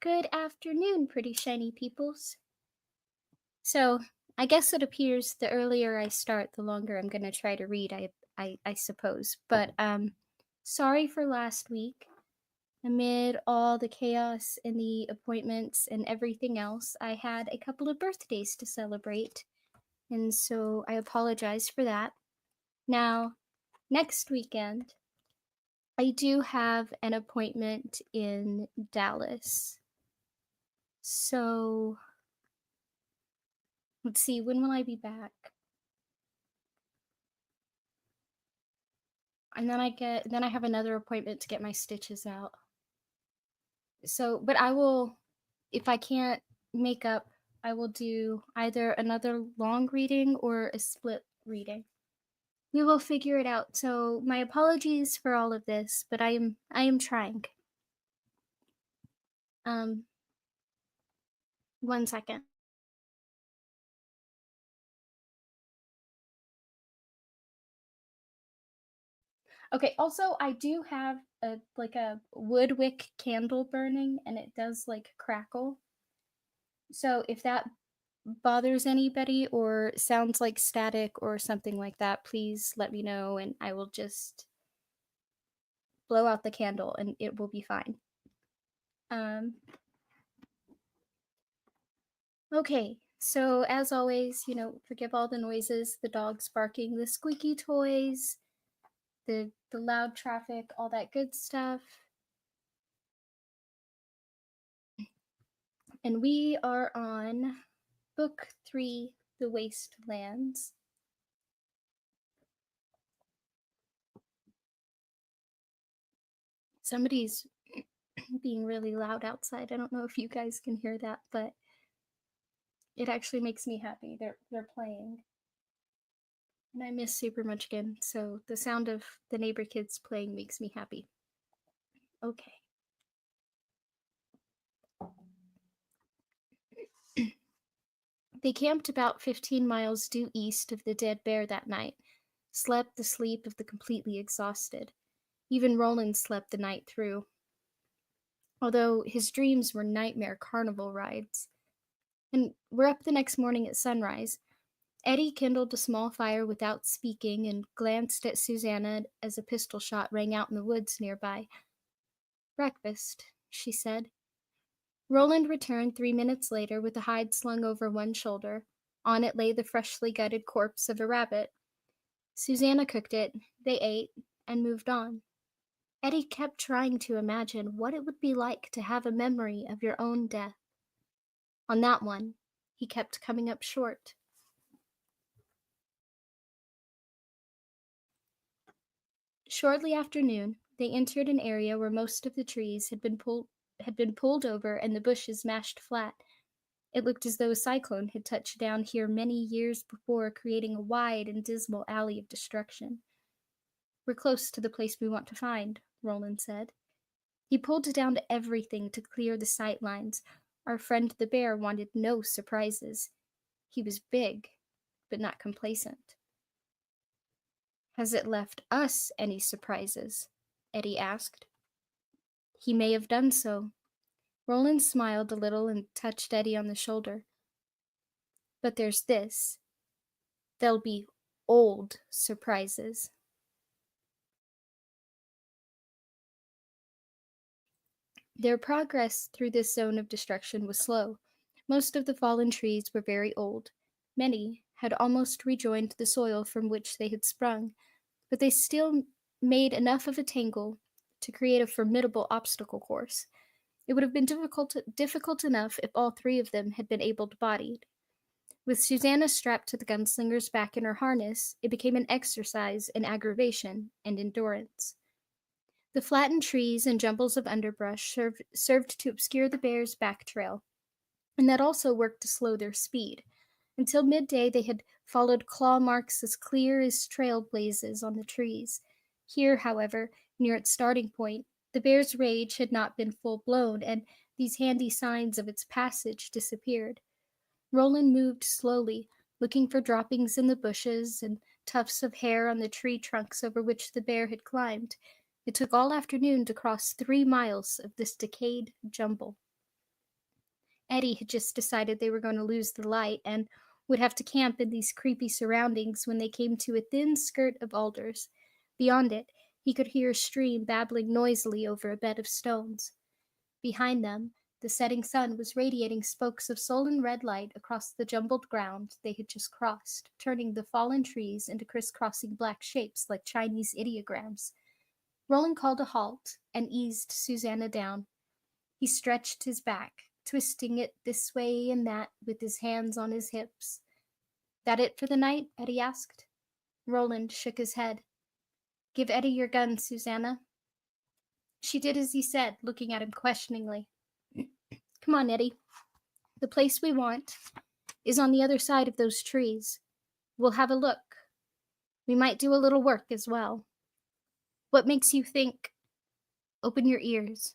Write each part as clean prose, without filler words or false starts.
Good afternoon, pretty shiny peoples. So, I guess it appears the earlier I start, the longer I'm gonna try to read, I suppose. But sorry for last week. Amid all the chaos and the appointments and everything else, I had a couple of birthdays to celebrate, and so I apologize for that. Now, next weekend, I do have an appointment in Dallas. So, let's see, when will I be back? And then I have another appointment to get my stitches out. So, but I will, if I can't make up, I will do either another long reading or a split reading. We will figure it out. So, my apologies for all of this, but I am trying. Um, one second. Okay, also I do have a wood wick candle burning and it does like crackle. So if that bothers anybody or sounds like static or something like that, please let me know and I will just blow out the candle and it will be fine. Um, okay, so as always, forgive all the noises, the dogs barking, the squeaky toys, the loud traffic, all that good stuff. And we are on book 3, The Wastelands. Somebody's being really loud outside. I don't know if you guys can hear that, but it actually makes me happy. They're playing. And I miss Super Munchkin, so the sound of the neighbor kids playing makes me happy. Okay. They camped about 15 miles due east of the dead bear that night, slept the sleep of the completely exhausted. Even Roland slept the night through, although his dreams were nightmare carnival rides. And we're up the next morning at sunrise. Eddie kindled a small fire without speaking and glanced at Susanna as a pistol shot rang out in the woods nearby. Breakfast, she said. Roland returned 3 minutes later with a hide slung over one shoulder. On it lay the freshly gutted corpse of a rabbit. Susanna cooked it, they ate, and moved on. Eddie kept trying to imagine what it would be like to have a memory of your own death. On that one, he kept coming up short. Shortly after noon, they entered an area where most of the trees had been pulled over and the bushes mashed flat. It looked as though a cyclone had touched down here many years before, creating a wide and dismal alley of destruction. We're close to the place we want to find, Roland said. He pulled down everything to clear the sight lines. Our friend the bear wanted no surprises. He was big, but not complacent. Has it left us any surprises? Eddie asked. He may have done so. Roland smiled a little and touched Eddie on the shoulder. But there's this. They'll be old surprises. Their progress through this zone of destruction was slow. Most of the fallen trees were very old. Many had almost rejoined the soil from which they had sprung, but they still made enough of a tangle to create a formidable obstacle course. It would have been difficult enough if all three of them had been able-bodied. With Susanna strapped to the gunslinger's back in her harness, it became an exercise in aggravation and endurance. The flattened trees and jumbles of underbrush served to obscure the bears' back trail, and that also worked to slow their speed. Until midday, they had followed claw marks as clear as trail blazes on the trees. Here, however, near its starting point, the bear's rage had not been full blown, and these handy signs of its passage disappeared. Roland moved slowly, looking for droppings in the bushes and tufts of hair on the tree trunks over which the bear had climbed. It took all afternoon to cross 3 miles of this decayed jumble. Eddie had just decided they were going to lose the light and would have to camp in these creepy surroundings when they came to a thin skirt of alders. Beyond it, he could hear a stream babbling noisily over a bed of stones. Behind them, the setting sun was radiating spokes of sullen red light across the jumbled ground they had just crossed, turning the fallen trees into crisscrossing black shapes like Chinese ideograms. Roland called a halt and eased Susanna down. He stretched his back, twisting it this way and that with his hands on his hips. That it for the night? Eddie asked. Roland shook his head. Give Eddie your gun, Susanna. She did as he said, looking at him questioningly. Come on, Eddie. The place we want is on the other side of those trees. We'll have a look. We might do a little work as well. What makes you think? Open your ears.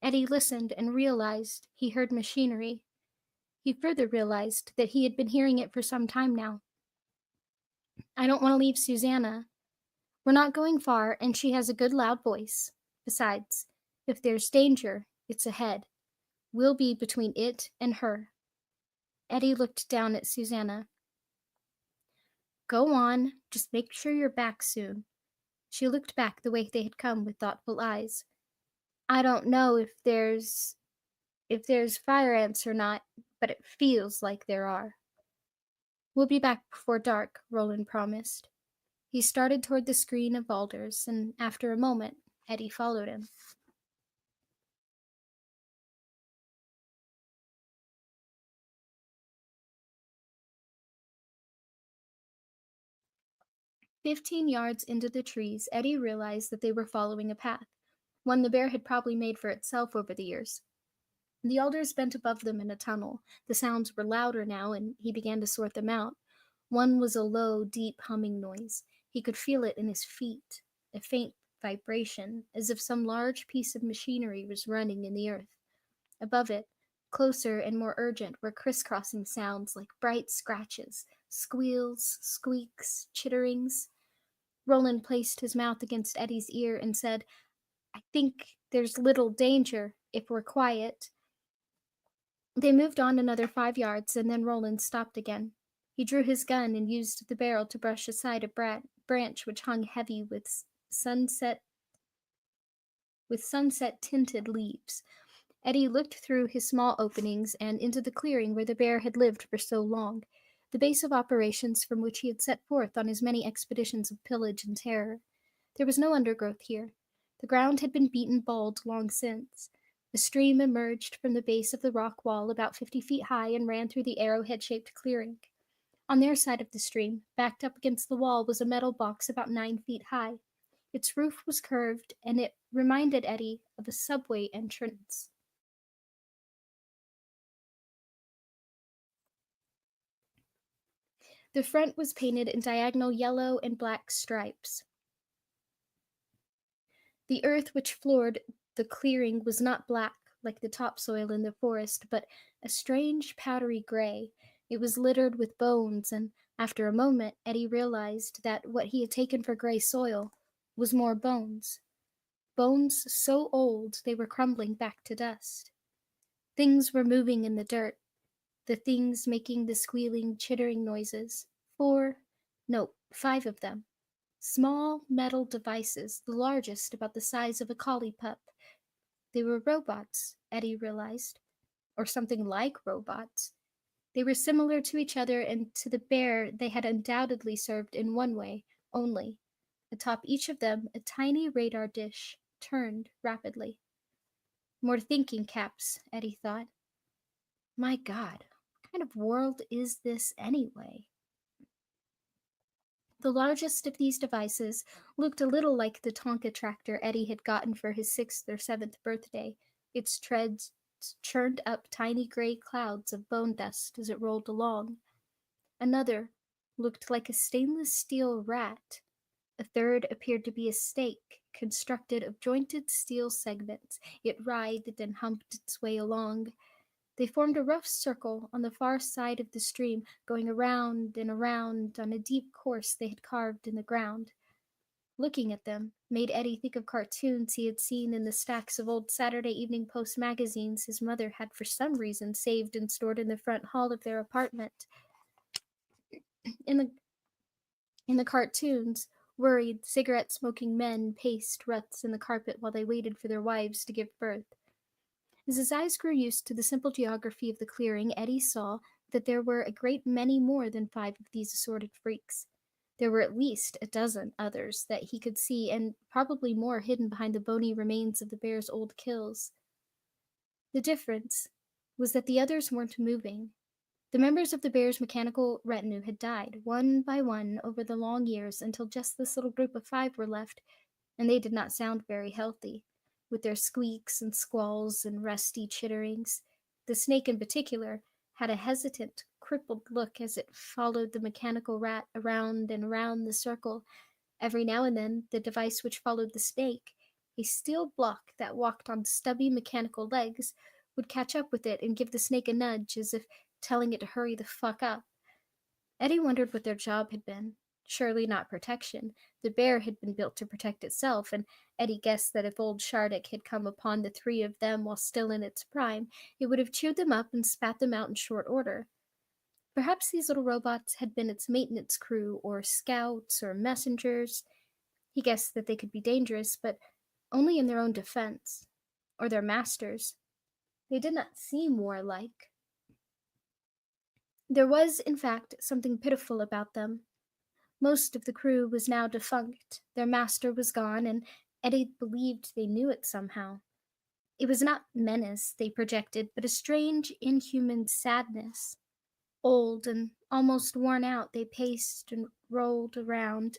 Eddie listened and realized he heard machinery. He further realized that he had been hearing it for some time now. I don't want to leave Susanna. We're not going far, and she has a good loud voice. Besides, if there's danger, it's ahead. We'll be between it and her. Eddie looked down at Susanna. Go on, just make sure you're back soon. She looked back the way they had come with thoughtful eyes. I don't know if there's fire ants or not, but it feels like there are. We'll be back before dark, Roland promised. He started toward the screen of alders, and after a moment, Eddie followed him. "15 yards into the trees, Eddie realized that they were following a path, one the bear had probably made for itself over the years. The alders bent above them in a tunnel. The sounds were louder now, and he began to sort them out. One was a low, deep humming noise. He could feel it in his feet, a faint vibration, as if some large piece of machinery was running in the earth. Above it, closer and more urgent, were crisscrossing sounds like bright scratches, squeals, squeaks, chitterings. Roland placed his mouth against Eddie's ear and said, I think there's little danger if we're quiet. They moved on another 5 yards, and then Roland stopped again. He drew his gun and used the barrel to brush aside a branch which hung heavy with sunset-tinted leaves. Eddie looked through his small openings and into the clearing where the bear had lived for so long, the base of operations from which he had set forth on his many expeditions of pillage and terror. There was no undergrowth here. The ground had been beaten bald long since. A stream emerged from the base of the rock wall about 50 feet high and ran through the arrowhead-shaped clearing. On their side of the stream, backed up against the wall, was a metal box about 9 feet high. Its roof was curved, and it reminded Eddie of a subway entrance. The front was painted in diagonal yellow and black stripes. The earth which floored the clearing was not black like the topsoil in the forest, but a strange powdery gray. It was littered with bones, and after a moment Eddie realized that what he had taken for gray soil was more bones. Bones so old they were crumbling back to dust. Things were moving in the dirt, the things making the squealing, chittering noises. 5 of them. Small metal devices, the largest about the size of a collie pup. They were robots, Eddie realized, or something like robots. They were similar to each other, and to the bear they had undoubtedly served in one way only. Atop each of them, a tiny radar dish turned rapidly. More thinking caps, Eddie thought. My God, what kind of world is this anyway? The largest of these devices looked a little like the Tonka tractor Eddie had gotten for his 6th or 7th birthday. Its treads churned up tiny gray clouds of bone dust as it rolled along. Another looked like a stainless steel rat. A third appeared to be a stake constructed of jointed steel segments. It writhed and humped its way along. They formed a rough circle on the far side of the stream, going around and around on a deep course they had carved in the ground. Looking at them made Eddie think of cartoons he had seen in the stacks of old Saturday Evening Post magazines his mother had for some reason saved and stored in the front hall of their apartment. In the in the cartoons, worried, cigarette-smoking men paced ruts in the carpet while they waited for their wives to give birth. As his eyes grew used to the simple geography of the clearing, Eddie saw that there were a great many more than 5 of these assorted freaks. There were at least a dozen others that he could see, and probably more hidden behind the bony remains of the bear's old kills. The difference was that the others weren't moving. The members of the bear's mechanical retinue had died, one by one, over the long years until just this little group of 5 were left, and they did not sound very healthy, with their squeaks and squalls and rusty chitterings. The snake in particular had a hesitant, crippled look as it followed the mechanical rat around and around the circle. Every now and then, the device which followed the snake, a steel block that walked on stubby mechanical legs, would catch up with it and give the snake a nudge as if telling it to hurry the fuck up. Eddie wondered what their job had been. Surely not protection. The bear had been built to protect itself, and Eddie guessed that if old Shardik had come upon the 3 of them while still in its prime, it would have chewed them up and spat them out in short order. Perhaps these little robots had been its maintenance crew, or scouts, or messengers. He guessed that they could be dangerous, but only in their own defense, or their masters. They did not seem warlike. There was, in fact, something pitiful about them. Most of the crew was now defunct, their master was gone, and Eddie believed they knew it somehow. It was not menace they projected, but a strange, inhuman sadness. Old and almost worn out, they paced and rolled around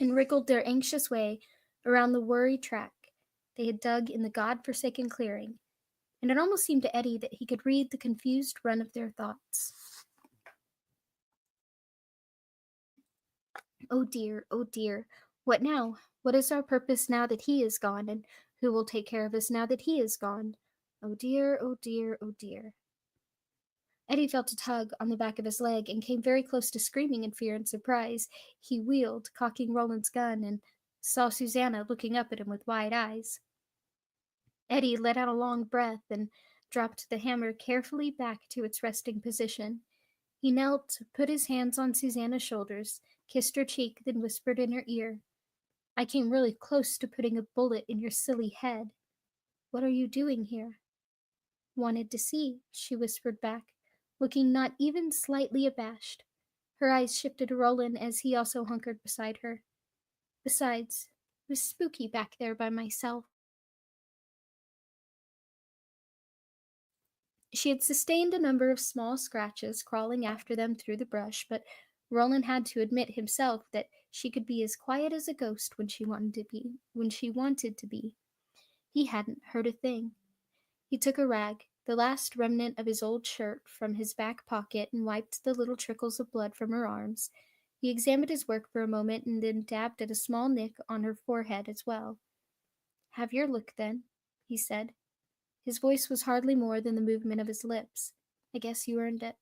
and wriggled their anxious way around the worry track they had dug in the god-forsaken clearing, and it almost seemed to Eddie that he could read the confused run of their thoughts. Oh dear, what now? What is our purpose now that he is gone, and who will take care of us now that he is gone? Oh dear, oh dear, oh dear. Eddie felt a tug on the back of his leg and came very close to screaming in fear and surprise. He wheeled, cocking Roland's gun, and saw Susanna looking up at him with wide eyes. Eddie let out a long breath and dropped the hammer carefully back to its resting position. He knelt, put his hands on Susanna's shoulders, kissed her cheek, then whispered in her ear, "I came really close to putting a bullet in your silly head. What are you doing here?" "Wanted to see," she whispered back, looking not even slightly abashed. Her eyes shifted to Roland as he also hunkered beside her. "Besides, it was spooky back there by myself." She had sustained a number of small scratches crawling after them through the brush, but Roland had to admit himself that she could be as quiet as a ghost when she wanted to be. He hadn't heard a thing. He took a rag, the last remnant of his old shirt, from his back pocket and wiped the little trickles of blood from her arms. He examined his work for a moment and then dabbed at a small nick on her forehead as well. "Have your look, then," he said. His voice was hardly more than the movement of his lips. "I guess you earned it."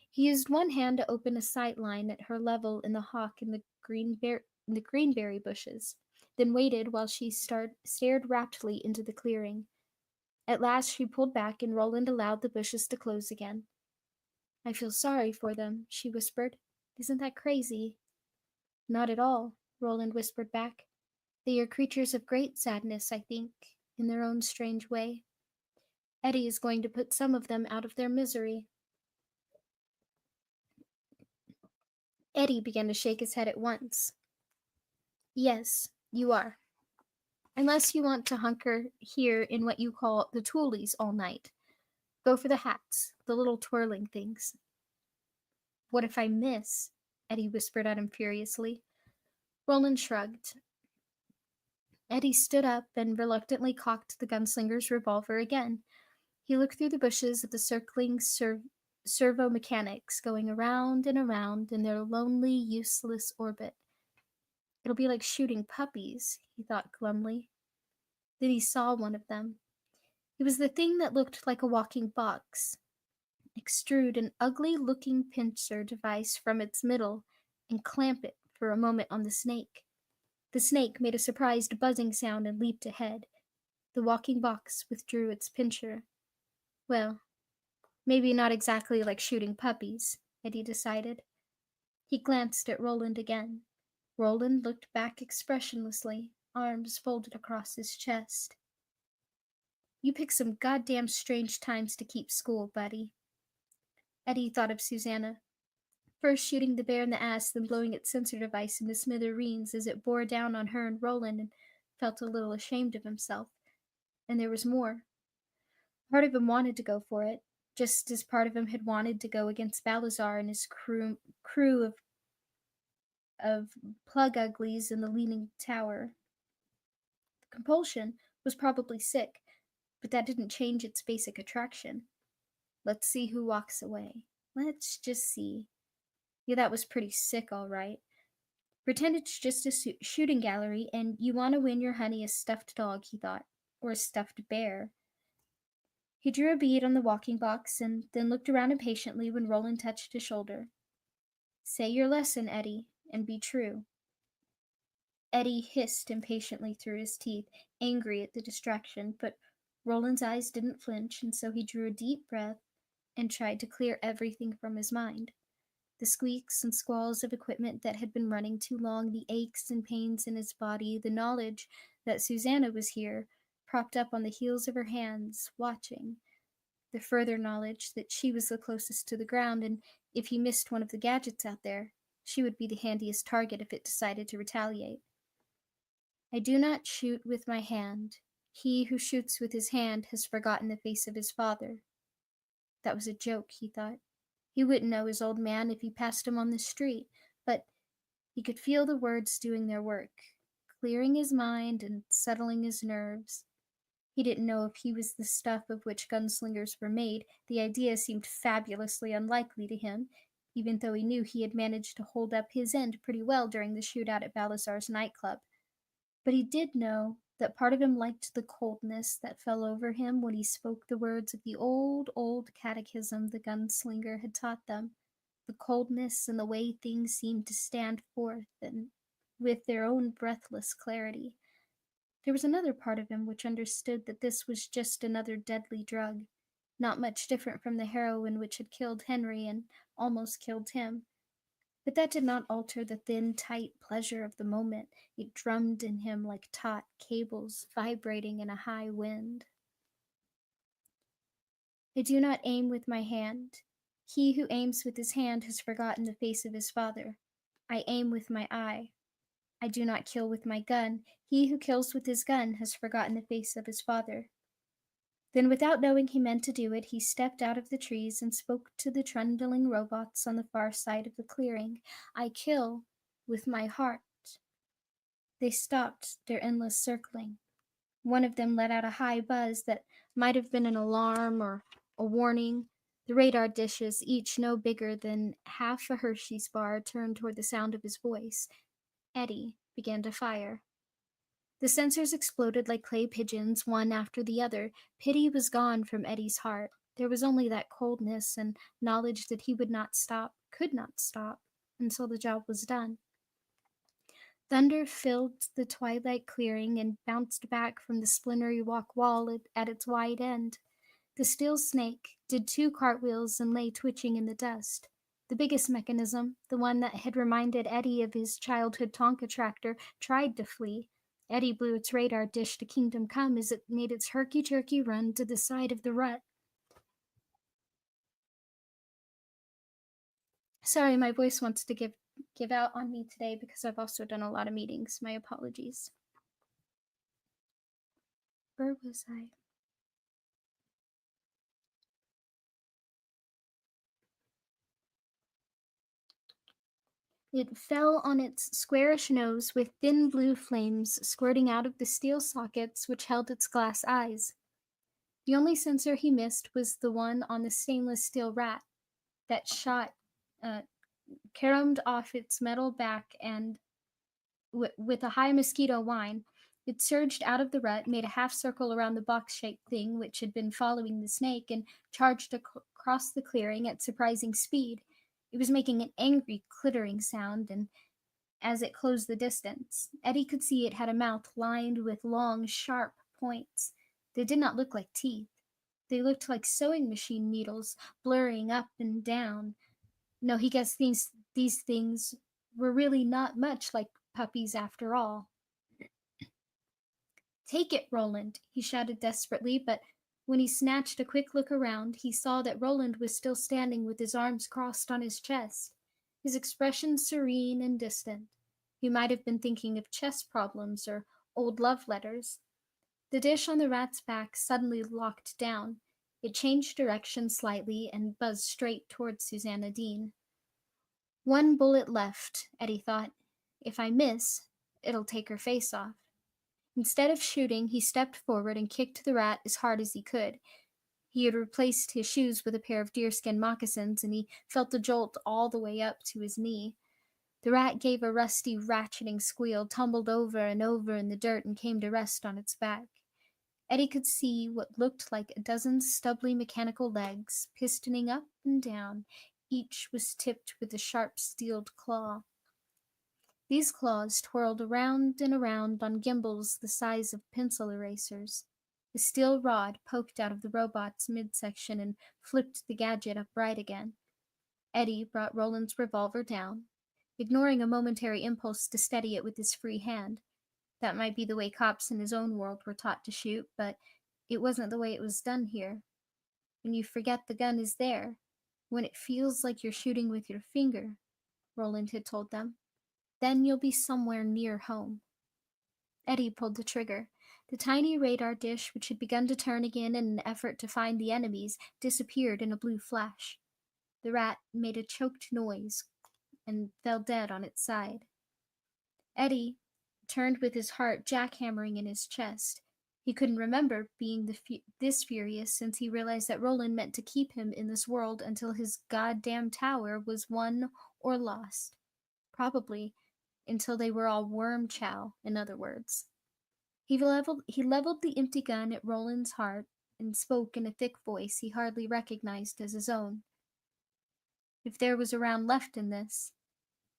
He used one hand to open a sight line at her level in the hawk and the greenberry bushes, then waited while she stared raptly into the clearing. At last she pulled back, and Roland allowed the bushes to close again. "I feel sorry for them," she whispered. "Isn't that crazy?" "Not at all," Roland whispered back. "They are creatures of great sadness, I think, in their own strange way. Eddie is going to put some of them out of their misery." Eddie began to shake his head at once. "Yes, you are. Unless you want to hunker here in what you call the toolies all night. Go for the hats, the little twirling things." "What if I miss?" Eddie whispered at him furiously. Roland shrugged. Eddie stood up and reluctantly cocked the gunslinger's revolver again. He looked through the bushes at the circling servo mechanics going around and around in their lonely, useless orbit. "It'll be like shooting puppies," he thought glumly. Then he saw one of them. It was the thing that looked like a walking box. Extrude an ugly-looking pincer device from its middle and clamp it for a moment on the snake. The snake made a surprised buzzing sound and leaped ahead. The walking box withdrew its pincher. Well, maybe not exactly like shooting puppies, Eddie decided. He glanced at Roland again. Roland looked back expressionlessly, arms folded across his chest. You pick some goddamn strange times to keep school, buddy. Eddie thought of Susanna, first shooting the bear in the ass, then blowing its sensor device into smithereens as it bore down on her and Roland, and felt a little ashamed of himself. And there was more. Part of him wanted to go for it, just as part of him had wanted to go against Balazar and his crew of plug uglies in the Leaning Tower. The compulsion was probably sick, but that didn't change its basic attraction. Let's see who walks away. Let's just see. Yeah, that was pretty sick, all right. Pretend it's just a shooting gallery, and you want to win your honey a stuffed dog, he thought, or a stuffed bear. He drew a bead on the walking box and then looked around impatiently when Roland touched his shoulder. Say your lesson, Eddie, and be true. Eddie hissed impatiently through his teeth, angry at the distraction, but Roland's eyes didn't flinch, and so he drew a deep breath and tried to clear everything from his mind. The squeaks and squalls of equipment that had been running too long, the aches and pains in his body, the knowledge that Susanna was here, propped up on the heels of her hands, watching. The further knowledge that she was the closest to the ground, and if he missed one of the gadgets out there, she would be the handiest target if it decided to retaliate. I do not shoot with my hand. He who shoots with his hand has forgotten the face of his father. That was a joke, he thought. He wouldn't know his old man if he passed him on the street, but he could feel the words doing their work, clearing his mind and settling his nerves. He didn't know if he was the stuff of which gunslingers were made. The idea seemed fabulously unlikely to him, even though he knew he had managed to hold up his end pretty well during the shootout at Balazar's nightclub. But he did know that part of him liked the coldness that fell over him when he spoke the words of the old catechism the gunslinger had taught them. The coldness and the way things seemed to stand forth and with their own breathless clarity. There was another part of him which understood that this was just another deadly drug, not much different from the heroin which had killed Henry and almost killed him. But that did not alter the thin, tight pleasure of the moment. It drummed in him like taut cables vibrating in a high wind. I do not aim with my hand. He who aims with his hand has forgotten the face of his father. I aim with my eye. I do not kill with my gun. He who kills with his gun has forgotten the face of his father. Then, without knowing he meant to do it, he stepped out of the trees and spoke to the trundling robots on the far side of the clearing. I kill with my heart. They stopped their endless circling. One of them let out a high buzz that might have been an alarm or a warning. The radar dishes, each no bigger than half a Hershey's bar, turned toward the sound of his voice. Eddie began to fire. The sensors exploded like clay pigeons, one after the other. Pity was gone from Eddie's heart. There was only that coldness and knowledge that he would not stop, could not stop, until the job was done. Thunder filled the twilight clearing and bounced back from the splintery rock wall at its wide end. The steel snake did 2 cartwheels and lay twitching in the dust. The biggest mechanism, the one that had reminded Eddie of his childhood Tonka tractor, tried to flee. Eddie blew its radar dish to Kingdom Come as it made its herky-jerky run to the side of the rut. Sorry, my voice wants to give out on me today because I've also done a lot of meetings. My apologies. Where was I? It fell on its squarish nose with thin blue flames squirting out of the steel sockets which held its glass eyes. The only sensor he missed was the one on the stainless steel rat that shot, caromed off its metal back and, with a high mosquito whine, it surged out of the rut, made a half circle around the box-shaped thing which had been following the snake, and charged across the clearing at surprising speed. It was making an angry, clittering sound, and as it closed the distance. Eddie could see it had a mouth lined with long, sharp points. They did not look like teeth. They looked like sewing machine needles, blurring up and down. No, he guessed these things were really not much like puppies after all. Take it, Roland, he shouted desperately, but when he snatched a quick look around, he saw that Roland was still standing with his arms crossed on his chest, his expression serene and distant. He might have been thinking of chess problems or old love letters. The dish on the rat's back suddenly locked down. It changed direction slightly and buzzed straight towards Susanna Dean. One bullet left, Eddie thought. If I miss, it'll take her face off. Instead of shooting, he stepped forward and kicked the rat as hard as he could. He had replaced his shoes with a pair of deerskin moccasins, and he felt the jolt all the way up to his knee. The rat gave a rusty, ratcheting squeal, tumbled over and over in the dirt, and came to rest on its back. Eddie could see what looked like a dozen stubbly mechanical legs, pistoning up and down. Each was tipped with a sharp steeled claw. These claws twirled around and around on gimbals the size of pencil erasers. A steel rod poked out of the robot's midsection and flipped the gadget upright again. Eddie brought Roland's revolver down, ignoring a momentary impulse to steady it with his free hand. That might be the way cops in his own world were taught to shoot, but it wasn't the way it was done here. When you forget the gun is there, when it feels like you're shooting with your finger, Roland had told them, then you'll be somewhere near home. Eddie pulled the trigger. The tiny radar dish, which had begun to turn again in an effort to find the enemies, disappeared in a blue flash. The rat made a choked noise and fell dead on its side. Eddie turned with his heart jackhammering in his chest. He couldn't remember being this furious since he realized that Roland meant to keep him in this world until his goddamn tower was won or lost. Probably until they were all worm chow, in other words. He leveled the empty gun at Roland's heart and spoke in a thick voice he hardly recognized as his own. If there was a round left in this,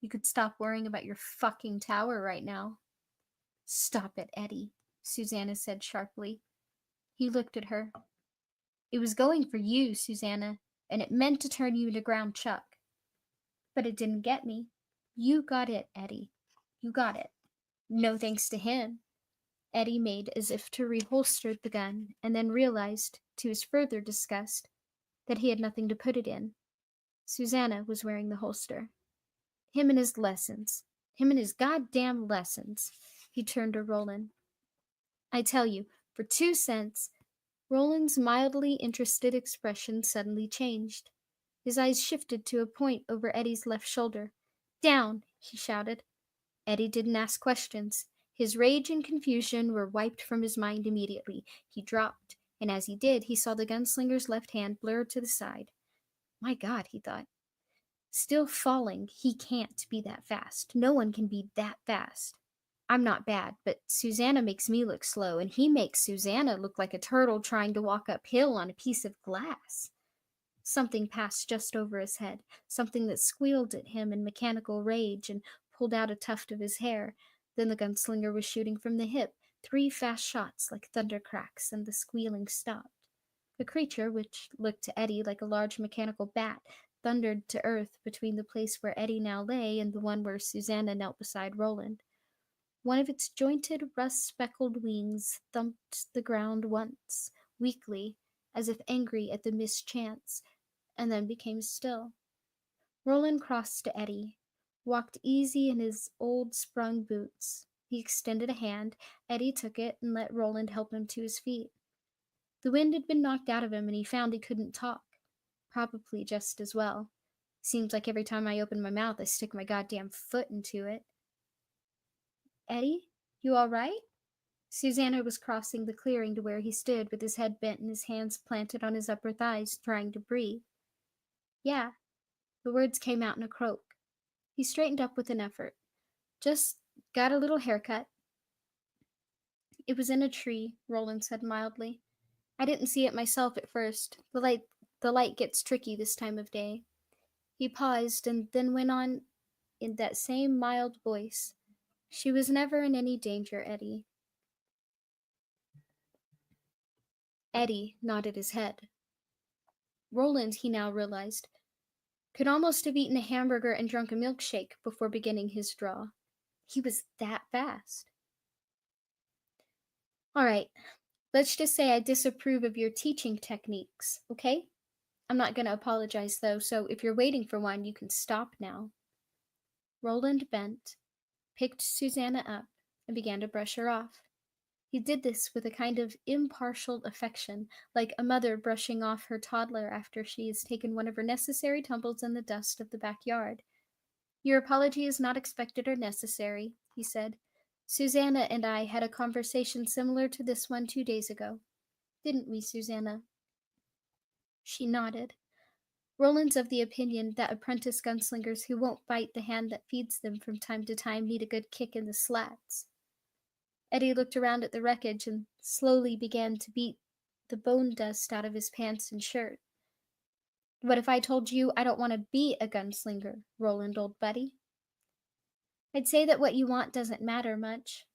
you could stop worrying about your fucking tower right now. Stop it, Eddie, Susanna said sharply. He looked at her. It was going for you, Susanna, and it meant to turn you into ground chuck. But it didn't get me. You got it, Eddie. You got it. No thanks to him. Eddie made as if to reholster the gun, and then realized, to his further disgust, that he had nothing to put it in. Susanna was wearing the holster. Him and his lessons. Him and his goddamn lessons. He turned to Roland. I tell you, for 2 cents, Roland's mildly interested expression suddenly changed. His eyes shifted to a point over Eddie's left shoulder. Down, he shouted. Eddie didn't ask questions. His rage and confusion were wiped from his mind immediately. He dropped, and as he did, he saw the gunslinger's left hand blur to the side. My God, he thought. Still falling, he can't be that fast. No one can be that fast. I'm not bad, but Susanna makes me look slow, and he makes Susanna look like a turtle trying to walk uphill on a piece of glass. Something passed just over his head, something that squealed at him in mechanical rage and pulled out a tuft of his hair. Then the gunslinger was shooting from the hip, 3 fast shots like thunder cracks, and the squealing stopped. The creature, which looked to Eddie like a large mechanical bat, thundered to earth between the place where Eddie now lay and the one where Susanna knelt beside Roland. One of its jointed, rust-speckled wings thumped the ground once, weakly, as if angry at the mischance, and then became still. Roland crossed to Eddie, walked easy in his old sprung boots. He extended a hand. Eddie took it and let Roland help him to his feet. The wind had been knocked out of him, and he found he couldn't talk. Probably just as well. Seems like every time I open my mouth, I stick my goddamn foot into it. Eddie, you all right? Susanna was crossing the clearing to where he stood with his head bent and his hands planted on his upper thighs, trying to breathe. Yeah. The words came out in a croak. He straightened up with an effort. Just got a little haircut. It was in a tree, Roland said mildly. I didn't see it myself at first. The light gets tricky this time of day. He paused and then went on. in that same mild voice. She was never in any danger, Eddie. Eddie nodded his head. Roland, he now realized, could almost have eaten a hamburger and drunk a milkshake before beginning his draw. He was that fast. All right, let's just say I disapprove of your teaching techniques, okay? I'm not going to apologize, though, so if you're waiting for one, you can stop now. Roland bent, picked Susanna up, and began to brush her off. He did this with a kind of impartial affection, like a mother brushing off her toddler after she has taken one of her necessary tumbles in the dust of the backyard. Your apology is not expected or necessary, he said. Susanna and I had a conversation similar to this one 2 days ago. Didn't we, Susanna? She nodded. Roland's of the opinion that apprentice gunslingers who won't bite the hand that feeds them from time to time need a good kick in the slats. Eddie looked around at the wreckage and slowly began to beat the bone dust out of his pants and shirt. What if I told you I don't want to be a gunslinger, Roland, old buddy? I'd say that what you want doesn't matter much.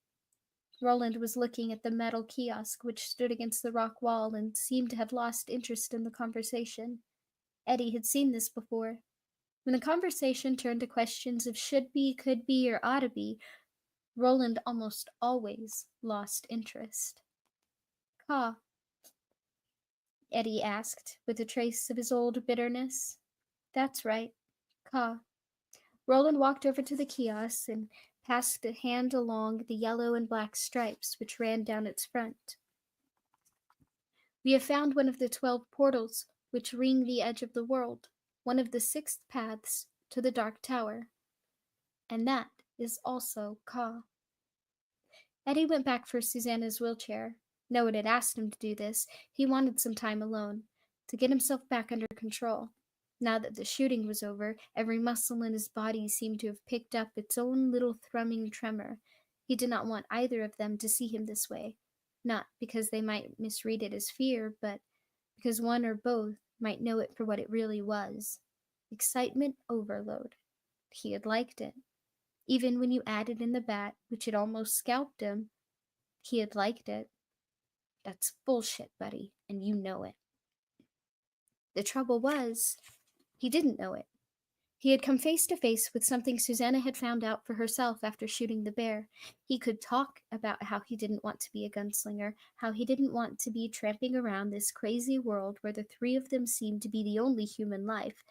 Roland was looking at the metal kiosk which stood against the rock wall and seemed to have lost interest in the conversation. Eddie had seen this before. When the conversation turned to questions of should be, could be, or ought to be, Roland almost always lost interest. Ka? Eddie asked, with a trace of his old bitterness. That's right, Ka. Roland walked over to the kiosk and passed a hand along the yellow and black stripes which ran down its front. We have found one of the 12 portals which ring the edge of the world, one of the 6 paths to the Dark Tower. And that is also Ka. Eddie went back for Susanna's wheelchair. No one had asked him to do this. He wanted some time alone, to get himself back under control. Now that the shooting was over, every muscle in his body seemed to have picked up its own little thrumming tremor. He did not want either of them to see him this way, not because they might misread it as fear, but because one or both might know it for what it really was. Excitement overload. He had liked it. Even when you added in the bat, which had almost scalped him, he had liked it. That's bullshit, buddy, and you know it. The trouble was, he didn't know it. He had come face to face with something Susanna had found out for herself after shooting the bear. He could talk about how he didn't want to be a gunslinger, how he didn't want to be tramping around this crazy world where the 3 of them seemed to be the only human life,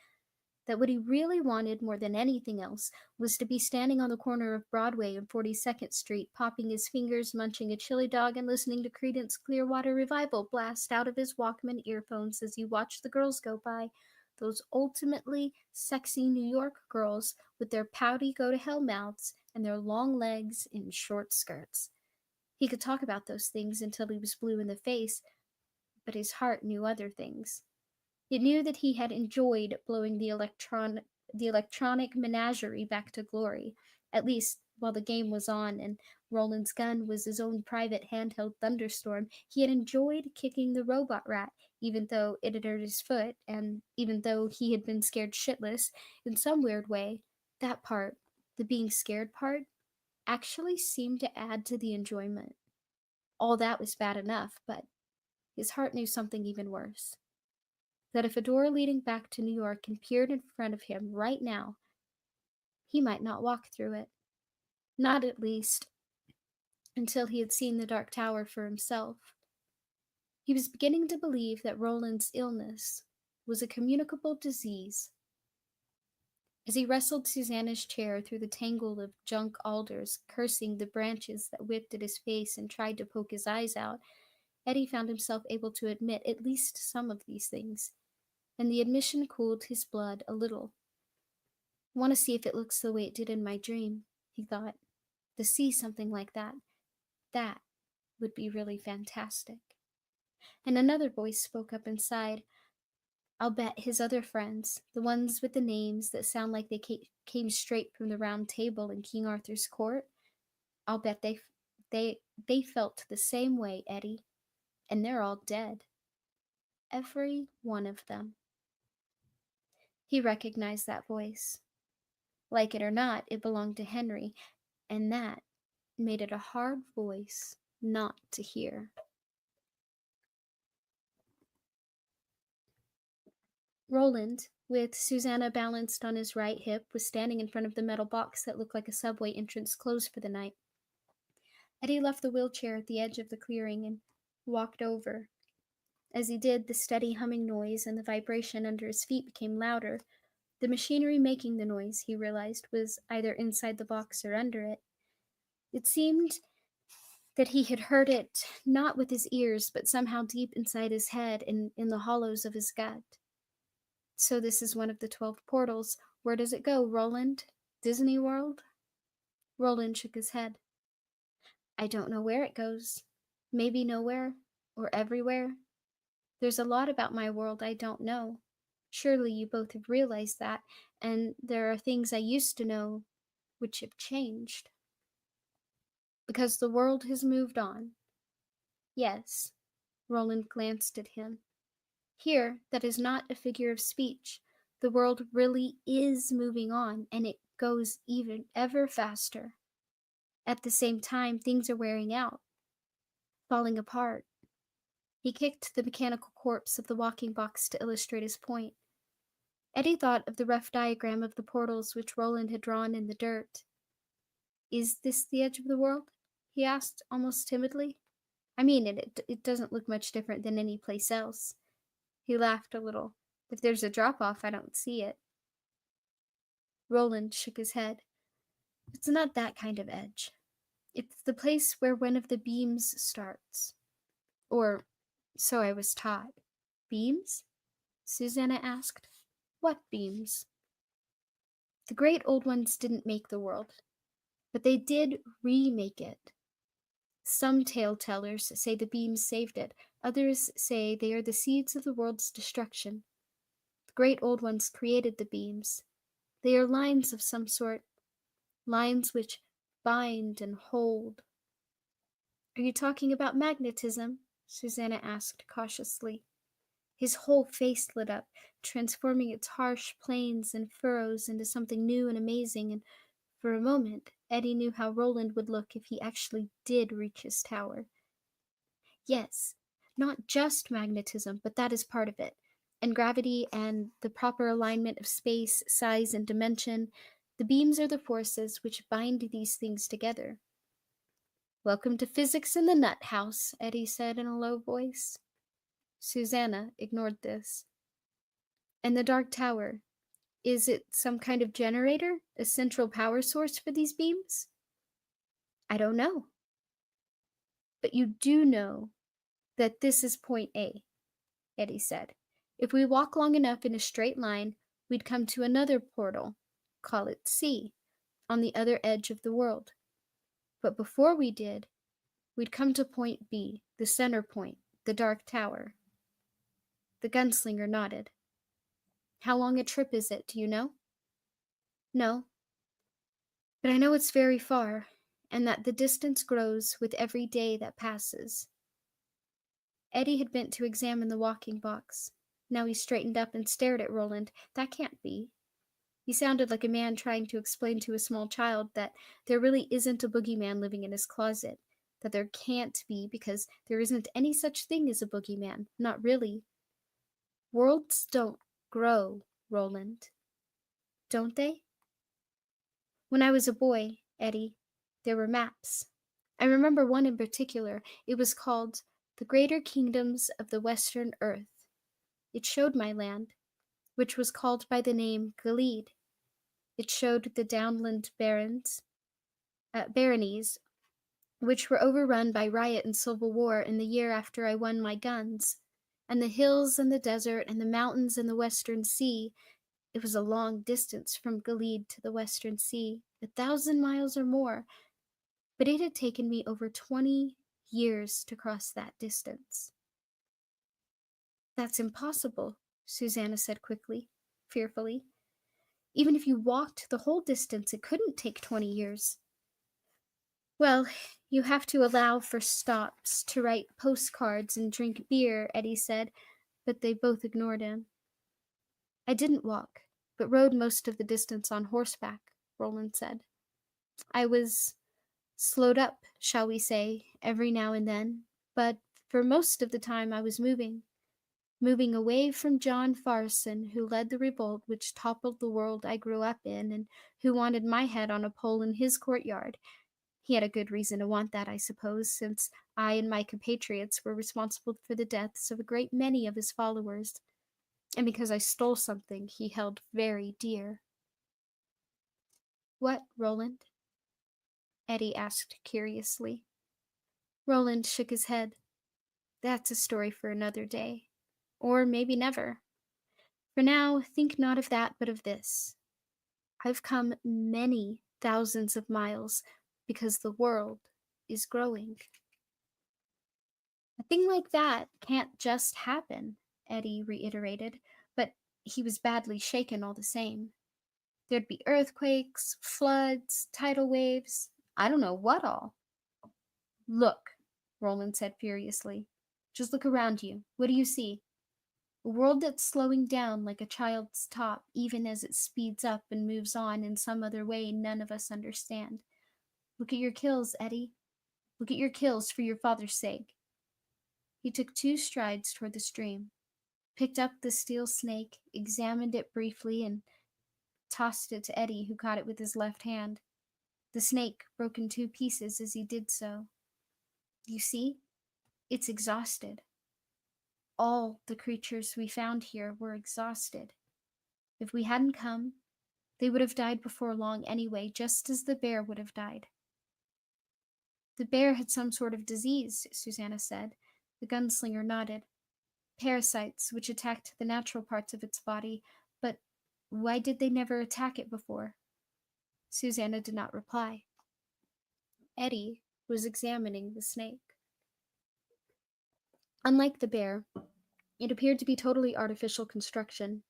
that what he really wanted more than anything else was to be standing on the corner of Broadway and 42nd Street, popping his fingers, munching a chili dog, and listening to Creedence Clearwater Revival blast out of his Walkman earphones as he watched the girls go by, those ultimately sexy New York girls with their pouty go-to-hell mouths and their long legs in short skirts. He could talk about those things until he was blue in the face, but his heart knew other things. It knew that he had enjoyed blowing the electronic menagerie back to glory, at least while the game was on and Roland's gun was his own private handheld thunderstorm. He had enjoyed kicking the robot rat, even though it had hurt his foot, and even though he had been scared shitless, in some weird way, that part, the being scared part, actually seemed to add to the enjoyment. All that was bad enough, but his heart knew something even worse. That if a door leading back to New York appeared in front of him right now, he might not walk through it. Not at least until he had seen the Dark Tower for himself. He was beginning to believe that Roland's illness was a communicable disease. As he wrestled Susanna's chair through the tangle of junk alders, cursing the branches that whipped at his face and tried to poke his eyes out, Eddie found himself able to admit at least some of these things, and the admission cooled his blood a little. I want to see if it looks the way it did in my dream, he thought. To see something like that would be really fantastic. And another voice spoke up inside. I'll bet his other friends, the ones with the names that sound like they came straight from the round table in King Arthur's court, I'll bet they felt the same way, Eddie. And they're all dead. Every one of them. He recognized that voice. Like it or not, it belonged to Henry, and that made it a hard voice not to hear. Roland, with Susanna balanced on his right hip, was standing in front of the metal box that looked like a subway entrance closed for the night. Eddie left the wheelchair at the edge of the clearing and walked over. As he did, the steady humming noise and the vibration under his feet became louder. The machinery making the noise, he realized, was either inside the box or under it. It seemed that he had heard it not with his ears, but somehow deep inside his head and in the hollows of his gut. So this is one of the 12 portals. Where does it go, Roland? Disney World? Roland shook his head. I don't know where it goes. Maybe nowhere, or everywhere. There's a lot about my world I don't know. Surely you both have realized that, and there are things I used to know which have changed. Because the world has moved on. Yes. Roland glanced at him. Here, that is not a figure of speech. The world really is moving on, and it goes even ever faster. At the same time, things are wearing out, falling apart. He kicked the mechanical corpse of the walking box to illustrate his point. Eddie thought of the rough diagram of the portals which Roland had drawn in the dirt. Is this the edge of the world? He asked, almost timidly. I mean, it doesn't look much different than any place else. He laughed a little. If there's a drop-off, I don't see it. Roland shook his head. It's not that kind of edge. It's the place where one of the beams starts. Or so I was taught. Beams? Susanna asked. What beams? The great old ones didn't make the world, but they did remake it. Some tale-tellers say the beams saved it. Others say they are the seeds of the world's destruction. The great old ones created the beams. They are lines of some sort, lines which bind and hold. Are you talking about magnetism? Susanna asked cautiously. His whole face lit up, transforming its harsh planes and furrows into something new and amazing, and for a moment Eddie knew how Roland would look if he actually did reach his tower. Yes, not just magnetism, but that is part of it. And gravity and the proper alignment of space, size, and dimension. The beams are the forces which bind these things together. Welcome to physics in the nut house, Eddie said in a low voice. Susanna ignored this. And the Dark Tower, is it some kind of generator, a central power source for these beams? I don't know. But you do know that this is point A, Eddie said. If we walk long enough in a straight line, we'd come to another portal, call it C, on the other edge of the world. But before we did, we'd come to point B, the center point, the Dark Tower. The gunslinger nodded. How long a trip is it, do you know? No. But I know it's very far, and that the distance grows with every day that passes. Eddie had bent to examine the walking box. Now he straightened up and stared at Roland. That can't be. He sounded like a man trying to explain to a small child that there really isn't a boogeyman living in his closet, that there can't be because there isn't any such thing as a boogeyman, not really. Worlds don't grow, Roland. Don't they? When I was a boy, Eddie, there were maps. I remember one in particular. It was called The Greater Kingdoms of the Western Earth. It showed my land, which was called by the name Gilead. It showed the downland baronies, which were overrun by riot and civil war in the year after I won my guns, and the hills and the desert and the mountains and the western sea. It was a long distance from Gilead to the western sea, 1,000 miles or more, but it had taken me over 20 years to cross that distance. That's impossible, Susanna said quickly, fearfully. Even if you walked the whole distance, it couldn't take 20 years. Well, you have to allow for stops to write postcards and drink beer, Eddie said, but they both ignored him. I didn't walk, but rode most of the distance on horseback, Roland said. I was slowed up, shall we say, every now and then, but for most of the time I was moving away from John Farson, who led the revolt which toppled the world I grew up in, and who wanted my head on a pole in his courtyard. He had a good reason to want that, I suppose, since I and my compatriots were responsible for the deaths of a great many of his followers, and because I stole something he held very dear. What, Roland? Eddie asked curiously. Roland shook his head. That's a story for another day. Or maybe never. For now, think not of that, but of this. I've come many thousands of miles because the world is growing. A thing like that can't just happen, Eddie reiterated, but he was badly shaken all the same. There'd be earthquakes, floods, tidal waves, I don't know what all. Look, Roland said furiously. Just look around you. What do you see? A world that's slowing down like a child's top, even as it speeds up and moves on in some other way none of us understand. Look at your kills, Eddie. Look at your kills for your father's sake. He took 2 strides toward the stream, picked up the steel snake, examined it briefly, and tossed it to Eddie, who caught it with his left hand. The snake broke in 2 pieces as he did so. You see? It's exhausted. All the creatures we found here were exhausted. If we hadn't come, they would have died before long anyway, just as the bear would have died. The bear had some sort of disease, Susanna said. The gunslinger nodded. Parasites, which attacked the natural parts of its body, but why did they never attack it before? Susanna did not reply. Eddie was examining the snake. Unlike the bear, it appeared to be totally artificial construction,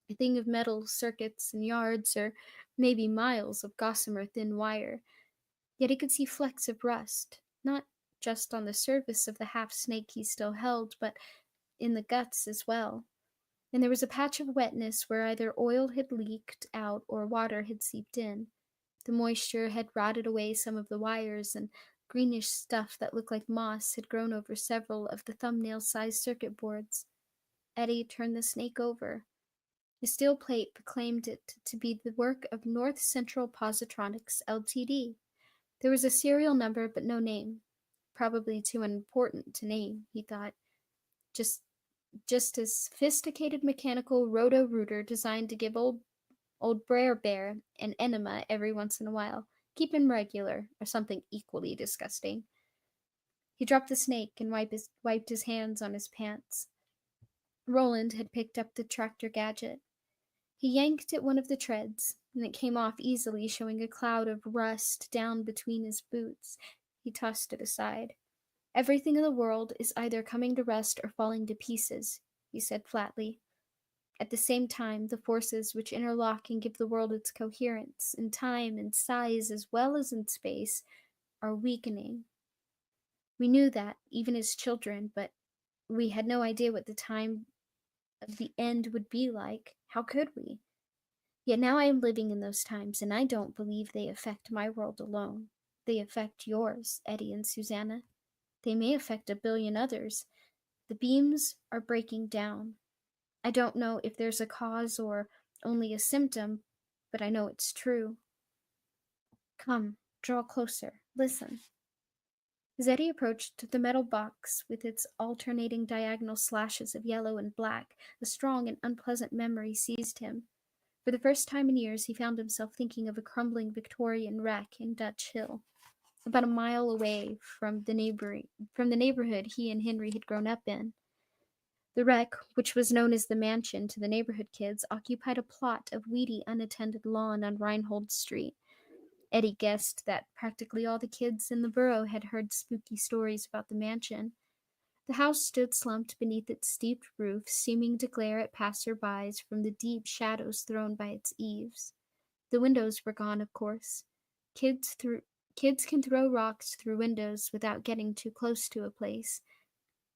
a thing of metal circuits and yards, or maybe miles of gossamer thin wire. Yet he could see flecks of rust, not just on the surface of the half snake he still held, but in the guts as well. And there was a patch of wetness where either oil had leaked out or water had seeped in. The moisture had rotted away some of the wires, and greenish stuff that looked like moss had grown over several of the thumbnail-sized circuit boards. Eddie turned the snake over. The steel plate proclaimed it to be the work of North Central Positronics, Ltd. There was a serial number, but no name. Probably too unimportant to name, he thought. Just a sophisticated mechanical roto-rooter designed to give old Brer Bear an enema every once in a while. Keep him regular, or something equally disgusting. He dropped the snake and wiped his hands on his pants. Roland had picked up the tractor gadget. He yanked at one of the treads, and it came off easily, showing a cloud of rust down between his boots. He tossed it aside. Everything in the world is either coming to rust or falling to pieces, he said flatly. At the same time, the forces which interlock and give the world its coherence, in time and size as well as in space, are weakening. We knew that, even as children, but we had no idea what the time of the end would be like. How could we? Yet now I am living in those times, and I don't believe they affect my world alone. They affect yours, Eddie and Susanna. They may affect a billion others. The beams are breaking down. I don't know if there's a cause or only a symptom, but I know it's true. Come, draw closer. Listen. As Eddie approached the metal box with its alternating diagonal slashes of yellow and black, a strong and unpleasant memory seized him. For the first time in years, he found himself thinking of a crumbling Victorian wreck in Dutch Hill, about a mile away from the neighborhood he and Henry had grown up in. The wreck, which was known as the Mansion to the neighborhood kids, occupied a plot of weedy, unattended lawn on Reinhold Street. Eddie guessed that practically all the kids in the borough had heard spooky stories about the mansion. The house stood slumped beneath its steep roof, seeming to glare at passers-by from the deep shadows thrown by its eaves. The windows were gone, of course. Kids can throw rocks through windows without getting too close to a place,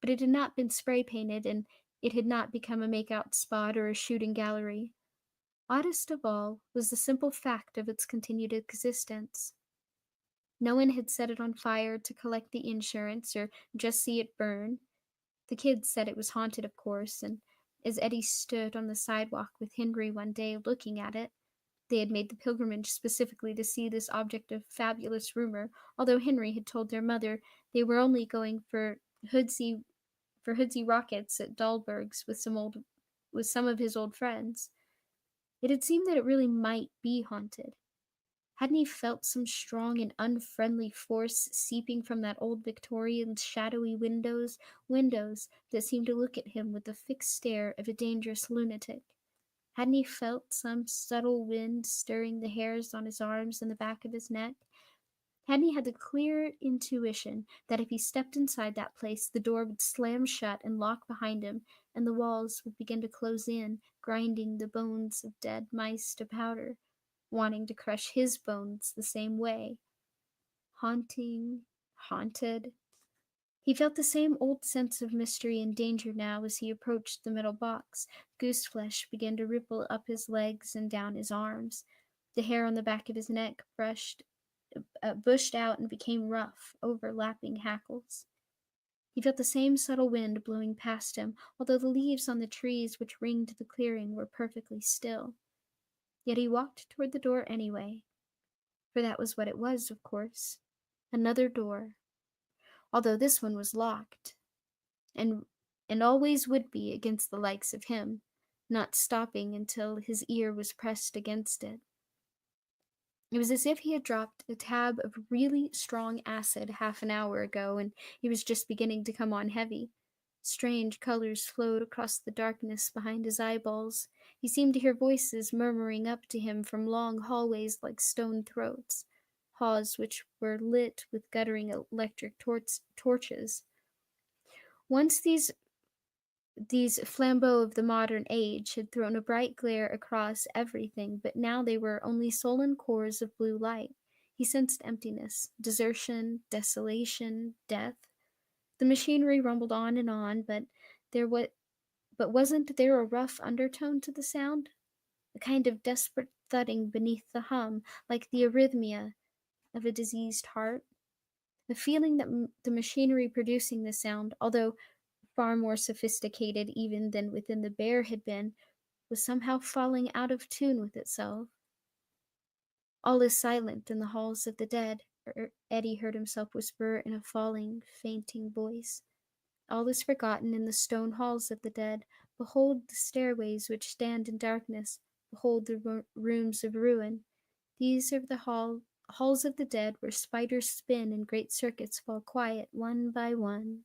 but it had not been spray-painted, and it had not become a make-out spot or a shooting gallery. Oddest of all was the simple fact of its continued existence. No one had set it on fire to collect the insurance or just see it burn. The kids said it was haunted, of course, and as Eddie stood on the sidewalk with Henry one day looking at it, they had made the pilgrimage specifically to see this object of fabulous rumor, although Henry had told their mother they were only going hoodsy for hoodsy rockets at Dahlberg's with some of his old friends. It had seemed that it really might be haunted. Hadn't he felt some strong and unfriendly force seeping from that old Victorian shadowy windows that seemed to look at him with the fixed stare of a dangerous lunatic? Hadn't he felt some subtle wind stirring the hairs on his arms and the back of his neck? Hadn't he had the clear intuition that if he stepped inside that place, the door would slam shut and lock behind him, and the walls would begin to close in, grinding the bones of dead mice to powder, wanting to crush his bones the same way? Haunting, haunted. He felt the same old sense of mystery and danger now as he approached the metal box. Goose flesh began to ripple up his legs and down his arms. The hair on the back of his neck bushed out and became rough, overlapping hackles. He felt the same subtle wind blowing past him, although the leaves on the trees which ringed the clearing were perfectly still. Yet he walked toward the door anyway, for that was what it was, of course. Another door, although this one was locked, and always would be against the likes of him, not stopping until his ear was pressed against it. It was as if he had dropped a tab of really strong acid half an hour ago, and he was just beginning to come on heavy. Strange colors flowed across the darkness behind his eyeballs. He seemed to hear voices murmuring up to him from long hallways like stone throats, halls which were lit with guttering electric torches. Once these flambeaux of the modern age had thrown a bright glare across everything, but now they were only sullen cores of blue light. He sensed emptiness, desertion, desolation, death. The machinery rumbled on, but wasn't there a rough undertone to the sound? A kind of desperate thudding beneath the hum, like the arrhythmia of a diseased heart? The feeling that the machinery producing the sound, although far more sophisticated even than within the bear had been, was somehow falling out of tune with itself. All is silent in the halls of the dead, Eddie heard himself whisper in a falling, fainting voice. All is forgotten in the stone halls of the dead. Behold the stairways which stand in darkness. Behold the rooms of ruin. These are the halls of the dead where spiders spin and great circuits fall quiet one by one.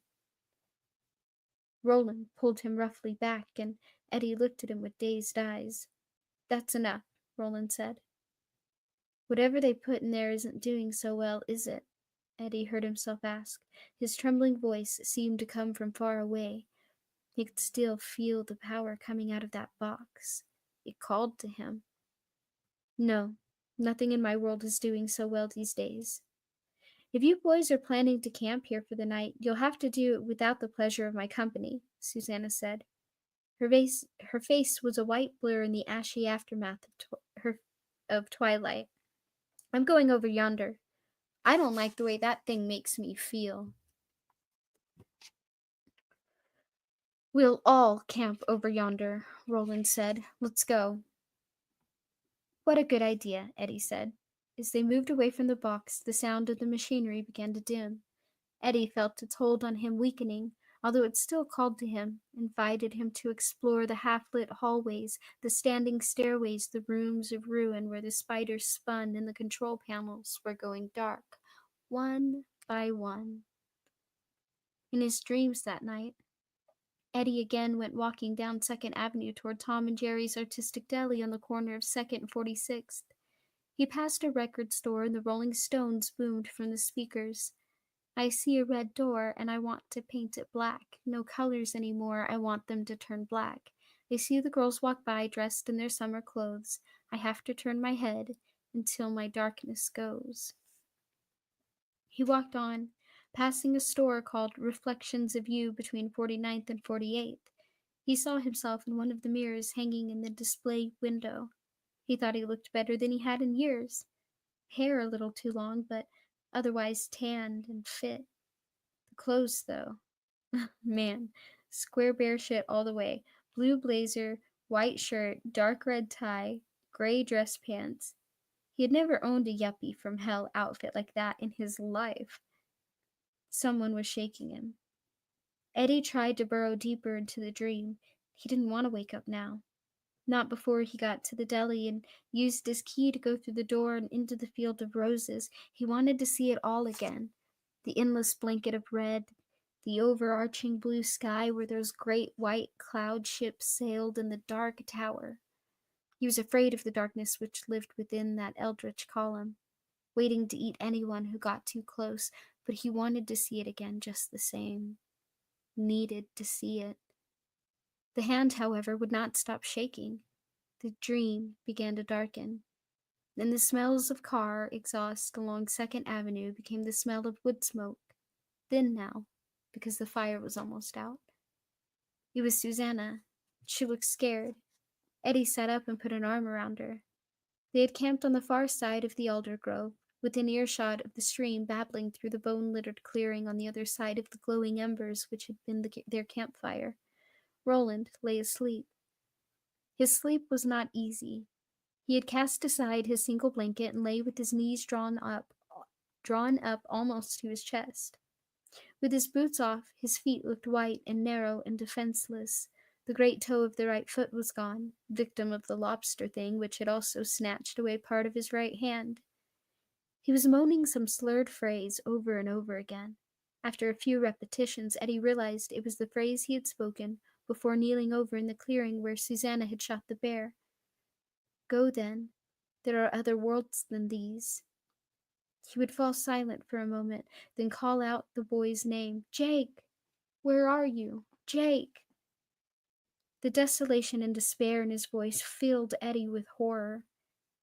Roland pulled him roughly back, and Eddie looked at him with dazed eyes. That's enough, Roland said. Whatever they put in there isn't doing so well, is it? Eddie heard himself ask. His trembling voice seemed to come from far away. He could still feel the power coming out of that box. It called to him. No, nothing in my world is doing so well these days. If you boys are planning to camp here for the night, you'll have to do it without the pleasure of my company, Susanna said. Her face was a white blur in the ashy aftermath of twilight. I'm going over yonder. I don't like the way that thing makes me feel. We'll all camp over yonder, Roland said. Let's go. What a good idea, Eddie said. As they moved away from the box, the sound of the machinery began to dim. Eddie felt its hold on him weakening, although it still called to him, invited him to explore the half-lit hallways, the standing stairways, the rooms of ruin where the spiders spun and the control panels were going dark, one by one. In his dreams that night, Eddie again went walking down 2nd Avenue toward Tom and Jerry's Artistic Deli on the corner of 2nd and 46th. He passed a record store and the Rolling Stones boomed from the speakers. I see a red door and I want to paint it black. No colors anymore, I want them to turn black. I see the girls walk by dressed in their summer clothes. I have to turn my head until my darkness goes. He walked on, passing a store called Reflections of You between 49th and 48th. He saw himself in one of the mirrors hanging in the display window. He thought he looked better than he had in years. Hair a little too long, but otherwise tanned and fit. The clothes, though. Man, square bear shit all the way. Blue blazer, white shirt, dark red tie, gray dress pants. He had never owned a yuppie from hell outfit like that in his life. Someone was shaking him. Eddie tried to burrow deeper into the dream. He didn't want to wake up now. Not before he got to the deli and used his key to go through the door and into the field of roses. He wanted to see it all again. The endless blanket of red, the overarching blue sky where those great white cloud ships sailed in the dark tower. He was afraid of the darkness which lived within that eldritch column, waiting to eat anyone who got too close, but he wanted to see it again just the same. Needed to see it. The hand, however, would not stop shaking. The dream began to darken. Then the smells of car exhaust along 2nd Avenue became the smell of wood smoke. Thin now, because the fire was almost out. It was Susanna. She looked scared. Eddie sat up and put an arm around her. They had camped on the far side of the alder grove, within earshot of the stream babbling through the bone-littered clearing on the other side of the glowing embers which had been their campfire. Roland lay asleep. His sleep was not easy. He had cast aside his single blanket and lay with his knees drawn up almost to his chest. With his boots off, his feet looked white and narrow and defenseless. The great toe of the right foot was gone, victim of the lobster thing which had also snatched away part of his right hand. He was moaning some slurred phrase over and over again. After a few repetitions, Eddie realized it was the phrase he had spoken before kneeling over in the clearing where Susanna had shot the bear. Go then. There are other worlds than these. He would fall silent for a moment, then call out the boy's name. Jake! Where are you? Jake! The desolation and despair in his voice filled Eddie with horror.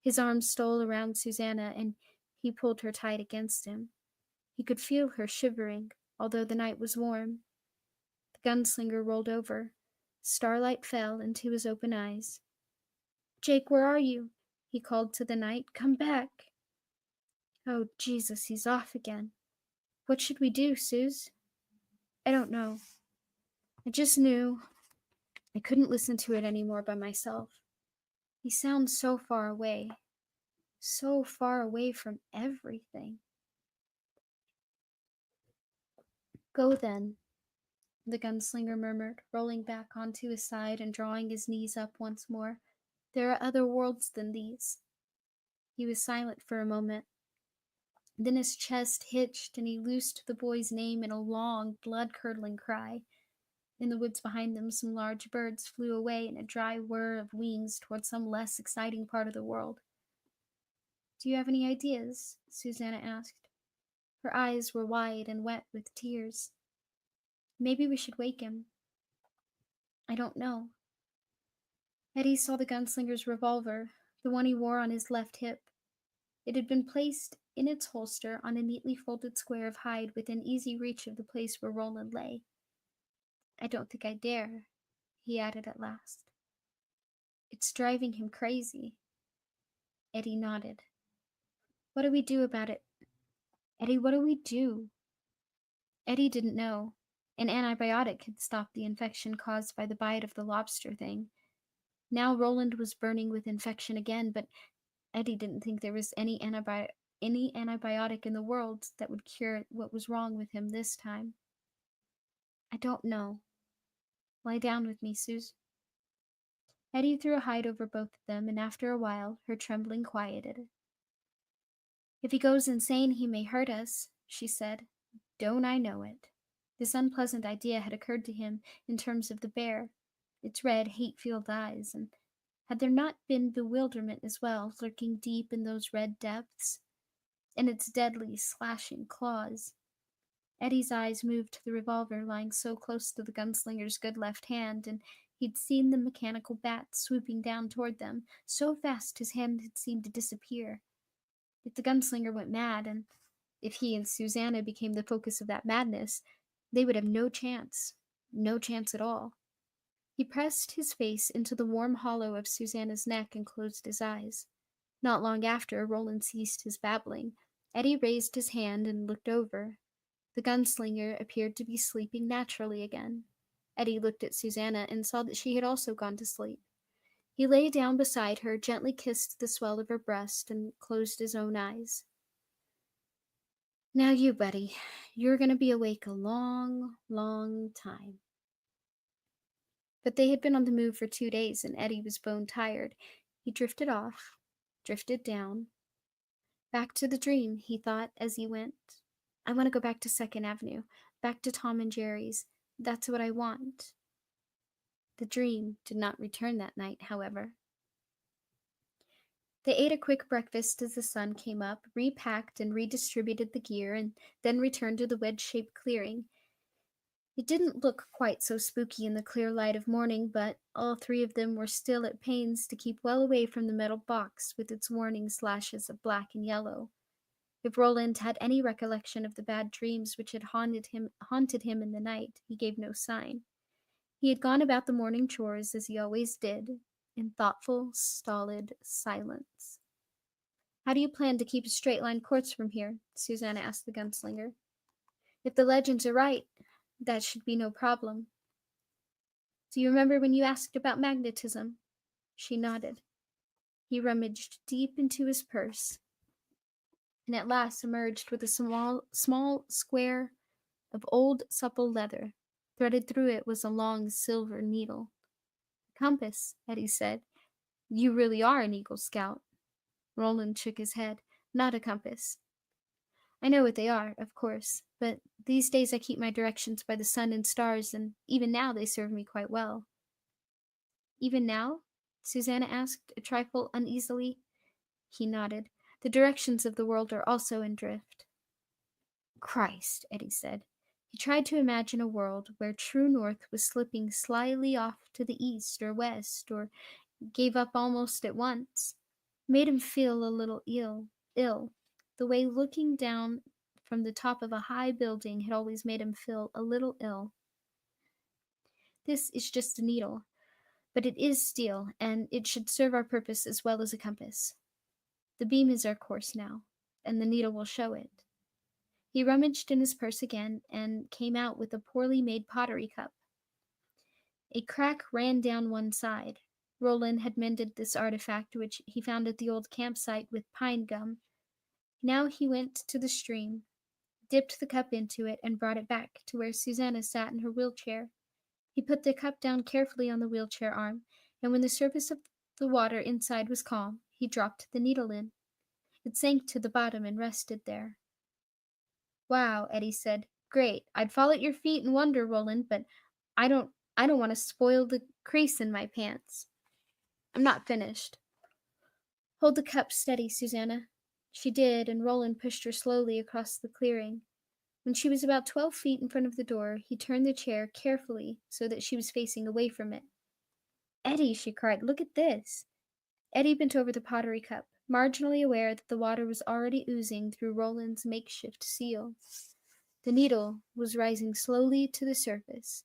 His arms stole around Susanna, and he pulled her tight against him. He could feel her shivering, although the night was warm. The gunslinger rolled over. Starlight fell into his open eyes. Jake, where are you? He called to the night. Come back. Oh, Jesus, he's off again. What should we do, Suze? I don't know. I just knew I couldn't listen to it anymore by myself. He sounds so far away from everything. Go then, the gunslinger murmured, rolling back onto his side and drawing his knees up once more. There are other worlds than these. He was silent for a moment. Then his chest hitched and he loosed the boy's name in a long, blood-curdling cry. In the woods behind them, some large birds flew away in a dry whir of wings toward some less exciting part of the world. Do you have any ideas? Susanna asked. Her eyes were wide and wet with tears. Maybe we should wake him. I don't know. Eddie saw the gunslinger's revolver, the one he wore on his left hip. It had been placed in its holster on a neatly folded square of hide within easy reach of the place where Roland lay. I don't think I dare, he added at last. It's driving him crazy. Eddie nodded. What do we do about it? Eddie, what do we do? Eddie didn't know. An antibiotic had stopped the infection caused by the bite of the lobster thing. Now Roland was burning with infection again, but Eddie didn't think there was any antibiotic in the world that would cure what was wrong with him this time. I don't know. Lie down with me, Suze. Eddie threw a hide over both of them, and after a while, her trembling quieted. If he goes insane, he may hurt us, she said. Don't I know it? This unpleasant idea had occurred to him in terms of the bear, its red, hate-filled eyes, and had there not been bewilderment as well, lurking deep in those red depths, and its deadly, slashing claws? Eddie's eyes moved to the revolver lying so close to the gunslinger's good left hand, and he'd seen the mechanical bat swooping down toward them, so fast his hand had seemed to disappear. If the gunslinger went mad, and if he and Susanna became the focus of that madness, they would have no chance at all. He pressed his face into the warm hollow of Susanna's neck and closed his eyes. Not long after, Roland ceased his babbling. Eddie raised his hand and looked over. The gunslinger appeared to be sleeping naturally again. Eddie looked at Susanna and saw that she had also gone to sleep. He lay down beside her, gently kissed the swell of her breast, and closed his own eyes. Now you, buddy, you're going to be awake a long, long time. But they had been on the move for 2 days, and Eddie was bone tired. He drifted off, drifted down. Back to the dream, he thought as he went. I want to go back to 2nd Avenue, back to Tom and Jerry's. That's what I want. The dream did not return that night, however. They ate a quick breakfast as the sun came up, repacked and redistributed the gear, and then returned to the wedge-shaped clearing. It didn't look quite so spooky in the clear light of morning, but all three of them were still at pains to keep well away from the metal box with its warning slashes of black and yellow. If Roland had any recollection of the bad dreams which had haunted him in the night, he gave no sign. He had gone about the morning chores as he always did, in thoughtful, stolid silence. How do you plan to keep a straight line course from here? Susanna asked the gunslinger. If the legends are right, that should be no problem. Do you remember when you asked about magnetism? She nodded. He rummaged deep into his purse, and at last emerged with a small square of old supple leather. Threaded through it was a long silver needle. Compass, Eddie said. You really are an Eagle Scout. Roland shook his head. Not a compass. I know what they are, of course, but these days I keep my directions by the sun and stars, and even now they serve me quite well. Even now? Susanna asked, a trifle uneasily. He nodded. The directions of the world are also in drift. Christ, Eddie said. He tried to imagine a world where true north was slipping slyly off to the east or west, or gave up almost at once. Made him feel a little ill. The way looking down from the top of a high building had always made him feel a little ill. This is just a needle, but it is steel, and it should serve our purpose as well as a compass. The beam is our course now, and the needle will show it. He rummaged in his purse again and came out with a poorly made pottery cup. A crack ran down one side. Roland had mended this artifact, which he found at the old campsite, with pine gum. Now he went to the stream, dipped the cup into it, and brought it back to where Susanna sat in her wheelchair. He put the cup down carefully on the wheelchair arm, and when the surface of the water inside was calm, he dropped the needle in. It sank to the bottom and rested there. Wow, Eddie said. Great. I'd fall at your feet and wonder, Roland, but I don't want to spoil the crease in my pants. I'm not finished. Hold the cup steady, Susanna. She did, and Roland pushed her slowly across the clearing. When she was about 12 feet in front of the door, he turned the chair carefully so that she was facing away from it. Eddie, she cried, look at this. Eddie bent over the pottery cup, marginally aware that the water was already oozing through Roland's makeshift seal. The needle was rising slowly to the surface.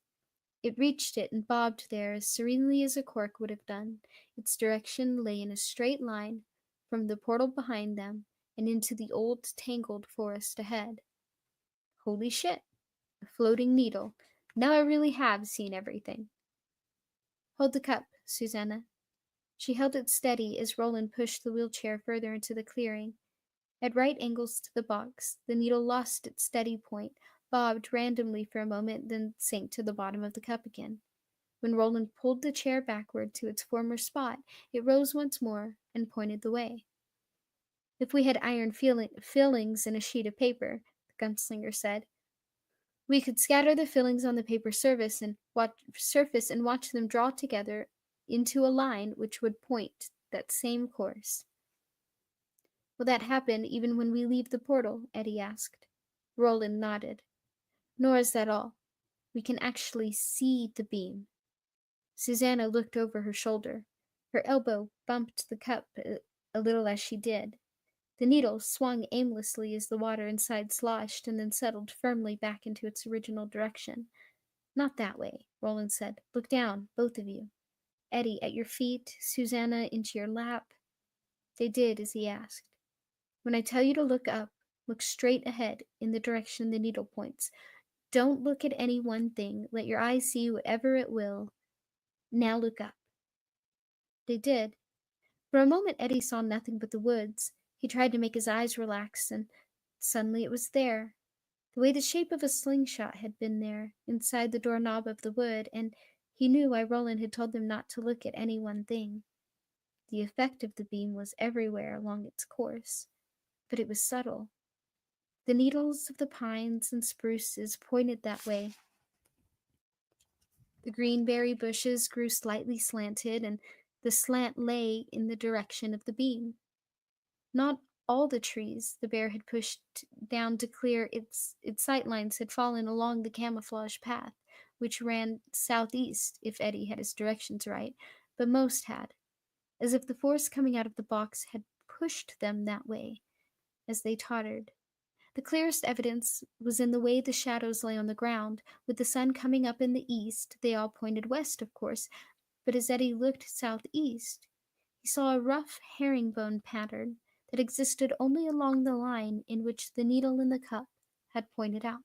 It reached it and bobbed there as serenely as a cork would have done. Its direction lay in a straight line from the portal behind them and into the old tangled forest ahead. Holy shit! A floating needle. Now I really have seen everything. Hold the cup, Susanna. She held it steady as Roland pushed the wheelchair further into the clearing. At right angles to the box, the needle lost its steady point, bobbed randomly for a moment, then sank to the bottom of the cup again. When Roland pulled the chair backward to its former spot, it rose once more and pointed the way. If we had iron fillings in a sheet of paper, the gunslinger said, we could scatter the fillings on the paper surface and watch them draw together into a line which would point that same course. Will that happen even when we leave the portal? Eddie asked. Roland nodded. Nor is that all. We can actually see the beam. Susanna looked over her shoulder. Her elbow bumped the cup a little as she did. The needle swung aimlessly as the water inside sloshed and then settled firmly back into its original direction. Not that way, Roland said. Look down, both of you. Eddie at your feet, Susanna into your lap. They did as he asked. When I tell you to look up, look straight ahead in the direction the needle points. Don't look at any one thing. Let your eyes see whatever it will. Now look up. They did. For a moment, Eddie saw nothing but the woods. He tried to make his eyes relax, and suddenly it was there, the way the shape of a slingshot had been there, inside the doorknob of the wood, and he knew why Roland had told them not to look at any one thing. The effect of the beam was everywhere along its course, but it was subtle. The needles of the pines and spruces pointed that way. The greenberry bushes grew slightly slanted, and the slant lay in the direction of the beam. Not all the trees the bear had pushed down to clear its sight lines had fallen along the camouflage path, which ran southeast if Eddie had his directions right, but most had, as if the force coming out of the box had pushed them that way as they tottered. The clearest evidence was in the way the shadows lay on the ground. With the sun coming up in the east, they all pointed west, of course, but as Eddie looked southeast, he saw a rough herringbone pattern that existed only along the line in which the needle in the cup had pointed out.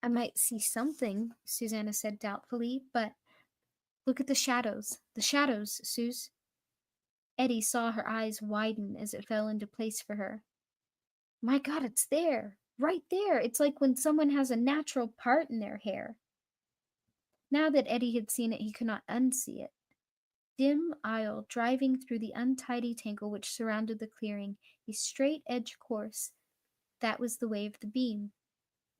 I might see something, Susanna said doubtfully, but look at the shadows. The shadows, Suze. Eddie saw her eyes widen as it fell into place for her. My God, it's there. Right there. It's like when someone has a natural part in their hair. Now that Eddie had seen it, he could not unsee it. Dim aisle driving through the untidy tangle which surrounded the clearing, a straight edge course. That was the way of the beam.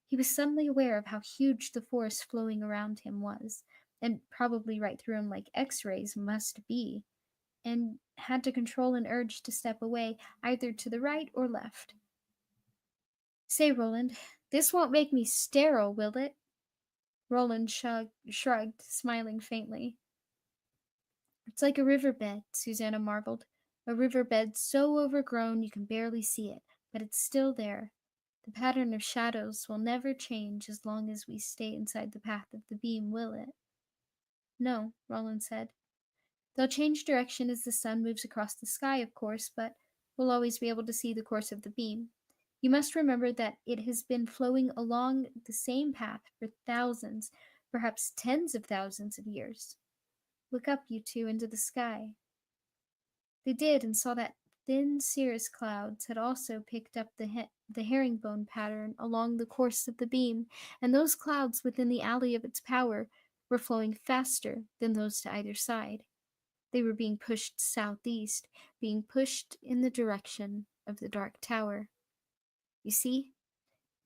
He was suddenly aware of how huge the force flowing around him was, and probably right through him like X-rays must be, and had to control an urge to step away, either to the right or left. Say, Roland, this won't make me sterile, will it? Roland shrugged, smiling faintly. It's like a riverbed, Susanna marveled. A riverbed so overgrown you can barely see it, but it's still there. The pattern of shadows will never change as long as we stay inside the path of the beam, will it? No, Roland said. They'll change direction as the sun moves across the sky, of course, but we'll always be able to see the course of the beam. You must remember that it has been flowing along the same path for thousands, perhaps tens of thousands of years. Look up, you two, into the sky. They did, and saw that thin cirrus clouds had also picked up the herringbone pattern along the course of the beam, and those clouds within the alley of its power were flowing faster than those to either side. They were being pushed southeast, being pushed in the direction of the Dark Tower. You see,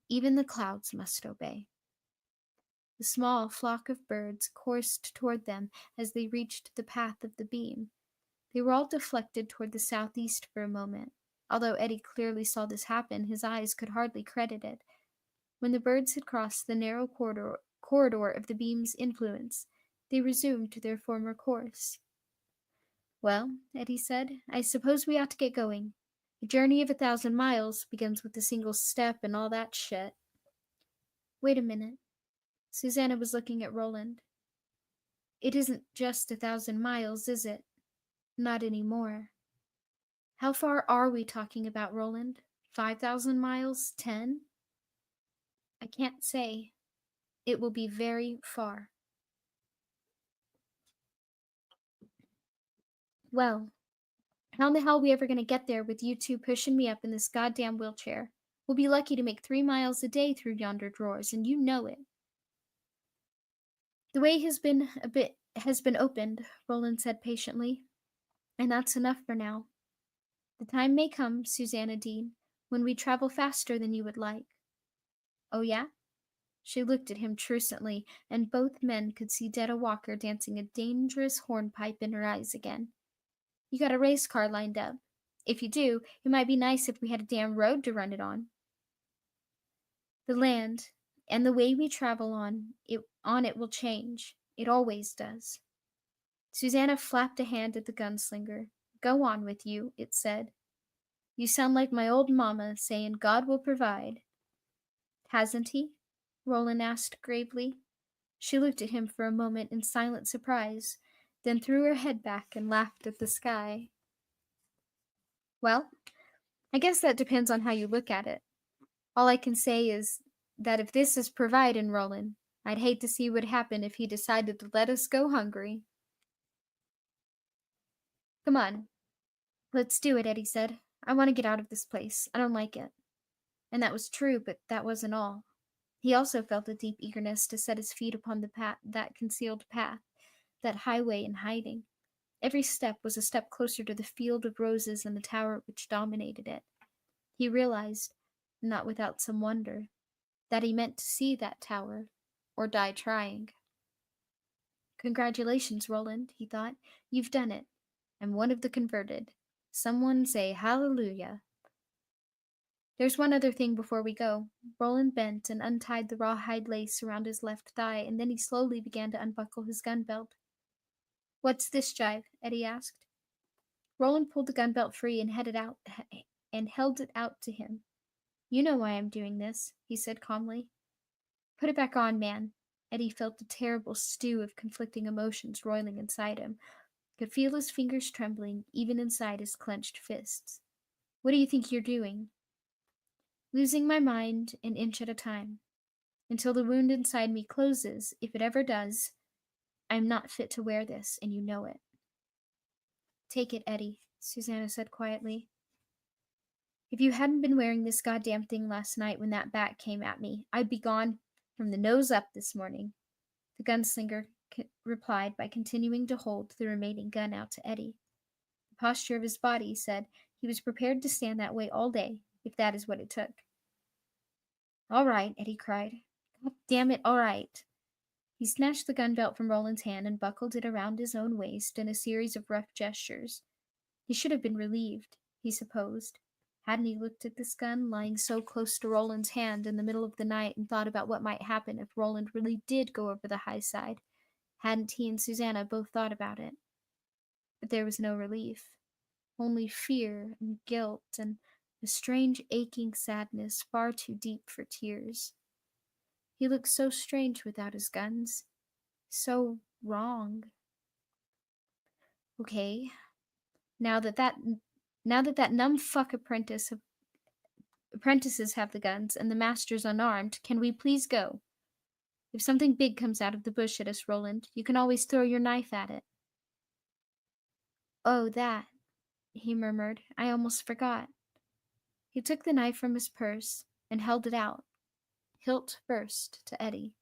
even the clouds must obey. The small flock of birds coursed toward them as they reached the path of the beam. They were all deflected toward the southeast for a moment. Although Eddie clearly saw this happen, his eyes could hardly credit it. When the birds had crossed the narrow corridor of the beam's influence, they resumed their former course. Well, Eddie said, I suppose we ought to get going. A journey of 1,000 miles begins with a single step and all that shit. Wait a minute. Susanna was looking at Roland. It isn't just 1,000 miles, is it? Not anymore. How far are we talking about, Roland? 5,000 miles? 10? I can't say. It will be very far. Well, how in the hell are we ever going to get there with you two pushing me up in this goddamn wheelchair? We'll be lucky to make 3 miles a day through yonder drawers, and you know it. The way has been opened, Roland said patiently, and that's enough for now. The time may come, Susanna Dean, when we travel faster than you would like. Oh, yeah? She looked at him truculently, and both men could see Detta Walker dancing a dangerous hornpipe in her eyes again. You got a race car lined up. If you do, it might be nice if we had a damn road to run it on. The land, and the way we travel on it will change. It always does. Susanna flapped a hand at the gunslinger. Go on with you, it said. You sound like my old mamma saying God will provide. Hasn't he? Roland asked gravely. She looked at him for a moment in silent surprise, then threw her head back and laughed at the sky. Well, I guess that depends on how you look at it. All I can say is that if this is providing, Roland, I'd hate to see what happened if he decided to let us go hungry. Come on, let's do it, Eddie said. I want to get out of this place. I don't like it. And that was true, but that wasn't all. He also felt a deep eagerness to set his feet upon the path, that concealed path, that highway in hiding. Every step was a step closer to the field of roses and the tower which dominated it. He realized, not without some wonder, that he meant to see that tower, or die trying. Congratulations, Roland, he thought. You've done it. I'm one of the converted. Someone say hallelujah. There's one other thing before we go. Roland bent and untied the rawhide lace around his left thigh, and then he slowly began to unbuckle his gun belt. What's this jive? Eddie asked. Roland pulled the gun belt free and held it out to him. You know why I'm doing this, he said calmly. Put it back on, man. Eddie felt a terrible stew of conflicting emotions roiling inside him, could feel his fingers trembling even inside his clenched fists. What do you think you're doing? Losing my mind an inch at a time. Until the wound inside me closes, if it ever does, I'm not fit to wear this, and you know it. Take it, Eddie, Susanna said quietly. If you hadn't been wearing this goddamn thing last night when that bat came at me, I'd be gone from the nose up this morning. The gunslinger replied by continuing to hold the remaining gun out to Eddie. The posture of his body said he was prepared to stand that way all day, if that is what it took. All right, Eddie cried. God damn it, all right. He snatched the gun belt from Roland's hand and buckled it around his own waist in a series of rough gestures. He should have been relieved, he supposed. Hadn't he looked at this gun lying so close to Roland's hand in the middle of the night and thought about what might happen if Roland really did go over the high side? Hadn't he and Susanna both thought about it? But there was no relief. Only fear and guilt and a strange aching sadness far too deep for tears. He looked so strange without his guns. So wrong. Okay. Now that that numb fuck apprentices have the guns and the master's unarmed, can we please go? If something big comes out of the bush at us, Roland, you can always throw your knife at it. Oh, that, he murmured. I almost forgot. He took the knife from his purse and held it out, hilt first, to Eddie.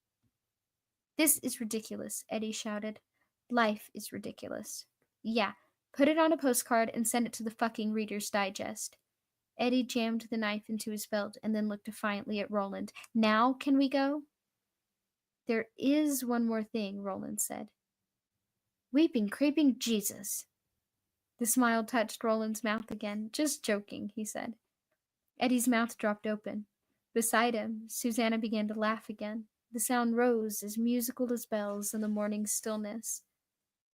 This is ridiculous, Eddie shouted. Life is ridiculous. Yeah, put it on a postcard and send it to the fucking Reader's Digest. Eddie jammed the knife into his belt and then looked defiantly at Roland. Now can we go? There is one more thing, Roland said. Weeping, creeping Jesus. The smile touched Roland's mouth again. Just joking, he said. Eddie's mouth dropped open. Beside him, Susanna began to laugh again. The sound rose as musical as bells in the morning stillness.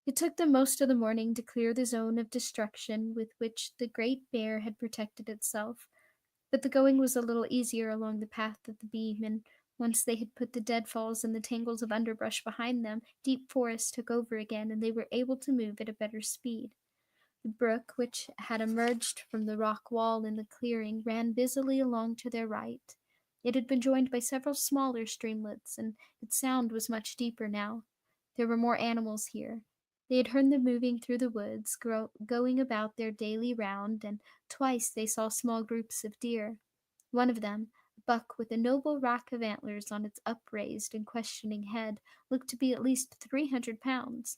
It took them most of the morning to clear the zone of destruction with which the great bear had protected itself, but the going was a little easier along the path of the beam, and once they had put the deadfalls and the tangles of underbrush behind them, deep forest took over again, and they were able to move at a better speed. The brook, which had emerged from the rock wall in the clearing, ran busily along to their right. It had been joined by several smaller streamlets, and its sound was much deeper now. There were more animals here. They had heard them moving through the woods, going about their daily round, and twice they saw small groups of deer. One of them, a buck with a noble rack of antlers on its upraised and questioning head, looked to be at least 300 pounds.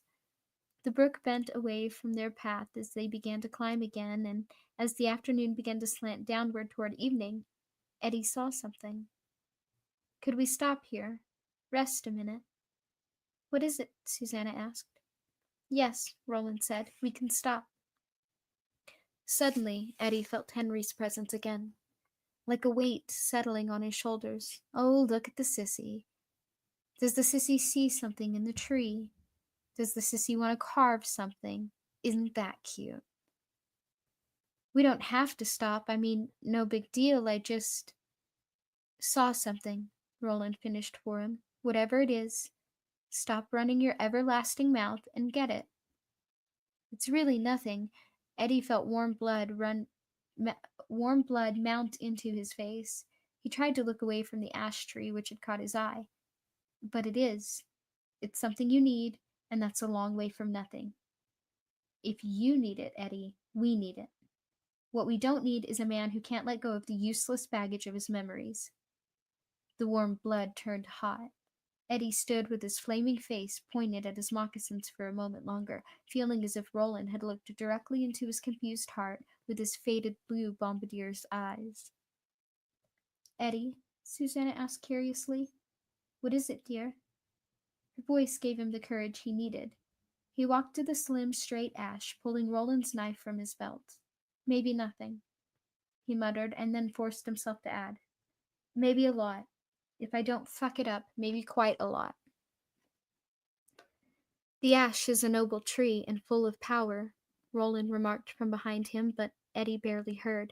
The brook bent away from their path as they began to climb again, and as the afternoon began to slant downward toward evening, Eddie saw something. Could we stop here? Rest a minute? What is it? Susanna asked. Yes, Roland said. We can stop. Suddenly, Eddie felt Henry's presence again, like a weight settling on his shoulders. Oh, look at the sissy. Does the sissy see something in the tree? Does the sissy want to carve something? Isn't that cute? We don't have to stop. I mean, no big deal. I just saw something, Roland finished for him. Whatever it is, Stop running your everlasting mouth and get it. It's really nothing. Eddie felt ma- warm blood mount into his face. He tried to look away from the ash tree which had caught his eye. But it is. It's something you need, and that's a long way from nothing. If you need it, Eddie, we need it. What we don't need is a man who can't let go of the useless baggage of his memories. The warm blood turned hot. Eddie stood with his flaming face pointed at his moccasins for a moment longer, feeling as if Roland had looked directly into his confused heart with his faded blue bombardier's eyes. Eddie, Susanna asked curiously, what is it, dear? Her voice gave him the courage he needed. He walked to the slim, straight ash, pulling Roland's knife from his belt. Maybe nothing, he muttered, and then forced himself to add. Maybe a lot. If I don't fuck it up, maybe quite a lot. The ash is a noble tree and full of power, Roland remarked from behind him, but Eddie barely heard.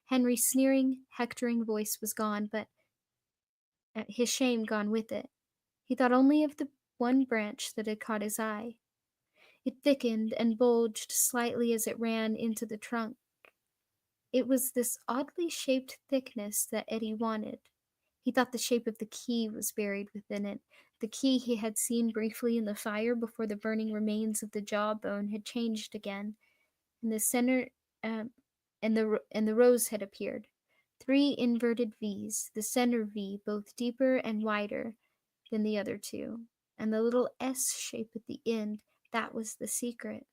Henry's sneering, hectoring voice was gone, but his shame gone with it. He thought only of the one branch that had caught his eye. It thickened and bulged slightly as it ran into the trunk. It was this oddly shaped thickness that Eddie wanted. He thought the shape of the key was buried within it, the key he had seen briefly in the fire before the burning remains of the jawbone had changed again, and the center and the rose had appeared. 3 inverted V's, the center V both deeper and wider than the other two, and the little S shape at the end, that was the secret.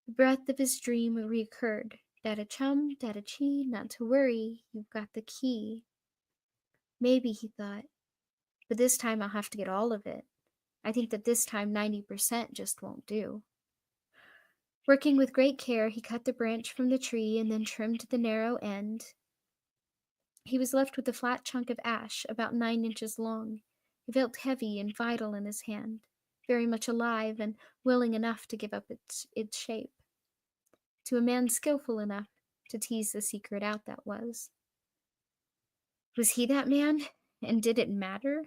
The breath of his dream reoccurred. Dada chum, dada chi, not to worry, you've got the key. Maybe, he thought, but this time I'll have to get all of it. I think that this time 90% just won't do. Working with great care, he cut the branch from the tree and then trimmed the narrow end. He was left with a flat chunk of ash about 9 inches long. It felt heavy and vital in his hand, very much alive and willing enough to give up its shape. To a man skillful enough to tease the secret out, that was. Was he that man? And did it matter?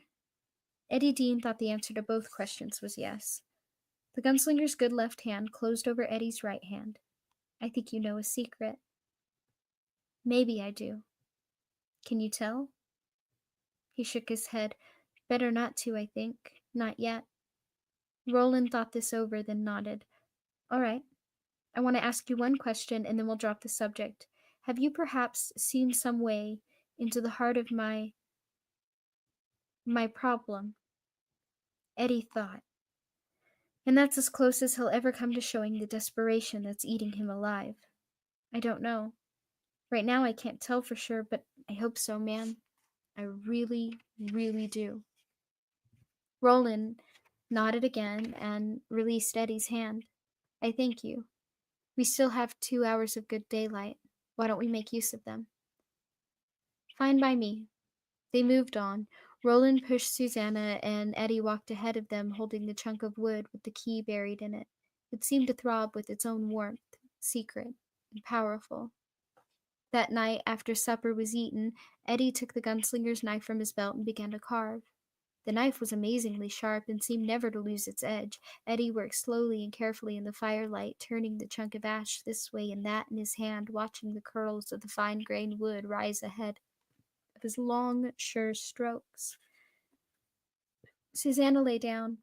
Eddie Dean thought the answer to both questions was yes. The gunslinger's good left hand closed over Eddie's right hand. I think you know a secret. Maybe I do. Can you tell? He shook his head. Better not to, I think. Not yet. Roland thought this over, then nodded. All right. I want to ask you one question, and then we'll drop the subject. Have you perhaps seen some way into the heart of my problem? Eddie thought. And that's as close as he'll ever come to showing the desperation that's eating him alive. I don't know. Right now I can't tell for sure, but I hope so, man. I really, really do. Roland nodded again and released Eddie's hand. I thank you. We still have 2 hours of good daylight. Why don't we make use of them? Fine by me. They moved on. Roland pushed Susanna, and Eddie walked ahead of them, holding the chunk of wood with the key buried in it. It seemed to throb with its own warmth, secret and powerful. That night, after supper was eaten, Eddie took the gunslinger's knife from his belt and began to carve. The knife was amazingly sharp and seemed never to lose its edge. Eddie worked slowly and carefully in the firelight, turning the chunk of ash this way and that in his hand, watching the curls of the fine-grained wood rise ahead of his long, sure strokes. Susanna lay down,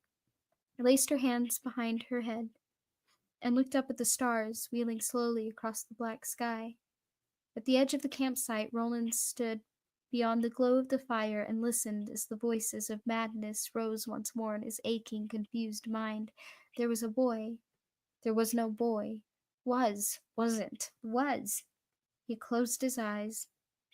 laced her hands behind her head, and looked up at the stars wheeling slowly across the black sky. At the edge of the campsite, Roland stood beyond the glow of the fire and listened as the voices of madness rose once more in his aching, confused mind. There was a boy. There was no boy. Was. He closed his eyes,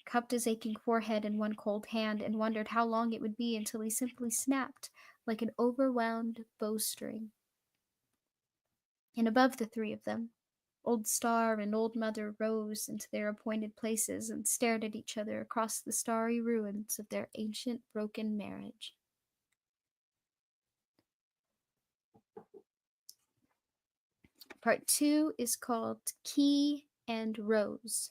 cupped his aching forehead in one cold hand, and wondered how long it would be until he simply snapped like an overwound bowstring. And above the 3 of them, Old Star and Old Mother rose into their appointed places and stared at each other across the starry ruins of their ancient broken marriage. Part 2 is called Key and Rose.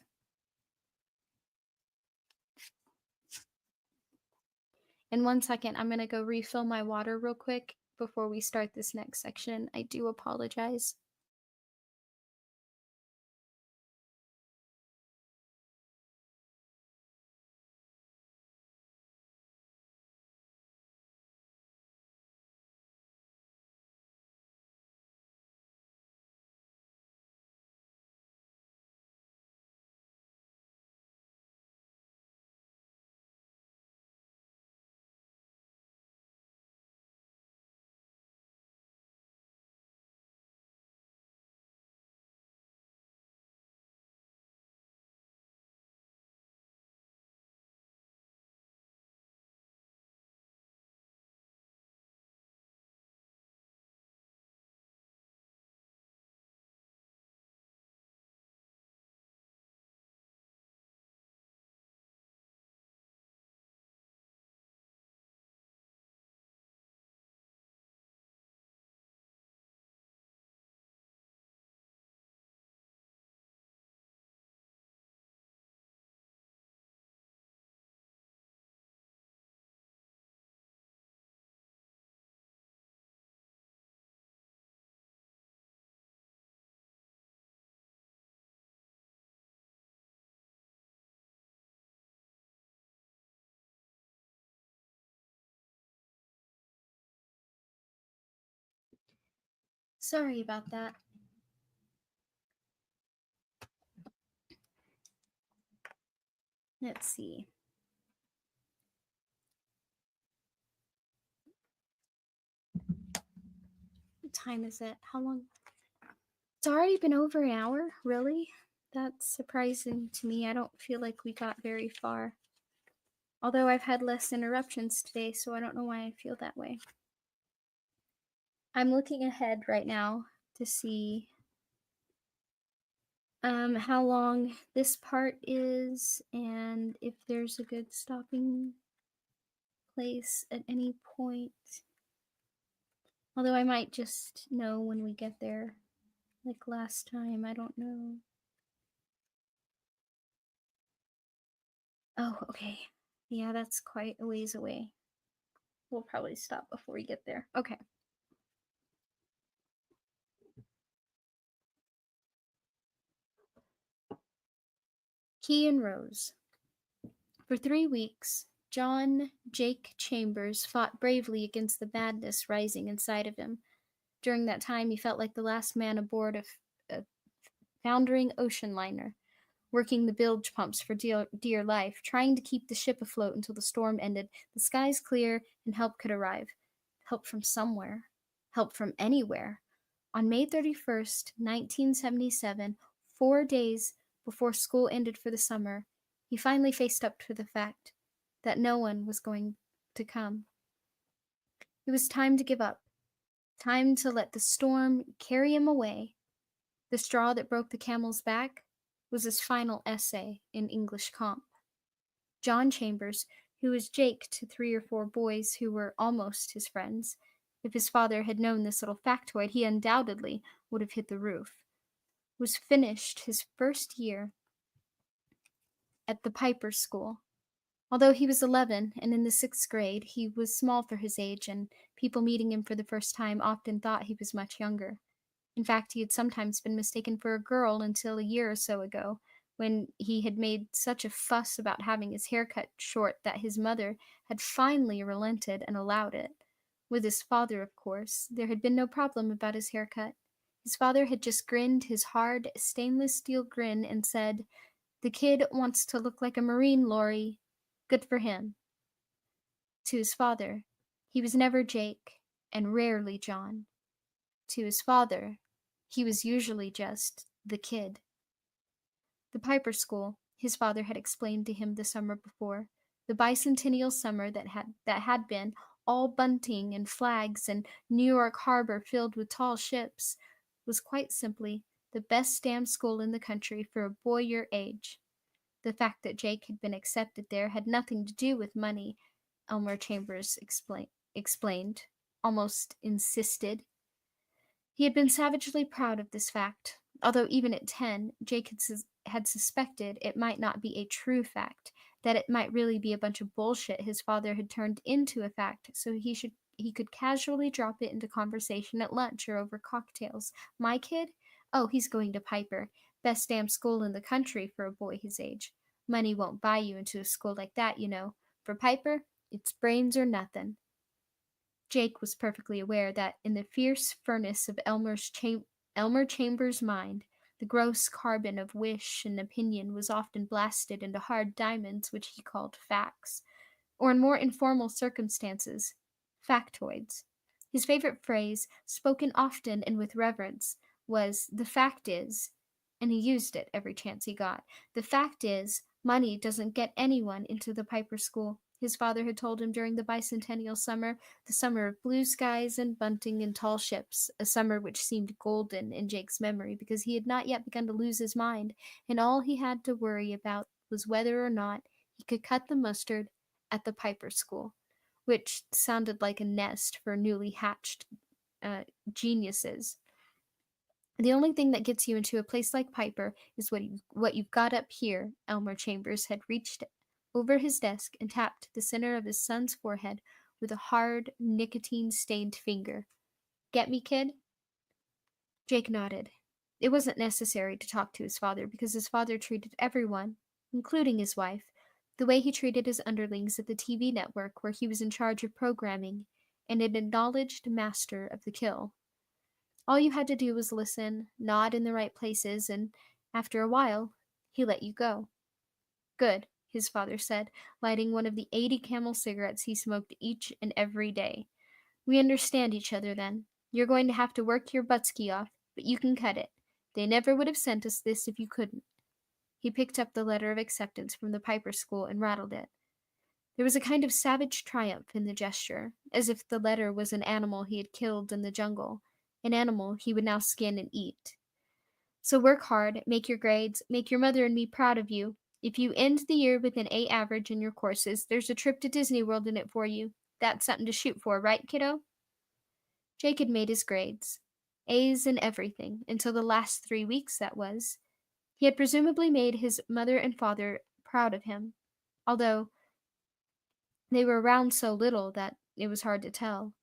In 1 second, I'm going to go refill my water real quick, before we start this next section. I do apologize. Sorry about that. Let's see. What time is it? How long? It's already been over an hour? Really? That's surprising to me. I don't feel like we got very far. Although I've had less interruptions today, so I don't know why I feel that way. I'm looking ahead right now to see how long this part is and if there's a good stopping place at any point. Although I might just know when we get there. Like last time, I don't know. Oh, okay. Yeah, that's quite a ways away. We'll probably stop before we get there. Okay. Key and Rose. For 3 weeks, John Jake Chambers fought bravely against the madness rising inside of him. During that time, he felt like the last man aboard a foundering ocean liner, working the bilge pumps for dear life, trying to keep the ship afloat until the storm ended, the skies clear, and help could arrive. Help from somewhere. Help from anywhere. On May 31st, 1977, 4 days before school ended for the summer, he finally faced up to the fact that no one was going to come. It was time to give up, time to let the storm carry him away. The straw that broke the camel's back was his final essay in English comp. John Chambers, who was Jake to 3 or 4 boys who were almost his friends, if his father had known this little factoid, he undoubtedly would have hit the roof, was finished his first year at the Piper School. Although he was 11 and in the 6th grade, he was small for his age, and people meeting him for the first time often thought he was much younger. In fact, he had sometimes been mistaken for a girl until a year or so ago, when he had made such a fuss about having his hair cut short that his mother had finally relented and allowed it. With his father, of course, there had been no problem about his haircut. His father had just grinned his hard, stainless steel grin and said, "The kid wants to look like a Marine, Laurie. Good for him." To his father, he was never Jake, and rarely John. To his father, he was usually just the kid. The Piper School, his father had explained to him the summer before, the bicentennial summer that had been all bunting and flags and New York harbor filled with tall ships, was quite simply the best damn school in the country for a boy your age. The fact that Jake had been accepted there had nothing to do with money, Elmer Chambers explained, almost insisted. He had been savagely proud of this fact, although even at 10, Jake had suspected it might not be a true fact, that it might really be a bunch of bullshit his father had turned into a fact so he could casually drop it into conversation at lunch or over cocktails. My kid? Oh, he's going to Piper. Best damn school in the country for a boy his age. Money won't buy you into a school like that, you know. For Piper, it's brains or nothing. Jake was perfectly aware that in the fierce furnace of Elmer Chambers' mind, the gross carbon of wish and opinion was often blasted into hard diamonds which he called facts, or in more informal circumstances, factoids. His favorite phrase, spoken often and with reverence, was "the fact is," and he used it every chance he got. The fact is, money doesn't get anyone into the Piper School. His father had told him during the bicentennial summer, the summer of blue skies and bunting and tall ships, a summer which seemed golden in Jake's memory because he had not yet begun to lose his mind, and all he had to worry about was whether or not he could cut the mustard at the Piper School, which sounded like a nest for newly hatched geniuses. The only thing that gets you into a place like Piper is what you've got up here. Elmer Chambers had reached over his desk and tapped the center of his son's forehead with a hard, nicotine-stained finger. Get me, kid? Jake nodded. It wasn't necessary to talk to his father because his father treated everyone, including his wife, the way he treated his underlings at the TV network where he was in charge of programming and an acknowledged master of the kill. All you had to do was listen, nod in the right places, and after a while, he let you go. Good, his father said, lighting one of the 80 Camel cigarettes he smoked each and every day. We understand each other then. You're going to have to work your buttski off, but you can cut it. They never would have sent us this if you couldn't. He picked up the letter of acceptance from the Piper School and rattled it. There was a kind of savage triumph in the gesture, as if the letter was an animal he had killed in the jungle, an animal he would now skin and eat. So work hard, make your grades, make your mother and me proud of you. If you end the year with an A average in your courses, there's a trip to Disney World in it for you. That's something to shoot for, right, kiddo? Jake had made his grades. A's in everything, until the last 3 weeks, that was. He had presumably made his mother and father proud of him, although they were around so little that it was hard to tell.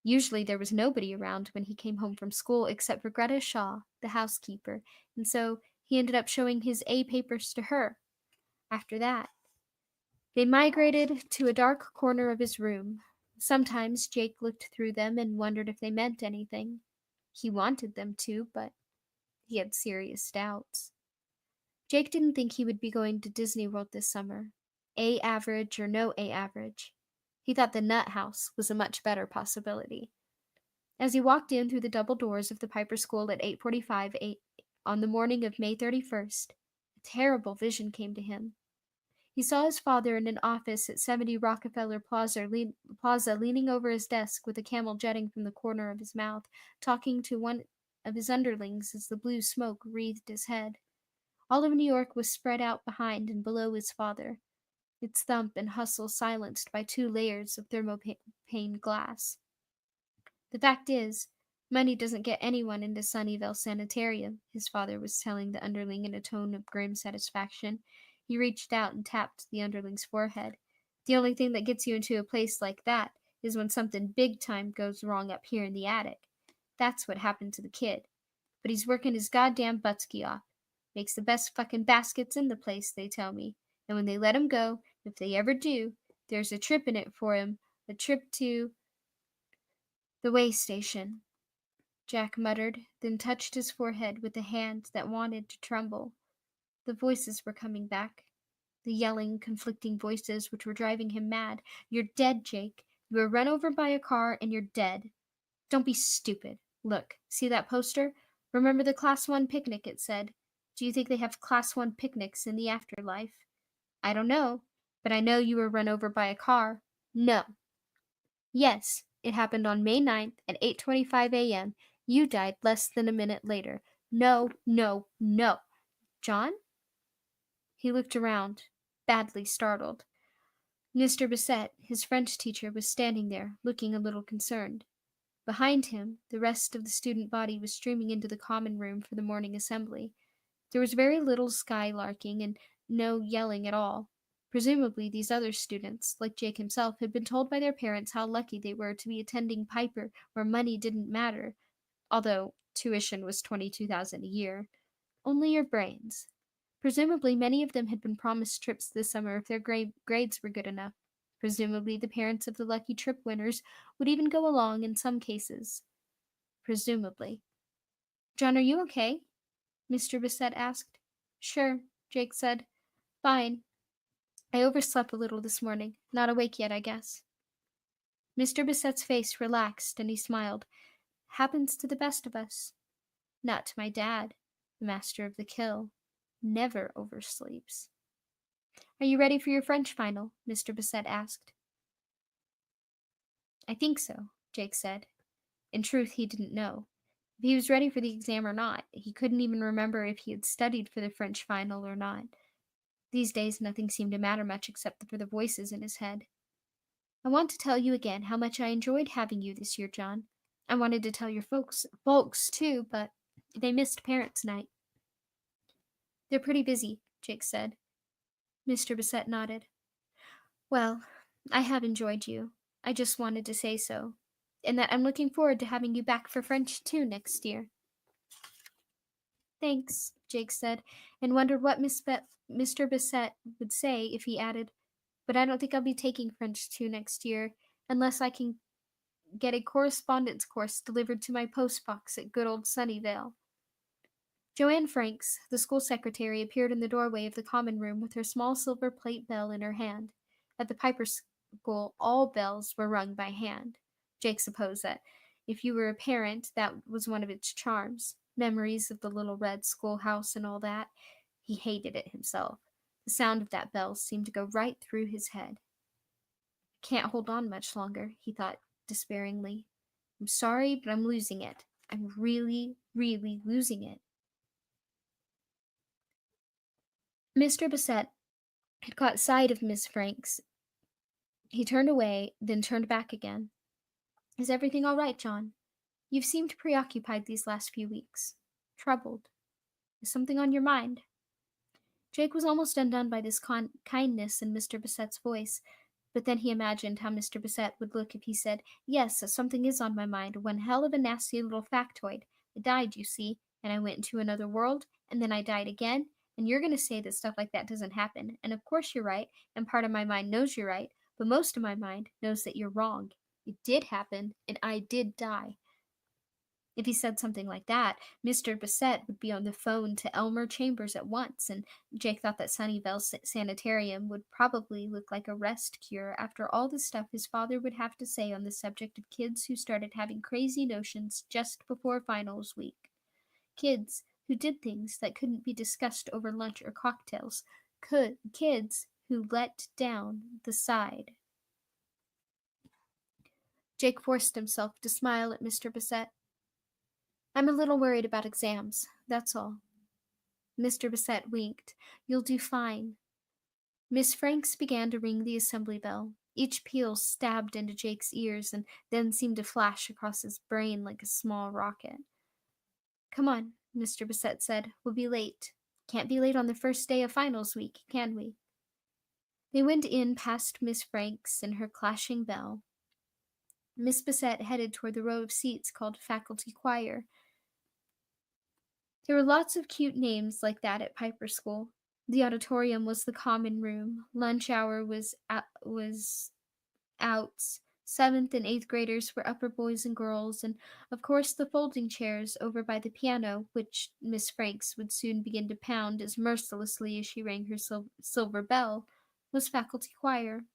Usually there was nobody around when he came home from school except for Greta Shaw, the housekeeper, and so he ended up showing his A papers to her. After that, they migrated to a dark corner of his room. Sometimes Jake looked through them and wondered if they meant anything. He wanted them to, but he had serious doubts. Jake didn't think he would be going to Disney World this summer, A average or no A average. He thought the Nut House was a much better possibility. As he walked in through the double doors of the Piper School at 8:45 on the morning of May 31st, a terrible vision came to him. He saw his father in an office at 70 Rockefeller Plaza, leaning over his desk with a camel jetting from the corner of his mouth, talking to one of his underlings as the blue smoke wreathed his head. All of New York was spread out behind and below his father, its thump and hustle silenced by 2 layers of thermopane glass. The fact is, money doesn't get anyone into Sunnyvale Sanitarium, his father was telling the underling in a tone of grim satisfaction. He reached out and tapped the underling's forehead. The only thing that gets you into a place like that is when something big time goes wrong up here in the attic. That's what happened to the kid. But he's working his goddamn buttski off. Makes the best fucking baskets in the place, they tell me. And when they let him go, if they ever do, there's a trip in it for him. A trip to the way station, Jack muttered, then touched his forehead with a hand that wanted to tremble. The voices were coming back. The yelling, conflicting voices which were driving him mad. You're dead, Jake. You were run over by a car and you're dead. Don't be stupid. Look, see that poster? Remember the Class 1 picnic, it said. Do you think they have Class 1 picnics in the afterlife? I don't know, but I know you were run over by a car. No. Yes, it happened on May 9th at 8:25 a.m. You died less than a minute later. No, no, no. John? He looked around, badly startled. Mr. Bassett, his French teacher, was standing there, looking a little concerned. Behind him, the rest of the student body was streaming into the common room for the morning assembly. There was very little skylarking and no yelling at all. Presumably, these other students, like Jake himself, had been told by their parents how lucky they were to be attending Piper, where money didn't matter, although tuition was 22,000 a year. Only your brains. Presumably, many of them had been promised trips this summer if their grades were good enough. Presumably, the parents of the lucky trip winners would even go along in some cases. Presumably. John, are you okay? Mr. Bissett asked. Sure, Jake said. Fine. I overslept a little this morning. Not awake yet, I guess. Mr. Bissett's face relaxed and he smiled. Happens to the best of us. Not to my dad, the master of the kill. Never oversleeps. Are you ready for your French final? Mr. Bissett asked. I think so, Jake said. In truth, he didn't know. If he was ready for the exam or not, he couldn't even remember if he had studied for the French final or not. These days, nothing seemed to matter much except for the voices in his head. I want to tell you again how much I enjoyed having you this year, John. I wanted to tell your folks too, but they missed parents' night. They're pretty busy, Jake said. Mr. Bissett nodded. Well, I have enjoyed you. I just wanted to say so, and that I'm looking forward to having you back for French too next year. Thanks, Jake said, and wondered what Mr. Bissett would say if he added, but I don't think I'll be taking French 2 next year unless I can get a correspondence course delivered to my post box at good old Sunnyvale. Joanne Franks, the school secretary, appeared in the doorway of the common room with her small silver plate bell in her hand. At the Piper School, all bells were rung by hand. Jake supposed that if you were a parent, that was one of its charms. Memories of the little red schoolhouse and all that. He hated it himself. The sound of that bell seemed to go right through his head. I can't hold on much longer, he thought despairingly. I'm sorry, but I'm losing it. I'm really, really losing it. Mr. Bissett had caught sight of Miss Franks. He turned away, then turned back again. Is everything all right, John? You've seemed preoccupied these last few weeks. Troubled. Is something on your mind? Jake was almost undone by this kindness in Mr. Bissett's voice, but then he imagined how Mr. Bissett would look if he said, Yes, something is on my mind, one hell of a nasty little factoid. I died, you see, and I went into another world, and then I died again, and you're going to say that stuff like that doesn't happen, and of course you're right, and part of my mind knows you're right, but most of my mind knows that you're wrong. It did happen, and I did die. If he said something like that, Mr. Bissett would be on the phone to Elmer Chambers at once, and Jake thought that Sunnyvale Sanitarium would probably look like a rest cure after all the stuff his father would have to say on the subject of kids who started having crazy notions just before finals week. Kids who did things that couldn't be discussed over lunch or cocktails. Kids who let down the side. Jake forced himself to smile at Mr. Bissett. I'm a little worried about exams, that's all. Mr. Bissett winked. You'll do fine. Miss Franks began to ring the assembly bell. Each peal stabbed into Jake's ears and then seemed to flash across his brain like a small rocket. Come on, Mr. Bissett said. We'll be late. Can't be late on the first day of finals week, can we? They went in past Miss Franks and her clashing bell. Miss Bissett headed toward the row of seats called faculty choir. There were lots of cute names like that at Piper School. The auditorium was the common room. Lunch hour was outs. 7th and 8th graders were upper boys and girls, and of course the folding chairs over by the piano, which Miss Franks would soon begin to pound as mercilessly as she rang her silver bell, was faculty choir.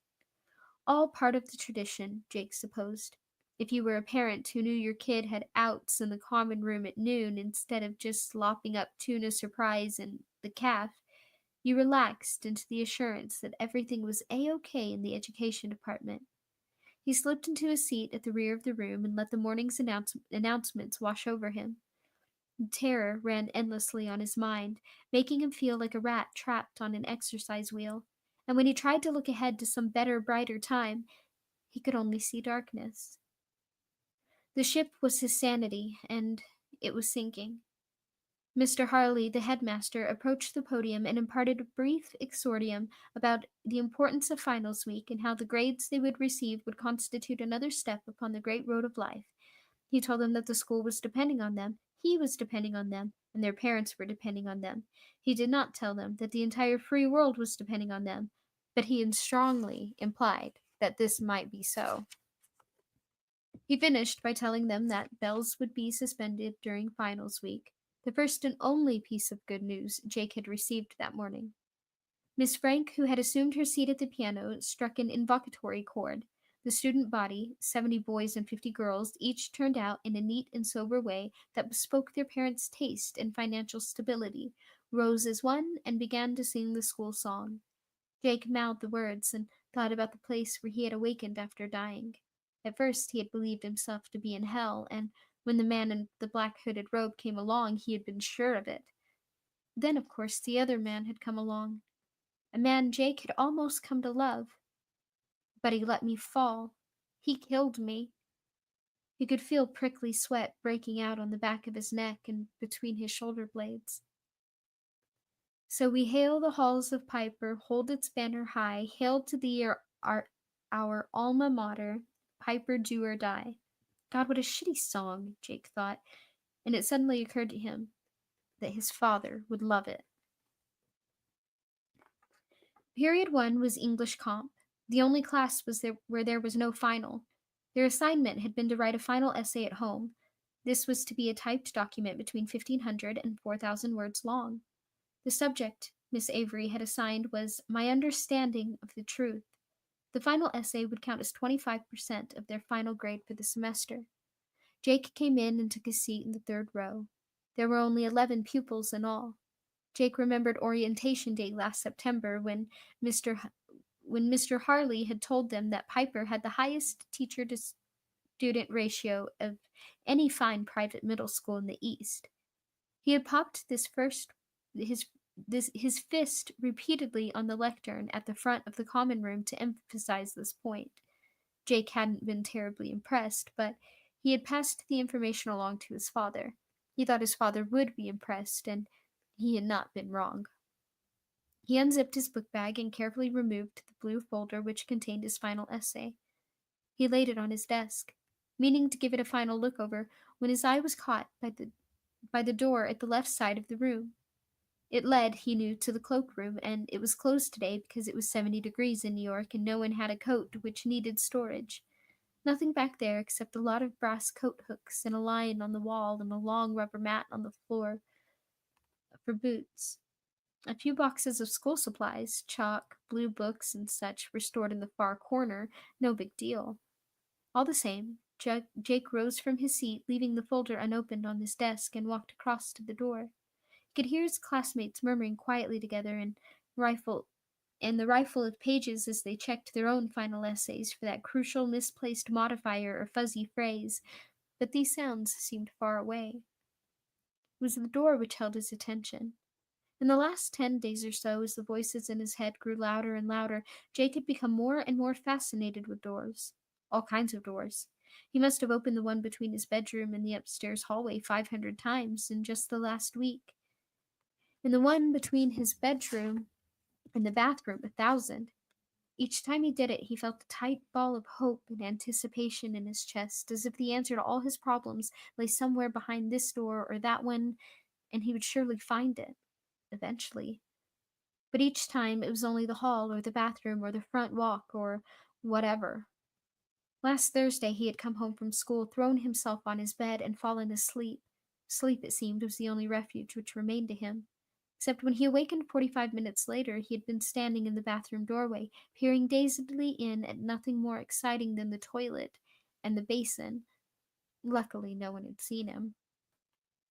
All part of the tradition, Jake supposed. If you were a parent who knew your kid had outs in the common room at noon instead of just slopping up tuna surprise and the calf, you relaxed into the assurance that everything was A-OK in the education department. He slipped into a seat at the rear of the room and let the morning's announcements wash over him. Terror ran endlessly on his mind, making him feel like a rat trapped on an exercise wheel, and when he tried to look ahead to some better, brighter time, he could only see darkness. The ship was his sanity, and it was sinking. Mr. Harley, the headmaster, approached the podium and imparted a brief exordium about the importance of finals week and how the grades they would receive would constitute another step upon the great road of life. He told them that the school was depending on them, he was depending on them, and their parents were depending on them. He did not tell them that the entire free world was depending on them, but he strongly implied that this might be so. He finished by telling them that bells would be suspended during finals week, the first and only piece of good news Jake had received that morning. Miss Frank, who had assumed her seat at the piano, struck an invocatory chord. The student body, 70 boys and 50 girls, each turned out in a neat and sober way that bespoke their parents' taste and financial stability, rose as one and began to sing the school song. Jake mouthed the words and thought about the place where he had awakened after dying. At first he had believed himself to be in hell, and when the man in the black hooded robe came along, he had been sure of it. Then, of course, the other man had come along, a man Jake had almost come to love. But he let me fall. He killed me. He could feel prickly sweat breaking out on the back of his neck and between his shoulder blades. So we hail the halls of Piper, hold its banner high, hail to thee our alma mater, Piper do or die. God, what a shitty song, Jake thought, and it suddenly occurred to him that his father would love it. Period 1 was English Comp. The only class was there where there was no final. Their assignment had been to write a final essay at home. This was to be a typed document between 1,500 and 4,000 words long. The subject Miss Avery had assigned was My Understanding of the Truth. The final essay would count as 25% of their final grade for the semester. Jake came in and took his seat in the third row. There were only 11 pupils in all. Jake remembered orientation day last September when Mr. Harley had told them that Piper had the highest teacher to student ratio of any fine private middle school in the East. He had popped his fist repeatedly on the lectern at the front of the common room to emphasize this point. Jake hadn't been terribly impressed, but he had passed the information along to his father. He thought his father would be impressed, and he had not been wrong. He unzipped his book bag and carefully removed the blue folder which contained his final essay. He laid it on his desk, meaning to give it a final look over, when his eye was caught by the door at the left side of the room. It led, he knew, to the cloakroom, and it was closed today because it was 70 degrees in New York and no one had a coat which needed storage. Nothing back there except a lot of brass coat hooks and a lion on the wall and a long rubber mat on the floor for boots. A few boxes of school supplies, chalk, blue books, and such, were stored in the far corner. No big deal. All the same, Jake rose from his seat, leaving the folder unopened on his desk, and walked across to the door. He could hear his classmates murmuring quietly together the rifle of pages as they checked their own final essays for that crucial misplaced modifier or fuzzy phrase, but these sounds seemed far away. It was the door which held his attention. In the last 10 days or so, as the voices in his head grew louder and louder, Jake had become more and more fascinated with doors. All kinds of doors. He must have opened the one between his bedroom and the upstairs hallway 500 times in just the last week. And the one between his bedroom and the bathroom 1,000. Each time he did it, he felt a tight ball of hope and anticipation in his chest, as if the answer to all his problems lay somewhere behind this door or that one, and he would surely find it, eventually. But each time it was only the hall or the bathroom or the front walk or whatever. Last Thursday he had come home from school, thrown himself on his bed, and fallen asleep. Sleep, it seemed, was the only refuge which remained to him. Except when he awakened 45 minutes later, he had been standing in the bathroom doorway, peering dazedly in at nothing more exciting than the toilet and the basin. Luckily, no one had seen him.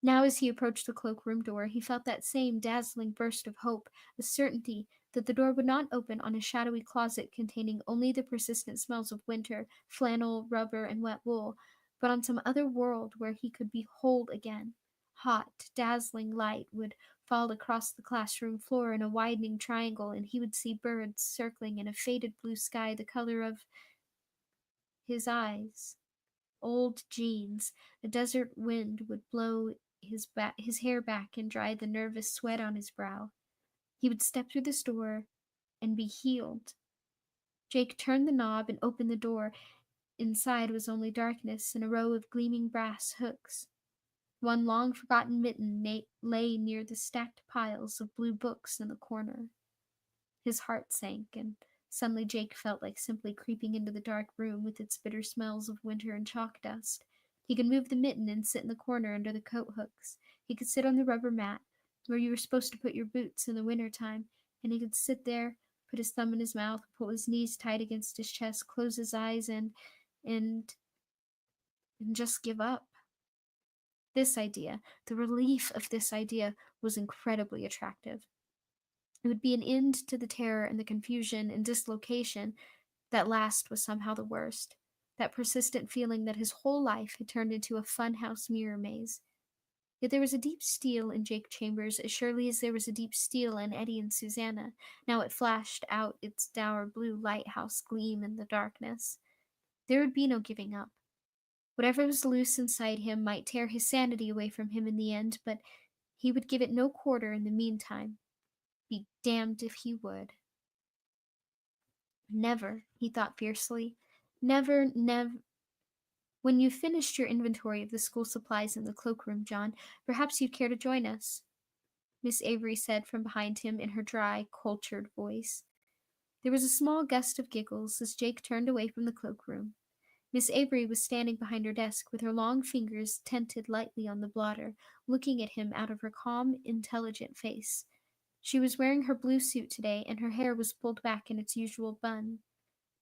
Now, as he approached the cloakroom door, he felt that same dazzling burst of hope, a certainty that the door would not open on a shadowy closet containing only the persistent smells of winter, flannel, rubber, and wet wool, but on some other world where he could be whole again. Hot, dazzling light would fall across the classroom floor in a widening triangle, and he would see birds circling in a faded blue sky the color of his eyes. Old jeans. A desert wind would blow his hair back and dry the nervous sweat on his brow. He would step through this door and be healed. Jake turned the knob and opened the door. Inside was only darkness and a row of gleaming brass hooks. One long forgotten mitten lay near the stacked piles of blue books in the corner. His heart sank, and suddenly Jake felt like simply creeping into the dark room with its bitter smells of winter and chalk dust. He could move the mitten and sit in the corner under the coat hooks. He could sit on the rubber mat where you were supposed to put your boots in the winter time, and he could sit there, put his thumb in his mouth, pull his knees tight against his chest, close his eyes, and just give up. This idea, the relief of this idea, was incredibly attractive. It would be an end to the terror and the confusion and dislocation. That last was somehow the worst. That persistent feeling that his whole life had turned into a funhouse mirror maze. Yet there was a deep steel in Jake Chambers as surely as there was a deep steel in Eddie and Susanna. Now it flashed out its dour blue lighthouse gleam in the darkness. There would be no giving up. Whatever was loose inside him might tear his sanity away from him in the end, but he would give it no quarter in the meantime. Be damned if he would. Never, he thought fiercely. Never, never. When you've finished your inventory of the school supplies in the cloakroom, John, perhaps you'd care to join us, Miss Avery said from behind him in her dry, cultured voice. There was a small gust of giggles as Jake turned away from the cloakroom. Miss Avery was standing behind her desk with her long fingers tented lightly on the blotter, looking at him out of her calm, intelligent face. She was wearing her blue suit today, and her hair was pulled back in its usual bun.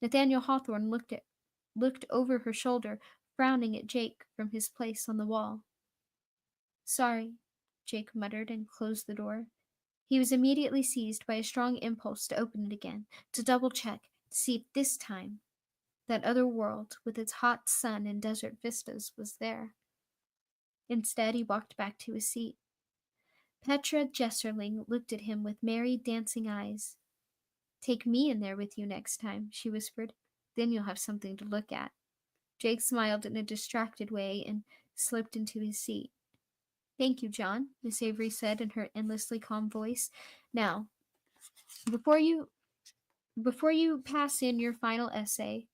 Nathaniel Hawthorne looked over her shoulder, frowning at Jake from his place on the wall. "Sorry," Jake muttered and closed the door. He was immediately seized by a strong impulse to open it again, to double-check, to see if this time that other world with its hot sun and desert vistas was there. Instead, he walked back to his seat. Petra Jesserling looked at him with merry, dancing eyes. "Take me in there with you next time," she whispered. "Then you'll have something to look at." Jake smiled in a distracted way and slipped into his seat. "Thank you, John," Miss Avery said in her endlessly calm voice. "Now, before you pass in your final essay,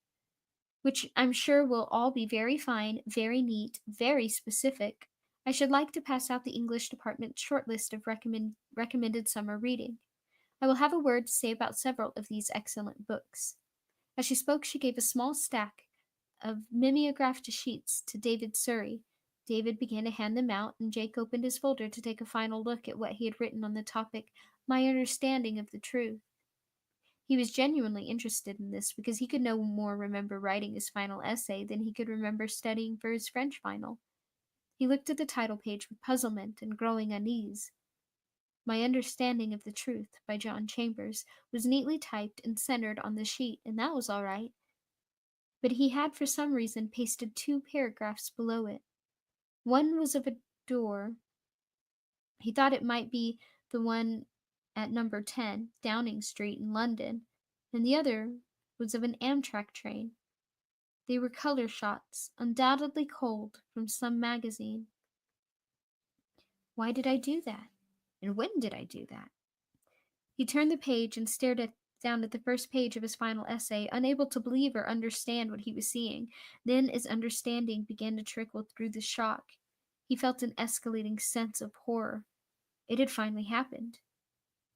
which I'm sure will all be very fine, very neat, very specific, I should like to pass out the English department's short list of recommended summer reading. I will have a word to say about several of these excellent books." As she spoke, she gave a small stack of mimeographed sheets to David Surrey. David began to hand them out, and Jake opened his folder to take a final look at what he had written on the topic, "My Understanding of the Truth." He was genuinely interested in this because he could no more remember writing his final essay than he could remember studying for his French final. He looked at the title page with puzzlement and growing unease. "My Understanding of the Truth" by John Chambers was neatly typed and centered on the sheet, and that was all right. But he had for some reason pasted 2 paragraphs below it. One was of a door. He thought it might be the one at number 10, Downing Street in London, and the other was of an Amtrak train. They were color shots, undoubtedly culled from some magazine. Why did I do that? And when did I do that? He turned the page and stared down at the first page of his final essay, unable to believe or understand what he was seeing. Then, as understanding began to trickle through the shock, he felt an escalating sense of horror. It had finally happened.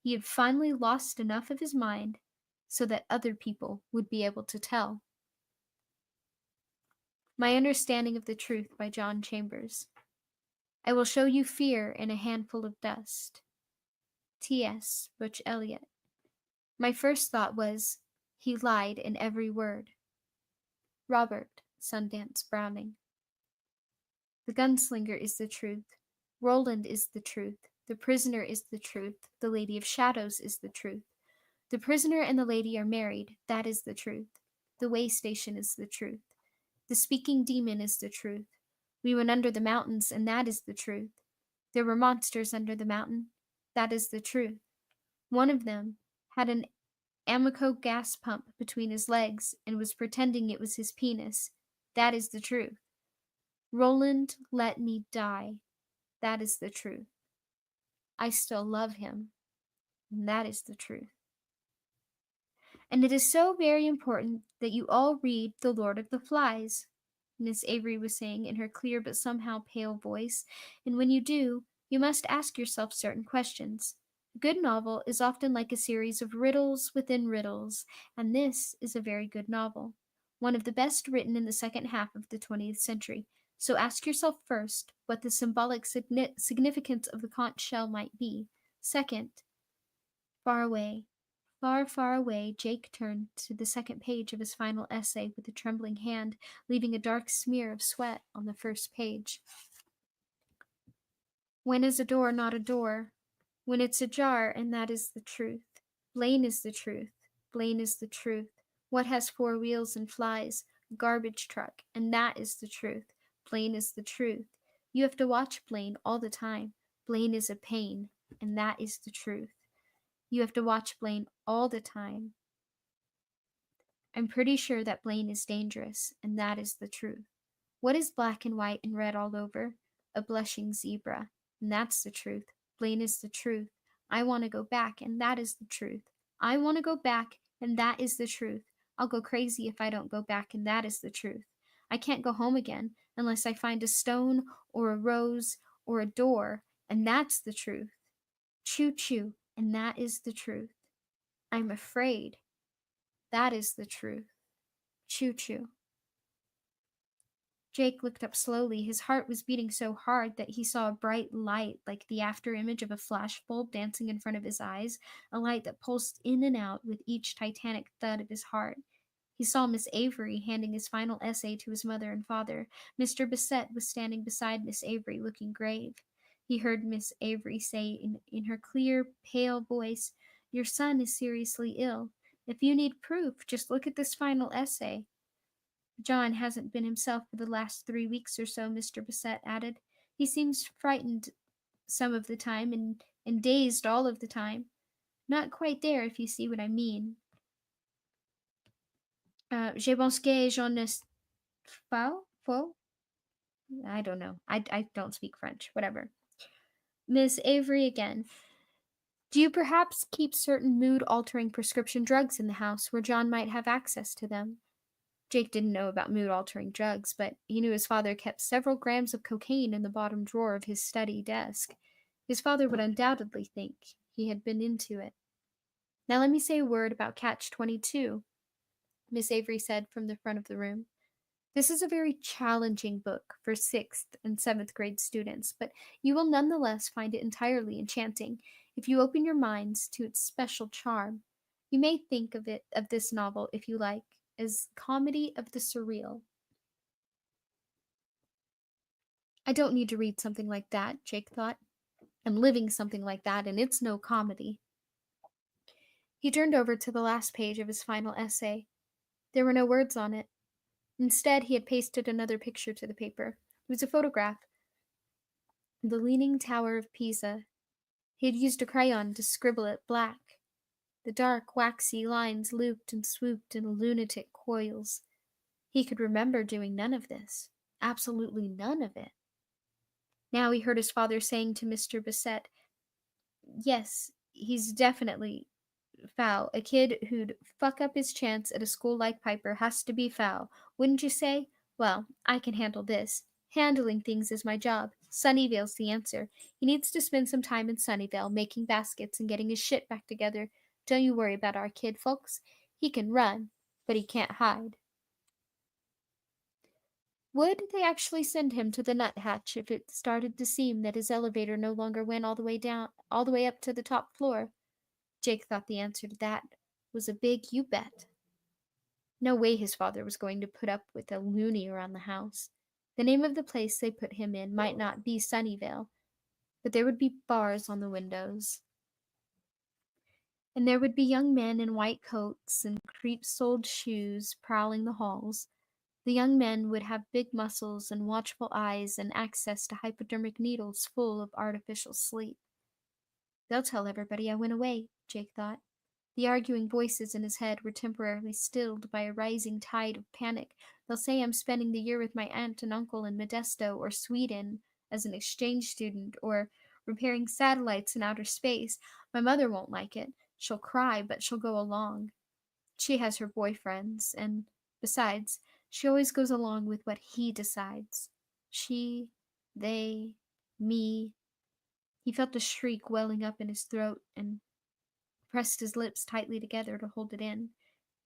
He had finally lost enough of his mind so that other people would be able to tell. My Understanding of the Truth by John Chambers. I will show you fear in a handful of dust. T.S. Butch Eliot. My first thought was, he lied in every word. Robert Sundance Browning. The gunslinger is the truth. Roland is the truth. The prisoner is the truth. The Lady of Shadows is the truth. The prisoner and the lady are married. That is the truth. The way station is the truth. The speaking demon is the truth. We went under the mountains, and that is the truth. There were monsters under the mountain. That is the truth. One of them had an Amoco gas pump between his legs and was pretending it was his penis. That is the truth. Roland let me die. That is the truth. I still love him, and that is the truth. And it is so very important that you all read The Lord of the Flies, Miss Avery was saying in her clear but somehow pale voice. And when you do, you must ask yourself certain questions. A good novel is often like a series of riddles within riddles, and this is a very good novel, one of the best written in the second half of the 20th century. So ask yourself first what the symbolic significance of the conch shell might be. Second, far away, far, far away, Jake turned to the second page of his final essay with a trembling hand, leaving a dark smear of sweat on the first page. When is a door not a door? When it's ajar, and that is the truth. Blaine is the truth. Blaine is the truth. What has four wheels and flies? A garbage truck, and that is the truth. Blaine is the truth. You have to watch Blaine all the time. Blaine is a pain, and that is the truth. You have to watch Blaine all the time. I'm pretty sure that Blaine is dangerous, and that is the truth. What is black and white and red all over? A blushing zebra, and that's the truth. Blaine is the truth. I want to go back, and that is the truth. I want to go back, and that is the truth. I'll go crazy if I don't go back, and that is the truth. I can't go home again unless I find a stone or a rose or a door, and that's the truth. Choo choo, and that is the truth. I'm afraid. That is the truth. Choo choo. Jake looked up slowly. His heart was beating so hard that he saw a bright light, like the after image of a flashbulb, dancing in front of his eyes, a light that pulsed in and out with each titanic thud of his heart. He saw Miss Avery handing his final essay to his mother and father. Mr. Bassett was standing beside Miss Avery, looking grave. He heard Miss Avery say in her clear, pale voice, "Your son is seriously ill. If you need proof, just look at this final essay." "John hasn't been himself for the last 3 weeks or so," Mr. Bassett added. "He seems frightened some of the time and dazed all of the time. Not quite there, if you see what I mean. Je pense que j'en ne pas faux? I don't know. I don't speak French. Whatever." Miss Avery again. "Do you perhaps keep certain mood-altering prescription drugs in the house where John might have access to them?" Jake didn't know about mood-altering drugs, but he knew his father kept several grams of cocaine in the bottom drawer of his study desk. His father would undoubtedly think he had been into it. "Now let me say a word about Catch 22, Miss Avery said from the front of the room. "This is a very challenging book for 6th and 7th grade students, but you will nonetheless find it entirely enchanting if you open your minds to its special charm. You may think of this novel, if you like, as comedy of the surreal." I don't need to read something like that, Jake thought. I'm living something like that, and it's no comedy. He turned over to the last page of his final essay. There were no words on it. Instead, he had pasted another picture to the paper. It was a photograph of the Leaning Tower of Pisa. He had used a crayon to scribble it black. The dark, waxy lines looped and swooped in lunatic coils. He could remember doing none of this. Absolutely none of it. Now he heard his father saying to Mr. Bassett, "Yes, he's definitely foul. A kid who'd fuck up his chance at a school like Piper has to be foul, wouldn't you say? Well, I can handle this. Handling things is my job. Sunnyvale's the answer. He needs to spend some time in Sunnyvale, making baskets and getting his shit back together. Don't you worry about our kid, folks. He can run, but he can't hide." Would they actually send him to the nuthatch if it started to seem that his elevator no longer went all the way up to the top floor? Jake thought the answer to that was a big you bet. No way his father was going to put up with a loony around the house. The name of the place they put him in might not be Sunnyvale, but there would be bars on the windows. And there would be young men in white coats and creep-soled shoes prowling the halls. The young men would have big muscles and watchful eyes and access to hypodermic needles full of artificial sleep. They'll tell everybody I went away, Jake thought. The arguing voices in his head were temporarily stilled by a rising tide of panic. They'll say I'm spending the year with my aunt and uncle in Modesto or Sweden, as an exchange student or repairing satellites in outer space. My mother won't like it. She'll cry, but she'll go along. She has her boyfriends, and besides, she always goes along with what he decides. She, they, me. He felt a shriek welling up in his throat and pressed his lips tightly together to hold it in.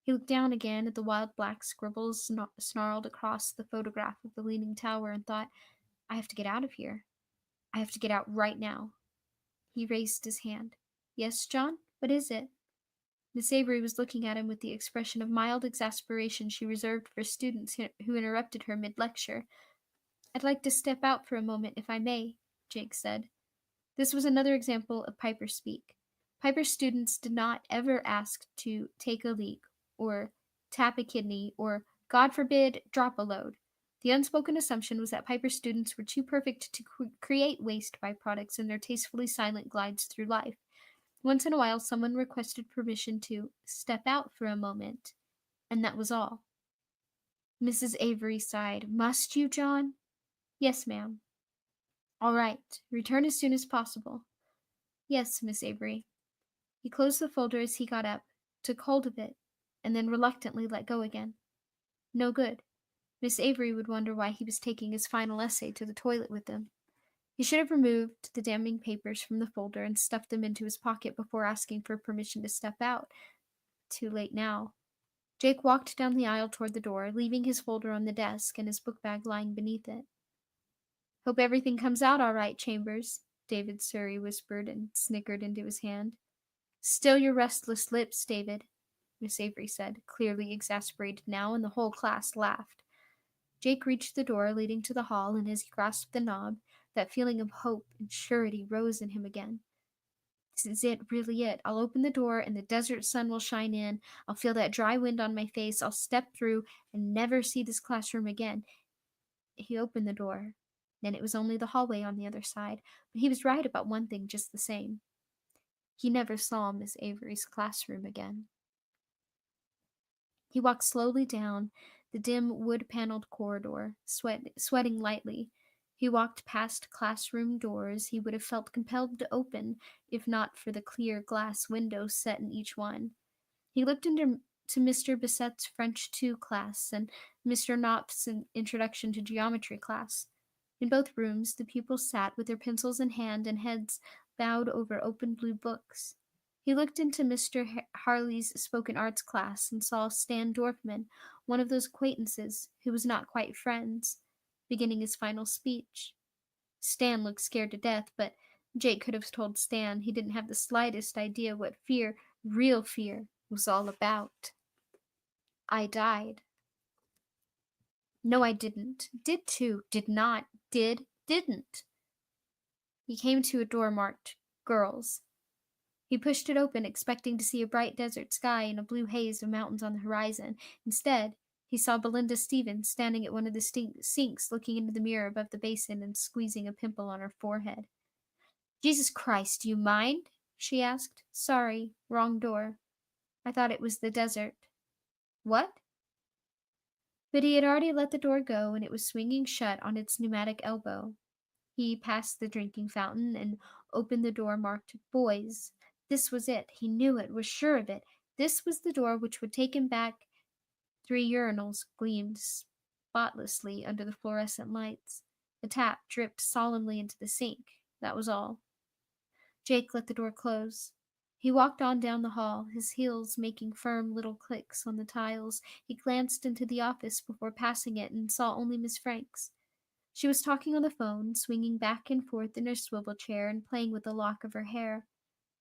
He looked down again at the wild black scribbles snarled across the photograph of the leaning tower and thought, I have to get out of here. I have to get out right now. He raised his hand. Yes, John? What is it? Miss Avery was looking at him with the expression of mild exasperation she reserved for students who interrupted her mid-lecture. I'd like to step out for a moment, if I may, Jake said. This was another example of Piper speak. Piper students did not ever ask to take a leak, or tap a kidney, or, God forbid, drop a load. The unspoken assumption was that Piper students were too perfect to create waste byproducts in their tastefully silent glides through life. Once in a while, someone requested permission to step out for a moment, and that was all. Mrs. Avery sighed. Must you, John? Yes, ma'am. All right. Return as soon as possible. Yes, Miss Avery. He closed the folder as he got up, took hold of it, and then reluctantly let go again. No good. Miss Avery would wonder why he was taking his final essay to the toilet with him. He should have removed the damning papers from the folder and stuffed them into his pocket before asking for permission to step out. Too late now. Jake walked down the aisle toward the door, leaving his folder on the desk and his book bag lying beneath it. Hope everything comes out all right, Chambers, David Surrey whispered and snickered into his hand. Still your restless lips, David, Miss Avery said, clearly exasperated now, and the whole class laughed. Jake reached the door leading to the hall, and as he grasped the knob, that feeling of hope and surety rose in him again. This is it, really it. I'll open the door, and the desert sun will shine in. I'll feel that dry wind on my face. I'll step through and never see this classroom again. He opened the door. Then it was only the hallway on the other side, but he was right about one thing just the same. He never saw Miss Avery's classroom again. He walked slowly down the dim wood-paneled corridor, sweating lightly. He walked past classroom doors he would have felt compelled to open if not for the clear glass windows set in each one. He looked into Mr. Bissette's French 2 class and Mr. Knopf's Introduction to Geometry class. In both rooms, the pupils sat with their pencils in hand and heads bowed over open blue books. He looked into Mr. Harley's spoken arts class and saw Stan Dorfman, one of those acquaintances who was not quite friends, beginning his final speech. Stan looked scared to death, but Jake could have told Stan he didn't have the slightest idea what fear, real fear, was all about. I died. No, I didn't. Did too. Did not. Did. Didn't. He came to a door marked Girls. He pushed it open, expecting to see a bright desert sky and a blue haze of mountains on the horizon. Instead, he saw Belinda Stevens standing at one of the sinks, looking into the mirror above the basin and squeezing a pimple on her forehead. Jesus Christ, do you mind? She asked. Sorry, wrong door. I thought it was the desert. What? But he had already let the door go, and it was swinging shut on its pneumatic elbow. He passed the drinking fountain and opened the door marked Boys. This was it. He knew it, was sure of it. This was the door which would take him back. 3 urinals gleamed spotlessly under the fluorescent lights. A tap dripped solemnly into the sink. That was all. Jake let the door close. He walked on down the hall, his heels making firm little clicks on the tiles. He glanced into the office before passing it and saw only Miss Franks. She was talking on the phone, swinging back and forth in her swivel chair and playing with a lock of her hair.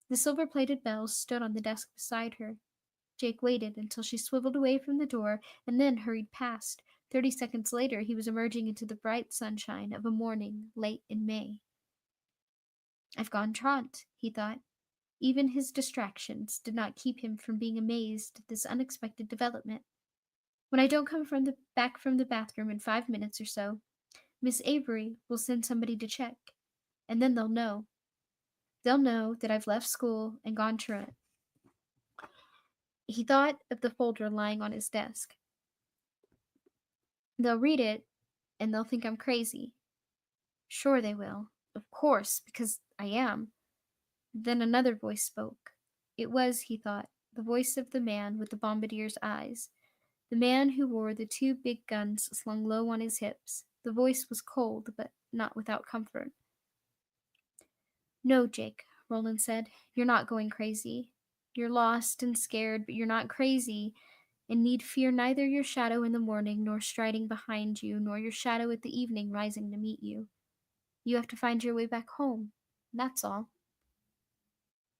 The silver-plated bells stood on the desk beside her. Jake waited until she swiveled away from the door and then hurried past. 30 seconds later, he was emerging into the bright sunshine of a morning late in May. I've gone trot, he thought. Even his distractions did not keep him from being amazed at this unexpected development. When I don't come back from the bathroom in 5 minutes or so, Miss Avery will send somebody to check, and then they'll know. They'll know that I've left school and gone truant. He thought of the folder lying on his desk. They'll read it, and they'll think I'm crazy. Sure they will. Of course, because I am. Then another voice spoke. It was, he thought, the voice of the man with the bombardier's eyes, the man who wore the two big guns slung low on his hips. The voice was cold, but not without comfort. No, Jake, Roland said. You're not going crazy. You're lost and scared, but you're not crazy, and need fear neither your shadow in the morning, nor striding behind you, nor your shadow at the evening rising to meet you. You have to find your way back home. That's all.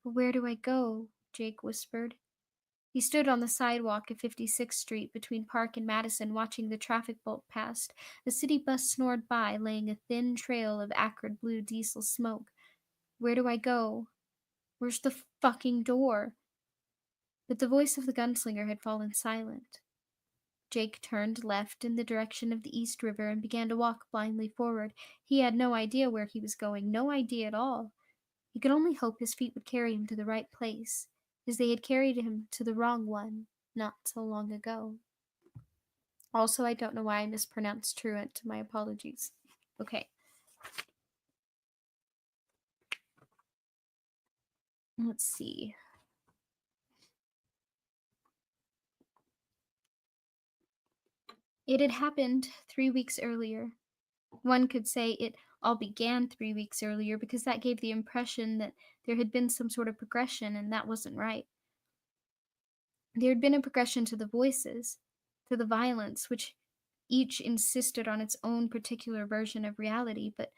But where do I go? Jake whispered. He stood on the sidewalk of 56th Street between Park and Madison, watching the traffic bolt past. A city bus snored by, laying a thin trail of acrid blue diesel smoke. Where do I go? Where's the fucking door? But the voice of the gunslinger had fallen silent. Jake turned left in the direction of the East River and began to walk blindly forward. He had no idea where he was going, no idea at all. He could only hope his feet would carry him to the right place, as they had carried him to the wrong one not so long ago. Also, I don't know why I mispronounced truant. My apologies. Okay. Let's see. It had happened 3 weeks earlier. One could say it all began 3 weeks earlier because that gave the impression that there had been some sort of progression, and that wasn't right. There had been a progression to the voices, to the violence, which each insisted on its own particular version of reality, but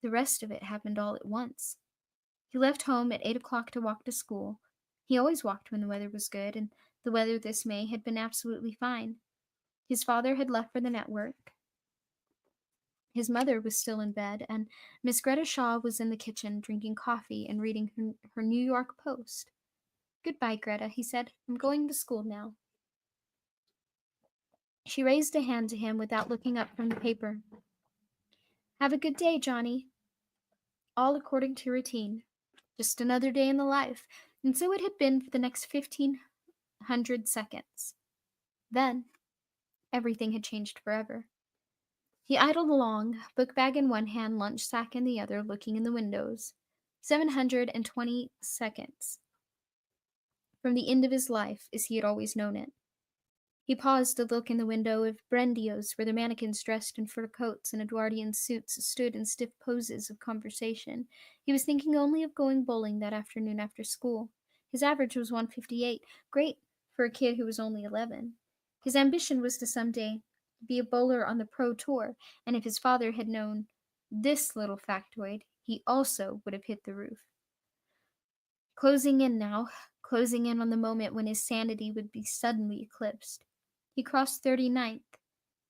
the rest of it happened all at once. He left home at 8 o'clock to walk to school. He always walked when the weather was good, and the weather this May had been absolutely fine. His father had left for the network. His mother was still in bed, and Miss Greta Shaw was in the kitchen drinking coffee and reading her New York Post. Goodbye, Greta, he said. I'm going to school now. She raised a hand to him without looking up from the paper. Have a good day, Johnny. All according to routine. Just another day in the life. And so it had been for the next 1,500 seconds. Then, everything had changed forever. He idled along, book bag in one hand, lunch sack in the other, looking in the windows. 720 seconds from the end of his life as he had always known it. He paused to look in the window of Brendio's, where the mannequins dressed in fur coats and Edwardian suits stood in stiff poses of conversation. He was thinking only of going bowling that afternoon after school. His average was 158, great for a kid who was only 11. His ambition was to someday be a bowler on the pro tour, and if his father had known this little factoid, he also would have hit the roof. Closing in now, closing in on the moment when his sanity would be suddenly eclipsed. He crossed 39th,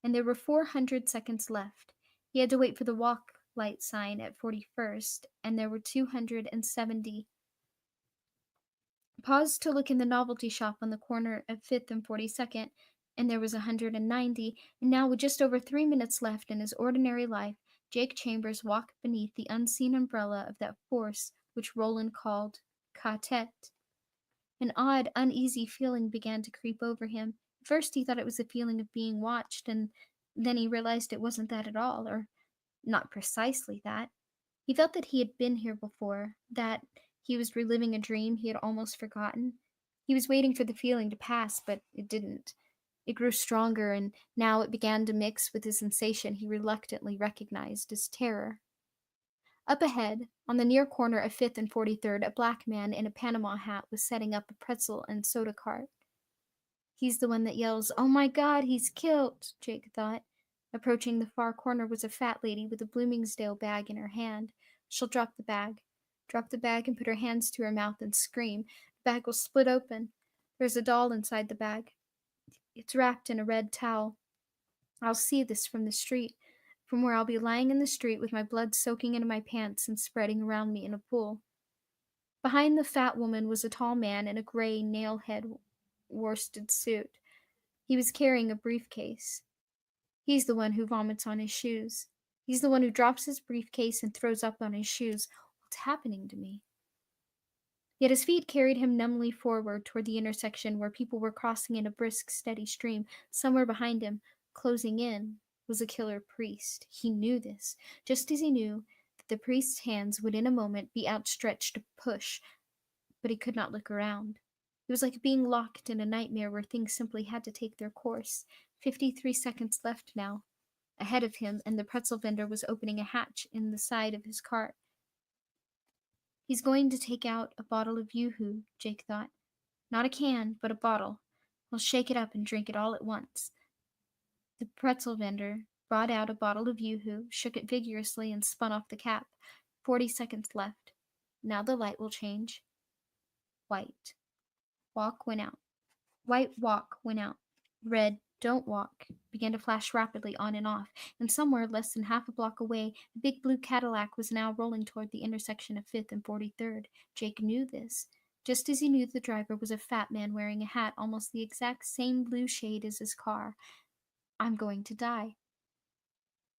and there were 400 seconds left. He had to wait for the walk light sign at 41st, and there were 270. Paused to look in the novelty shop on the corner of 5th and 42nd, and there was 190, and now with just over 3 minutes left in his ordinary life, Jake Chambers walked beneath the unseen umbrella of that force which Roland called Ka-Tet. An odd, uneasy feeling began to creep over him. At first he thought it was a feeling of being watched, and then he realized it wasn't that at all, or not precisely that. He felt that he had been here before, that he was reliving a dream he had almost forgotten. He was waiting for the feeling to pass, but it didn't. It grew stronger, and now it began to mix with the sensation he reluctantly recognized as terror. Up ahead, on the near corner of 5th and 43rd, a black man in a Panama hat was setting up a pretzel and soda cart. He's the one that yells, "Oh my God, he's killed," Jake thought. Approaching the far corner was a fat lady with a Bloomingdale bag in her hand. She'll drop the bag and put her hands to her mouth and scream. The bag will split open. There's a doll inside the bag. It's wrapped in a red towel. I'll see this from the street, from where I'll be lying in the street with my blood soaking into my pants and spreading around me in a pool. Behind the fat woman was a tall man in a gray nail-head worsted suit. He was carrying a briefcase. He's the one who vomits on his shoes. He's the one who drops his briefcase and throws up on his shoes. What's happening to me? Yet his feet carried him numbly forward toward the intersection where people were crossing in a brisk, steady stream, somewhere behind him, closing in. was a killer priest. He knew this, just as he knew that the priest's hands would in a moment be outstretched to push, but he could not look around. It was like being locked in a nightmare where things simply had to take their course. 53 seconds left now. Ahead of him, and the pretzel vendor was opening a hatch in the side of his cart. He's going to take out a bottle of Yoo-hoo, Jake thought. Not a can, but a bottle. He'll shake it up and drink it all at once. The pretzel vendor brought out a bottle of Yoo-hoo, shook it vigorously, and spun off the cap. 40 seconds left. Now the light will change. White. Walk went out. White walk went out. Red don't walk began to flash rapidly on and off, and somewhere less than half a block away, a big blue Cadillac was now rolling toward the intersection of 5th and 43rd. Jake knew this, just as he knew the driver was a fat man wearing a hat almost the exact same blue shade as his car. I'm going to die.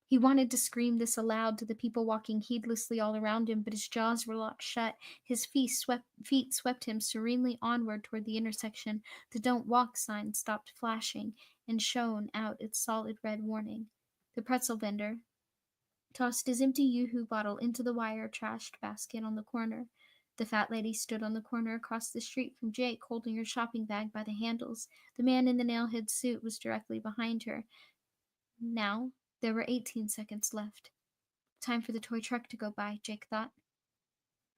He wanted to scream this aloud to the people walking heedlessly all around him, but his jaws were locked shut. His feet swept him serenely onward toward the intersection. The "Don't Walk" sign stopped flashing and shone out its solid red warning. The pretzel vendor tossed his empty Yoo-hoo bottle into the wire trashed basket on the corner. The fat lady stood on the corner across the street from Jake, holding her shopping bag by the handles. The man in the nail-head suit was directly behind her. Now there were 18 seconds left. Time for the toy truck to go by, Jake thought.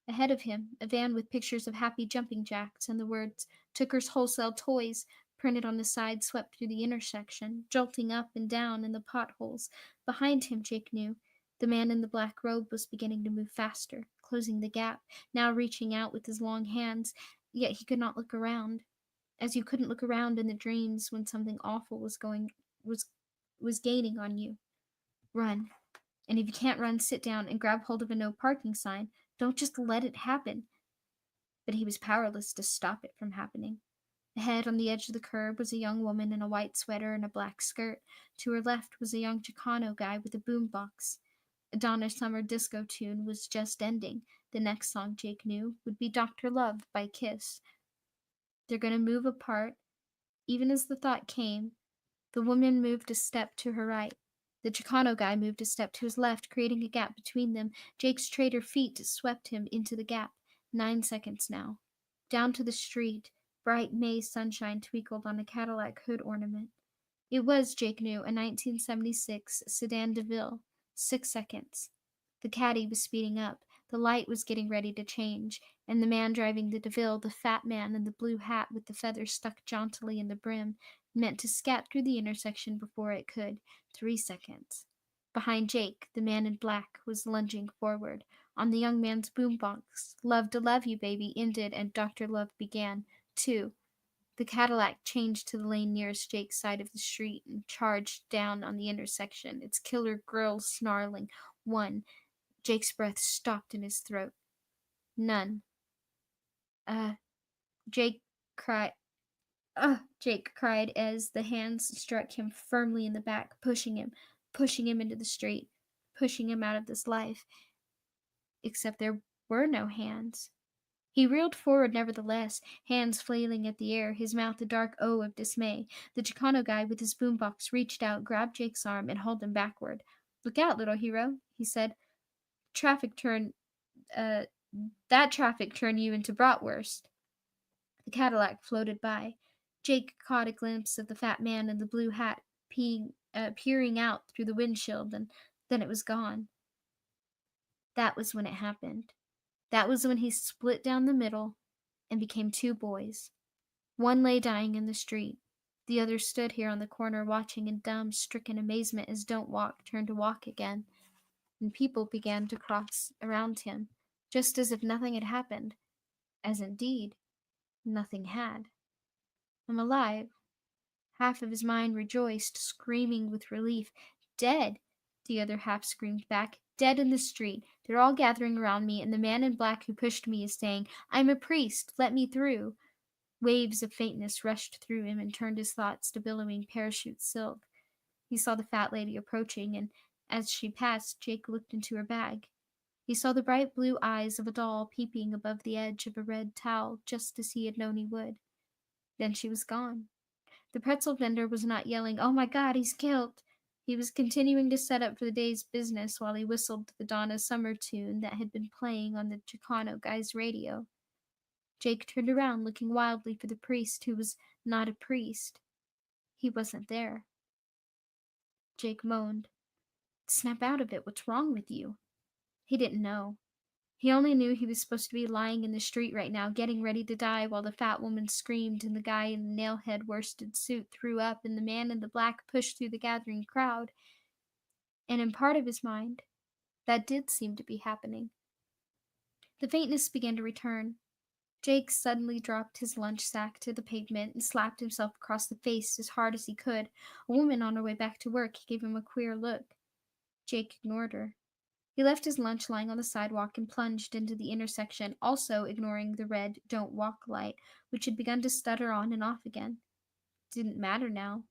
Ahead of him, a van with pictures of happy jumping jacks and the words Tooker's Wholesale Toys printed on the side swept through the intersection, jolting up and down in the potholes. Behind him, Jake knew, the man in the black robe was beginning to move faster, closing the gap, now reaching out with his long hands, yet he could not look around, as you couldn't look around in the dreams when something awful was gaining on you. Run. And if you can't run, sit down and grab hold of a no parking sign. Don't just let it happen. But he was powerless to stop it from happening. Ahead, on the edge of the curb, was a young woman in a white sweater and a black skirt. To her left was a young Chicano guy with a boombox. A Donna Summer disco tune was just ending. The next song, Jake knew, would be Dr. Love by Kiss. They're going to move apart. Even as the thought came, the woman moved a step to her right. The Chicano guy moved a step to his left, creating a gap between them. Jake's traitor feet swept him into the gap. 9 seconds now. Down to the street. Bright May sunshine twinkled on a Cadillac hood ornament. It was, Jake knew, a 1976 Sedan DeVille. 6 seconds. The caddy was speeding up. The light was getting ready to change, and the man driving the DeVille, the fat man in the blue hat with the feathers stuck jauntily in the brim, meant to scat through the intersection before it could. 3 seconds. Behind Jake, the man in black was lunging forward. On the young man's boombox, Love to Love You, Baby ended and Dr. Love began. 2. The Cadillac changed to the lane nearest Jake's side of the street and charged down on the intersection, its killer grille snarling. 1. Jake's breath stopped in his throat. None. Jake cried. Jake cried as the hands struck him firmly in the back, pushing him into the street, pushing him out of this life. Except there were no hands. He reeled forward nevertheless, hands flailing at the air, his mouth a dark O of dismay. The Chicano guy with his boombox reached out, grabbed Jake's arm, and hauled him backward. Look out, little hero, he said. Traffic turn, that traffic turned you into bratwurst. The Cadillac floated by. Jake caught a glimpse of the fat man in the blue hat peering out through the windshield, and then it was gone. That was when it happened. That was when he split down the middle and became 2 boys. One lay dying in the street. The other stood here on the corner watching in dumb, stricken amazement as Don't Walk turned to walk again, and people began to cross around him, just as if nothing had happened, as indeed nothing had. I'm alive. Half of his mind rejoiced, screaming with relief. Dead, the other half screamed back. Dead in the street. They're all gathering around me, and the man in black who pushed me is saying, I'm a priest, let me through. Waves of faintness rushed through him and turned his thoughts to billowing parachute silk. He saw the fat lady approaching, and as she passed, Jake looked into her bag. He saw the bright blue eyes of a doll peeping above the edge of a red towel, just as he had known he would. Then she was gone. The pretzel vendor was not yelling, Oh my God, he's killed! He was continuing to set up for the day's business while he whistled the Donna Summer tune that had been playing on the Chicano guy's radio. Jake turned around, looking wildly for the priest who was not a priest. He wasn't there. Jake moaned. Snap out of it. What's wrong with you? He didn't know. He only knew he was supposed to be lying in the street right now, getting ready to die while the fat woman screamed and the guy in the nail-head worsted suit threw up and the man in the black pushed through the gathering crowd. And in part of his mind, that did seem to be happening. The faintness began to return. Jake suddenly dropped his lunch sack to the pavement and slapped himself across the face as hard as he could. A woman on her way back to work gave him a queer look. Jake ignored her. He left his lunch lying on the sidewalk and plunged into the intersection, also ignoring the red "Don't Walk" light, which had begun to stutter on and off again. It didn't matter now.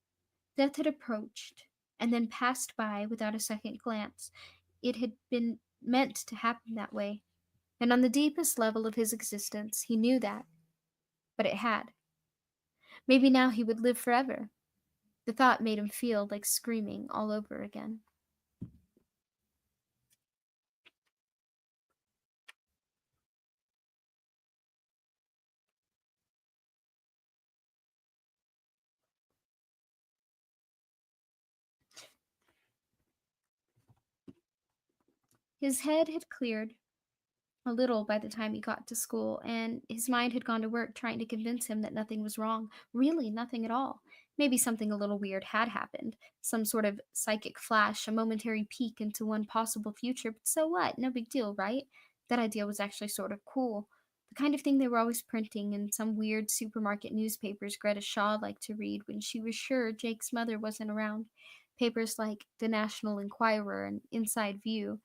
Death had approached, and then passed by without a second glance. It had been meant to happen that way, and on the deepest level of his existence, he knew that. But it had. Maybe now he would live forever. The thought made him feel like screaming all over again. His head had cleared a little by the time he got to school, and his mind had gone to work trying to convince him that nothing was wrong. Really, nothing at all. Maybe something a little weird had happened. Some sort of psychic flash, a momentary peek into one possible future, but so what? No big deal, right? That idea was actually sort of cool. The kind of thing they were always printing in some weird supermarket newspapers Greta Shaw liked to read when she was sure Jake's mother wasn't around. Papers like The National Enquirer and Inside View.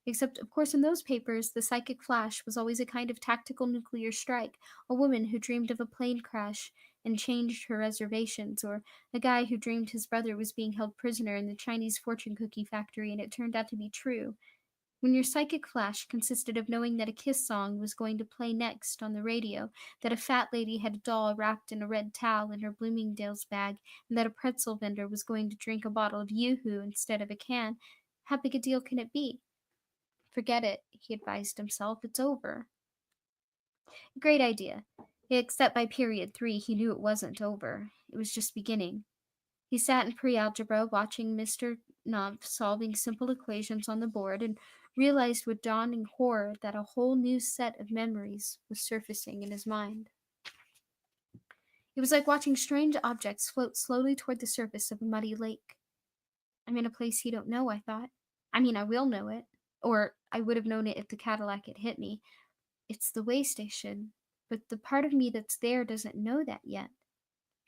Except, of course, in those papers, the psychic flash was always a kind of tactical nuclear strike, a woman who dreamed of a plane crash and changed her reservations, or a guy who dreamed his brother was being held prisoner in the Chinese fortune cookie factory and it turned out to be true. When your psychic flash consisted of knowing that a Kiss song was going to play next on the radio, that a fat lady had a doll wrapped in a red towel in her Bloomingdale's bag, and that a pretzel vendor was going to drink a bottle of Yoo-hoo instead of a can, how big a deal can it be? Forget it, he advised himself. It's over. Great idea. Except by period 3, he knew it wasn't over. It was just beginning. He sat in pre-algebra watching Mr. Numph solving simple equations on the board and realized with dawning horror that a whole new set of memories was surfacing in his mind. It was like watching strange objects float slowly toward the surface of a muddy lake. I'm in a place he don't know, I thought. I mean, I will know it. Or I would have known it if the Cadillac had hit me. It's the way station, but the part of me that's there doesn't know that yet.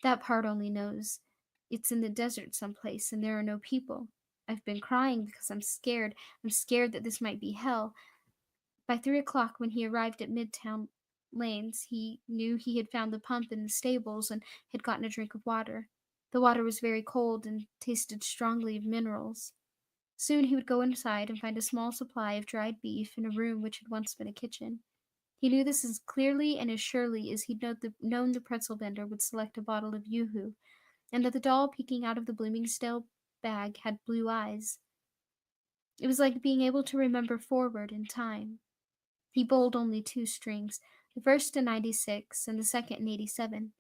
That part only knows it's in the desert someplace and there are no people. I've been crying because I'm scared. I'm scared that this might be hell. By 3 o'clock, when he arrived at Midtown Lanes, he knew he had found the pump in the stables and had gotten a drink of water. The water was very cold and tasted strongly of minerals. Soon he would go inside and find a small supply of dried beef in a room which had once been a kitchen. He knew this as clearly and as surely as he'd known the pretzel vendor would select a bottle of Yoo-hoo, and that the doll peeking out of the Bloomingdale bag had blue eyes. It was like being able to remember forward in time. He bowled only 2 strings, the first in '96 and the second in '87.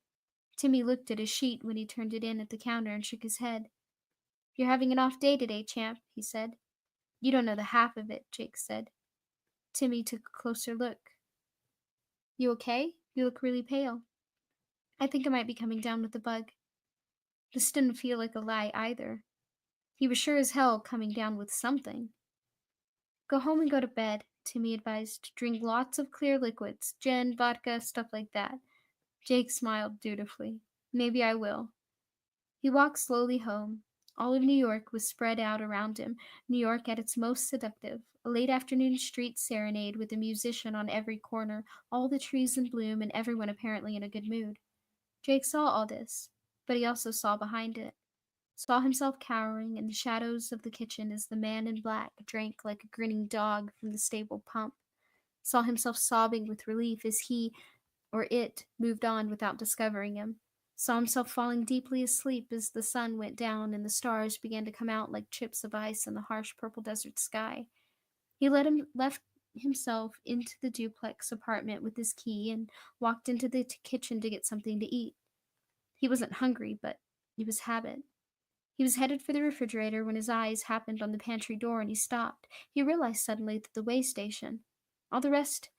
Timmy looked at his sheet when he turned it in at the counter and shook his head. You're having an off day today, champ, he said. You don't know the half of it, Jake said. Timmy took a closer look. You okay? You look really pale. I think I might be coming down with the bug. This didn't feel like a lie either. He was sure as hell coming down with something. Go home and go to bed, Timmy advised. Drink lots of clear liquids, gin, vodka, stuff like that. Jake smiled dutifully. Maybe I will. He walked slowly home. All of New York was spread out around him, New York at its most seductive, a late afternoon street serenade with a musician on every corner, all the trees in bloom, and everyone apparently in a good mood. Jake saw all this, but he also saw behind it. Saw himself cowering in the shadows of the kitchen as the man in black drank like a grinning dog from the stable pump. Saw himself sobbing with relief as he, or it, moved on without discovering him. saw himself falling deeply asleep as the sun went down and the stars began to come out like chips of ice in the harsh purple desert sky. He left himself into the duplex apartment with his key and walked into the kitchen to get something to eat. He wasn't hungry, but it was habit. He was headed for the refrigerator when his eyes happened on the pantry door and he stopped. He realized suddenly that the way station, all the rest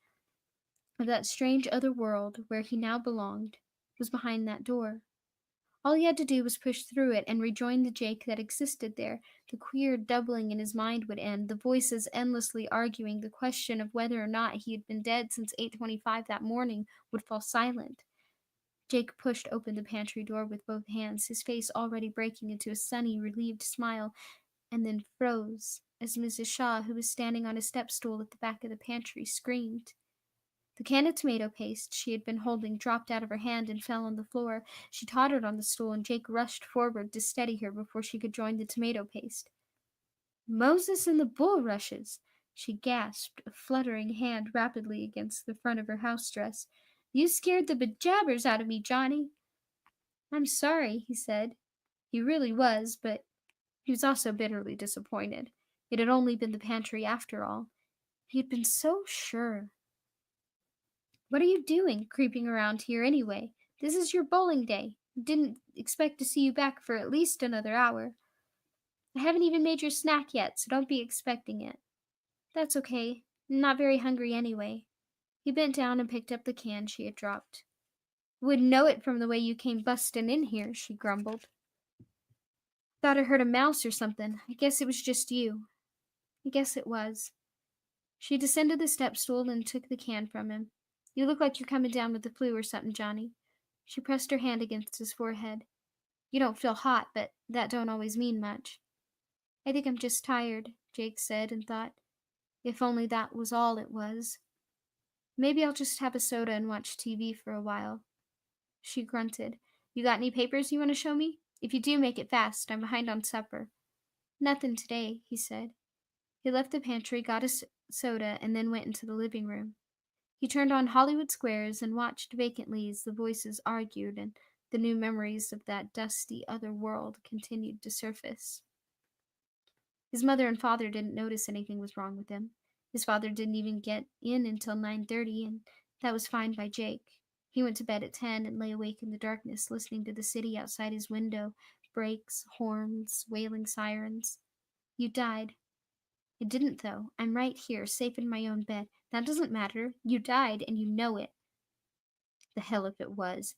of that strange other world where he now belonged, was behind that door. All he had to do was push through it and rejoin the Jake that existed there. The queer doubling in his mind would end, the voices endlessly arguing the question of whether or not he had been dead since 8:25 that morning would fall silent. Jake pushed open the pantry door with both hands, his face already breaking into a sunny, relieved smile, and then froze as Mrs. Shaw, who was standing on a step stool at the back of the pantry, screamed. The can of tomato paste she had been holding dropped out of her hand and fell on the floor. She tottered on the stool, and Jake rushed forward to steady her before she could join the tomato paste. Moses and the bulrushes! She gasped, a fluttering hand rapidly against the front of her house dress. You scared the bejabbers out of me, Johnny. I'm sorry, he said. He really was, but he was also bitterly disappointed. It had only been the pantry after all. He had been so sure. What are you doing, creeping around here anyway? This is your bowling day. Didn't expect to see you back for at least another hour. I haven't even made your snack yet, so don't be expecting it. That's okay. I'm not very hungry anyway. He bent down and picked up the can she had dropped. Wouldn't know it from the way you came bustin' in here, she grumbled. Thought I heard a mouse or something. I guess it was just you. I guess it was. She descended the step stool and took the can from him. You look like you're coming down with the flu or something, Johnny. She pressed her hand against his forehead. You don't feel hot, but that don't always mean much. I think I'm just tired, Jake said, and thought, if only that was all it was. Maybe I'll just have a soda and watch TV for a while. She grunted. You got any papers you want to show me? If you do, make it fast. I'm behind on supper. Nothing today, he said. He left the pantry, got a soda, and then went into the living room. He turned on Hollywood Squares and watched vacantly as the voices argued and the new memories of that dusty other world continued to surface. His mother and father didn't notice anything was wrong with him. His father didn't even get in until 9:30, and that was fine by Jake. He went to bed at 10 and lay awake in the darkness, listening to the city outside his window, brakes, horns, wailing sirens. You died. I didn't, though. I'm right here, safe in my own bed. That doesn't matter. You died, and you know it. The hell if it was.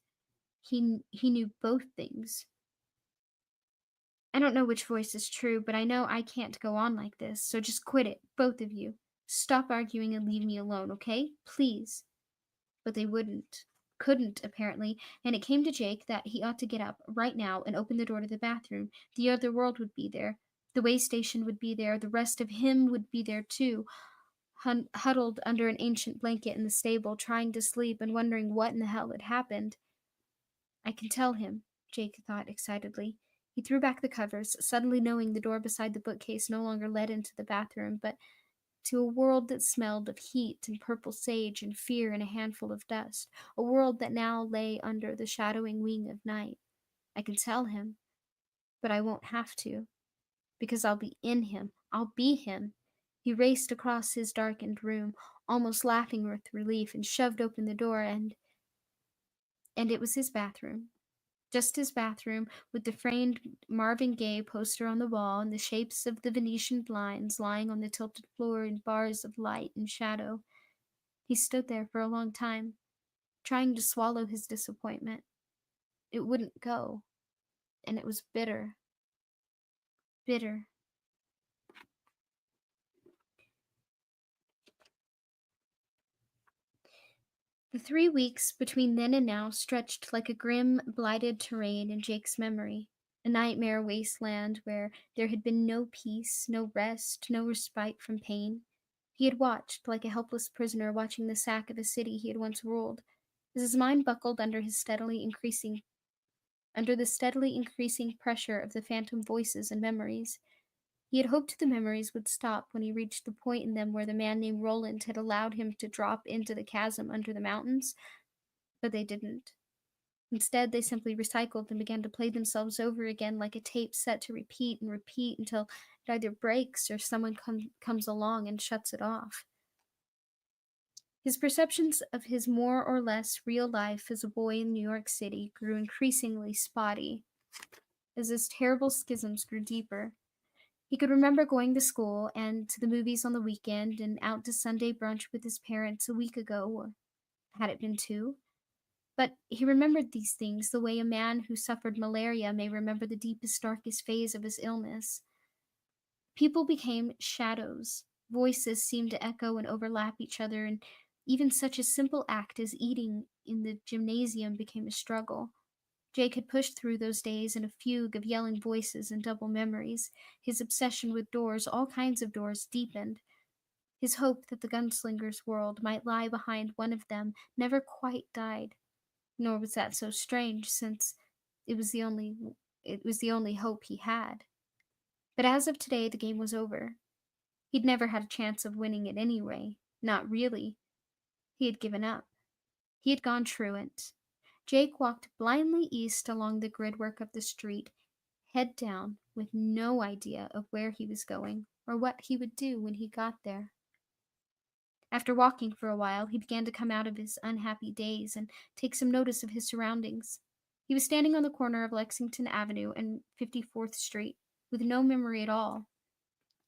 He knew both things. I don't know which voice is true, but I know I can't go on like this, so just quit it, both of you. Stop arguing and leave me alone, okay? Please. But they wouldn't. Couldn't, apparently, and it came to Jake that he ought to get up right now and open the door to the bathroom. The other world would be there. The way station would be there. The rest of him would be there, too, huddled under an ancient blanket in the stable, trying to sleep and wondering what in the hell had happened. I can tell him, Jake thought excitedly. He threw back the covers, suddenly knowing the door beside the bookcase no longer led into the bathroom, but to a world that smelled of heat and purple sage and fear and a handful of dust, a world that now lay under the shadowing wing of night. I can tell him, but I won't have to, because I'll be in him. I'll be him. He raced across his darkened room, almost laughing with relief, and shoved open the door, and it was his bathroom. Just his bathroom, with the framed Marvin Gaye poster on the wall and the shapes of the Venetian blinds lying on the tilted floor in bars of light and shadow. He stood there for a long time, trying to swallow his disappointment. It wouldn't go, and it was bitter. Bitter. The 3 weeks between then and now stretched like a grim, blighted terrain in Jake's memory, a nightmare wasteland where there had been no peace, no rest, no respite from pain. He had watched, like a helpless prisoner watching the sack of a city he had once ruled, as his mind buckled under the steadily increasing pressure of the phantom voices and memories. He had hoped the memories would stop when he reached the point in them where the man named Roland had allowed him to drop into the chasm under the mountains, but they didn't. Instead, they simply recycled and began to play themselves over again like a tape set to repeat and repeat until it either breaks or someone comes along and shuts it off. His perceptions of his more or less real life as a boy in New York City grew increasingly spotty as his terrible schisms grew deeper. He could remember going to school and to the movies on the weekend and out to Sunday brunch with his parents a week ago, or had it been two? But he remembered these things the way a man who suffered malaria may remember the deepest, darkest phase of his illness. People became shadows. Voices seemed to echo and overlap each other, and even such a simple act as eating in the gymnasium became a struggle. Jake had pushed through those days in a fugue of yelling voices and double memories. His obsession with doors, all kinds of doors, deepened. His hope that the gunslinger's world might lie behind one of them never quite died. Nor was that so strange, since it was the only it was the only hope he had. But as of today, the game was over. He'd never had a chance of winning it anyway. Not really. He had given up. He had gone truant. Jake walked blindly east along the gridwork of the street, head down, with no idea of where he was going or what he would do when he got there. After walking for a while, he began to come out of his unhappy daze and take some notice of his surroundings. He was standing on the corner of Lexington Avenue and 54th Street, with no memory at all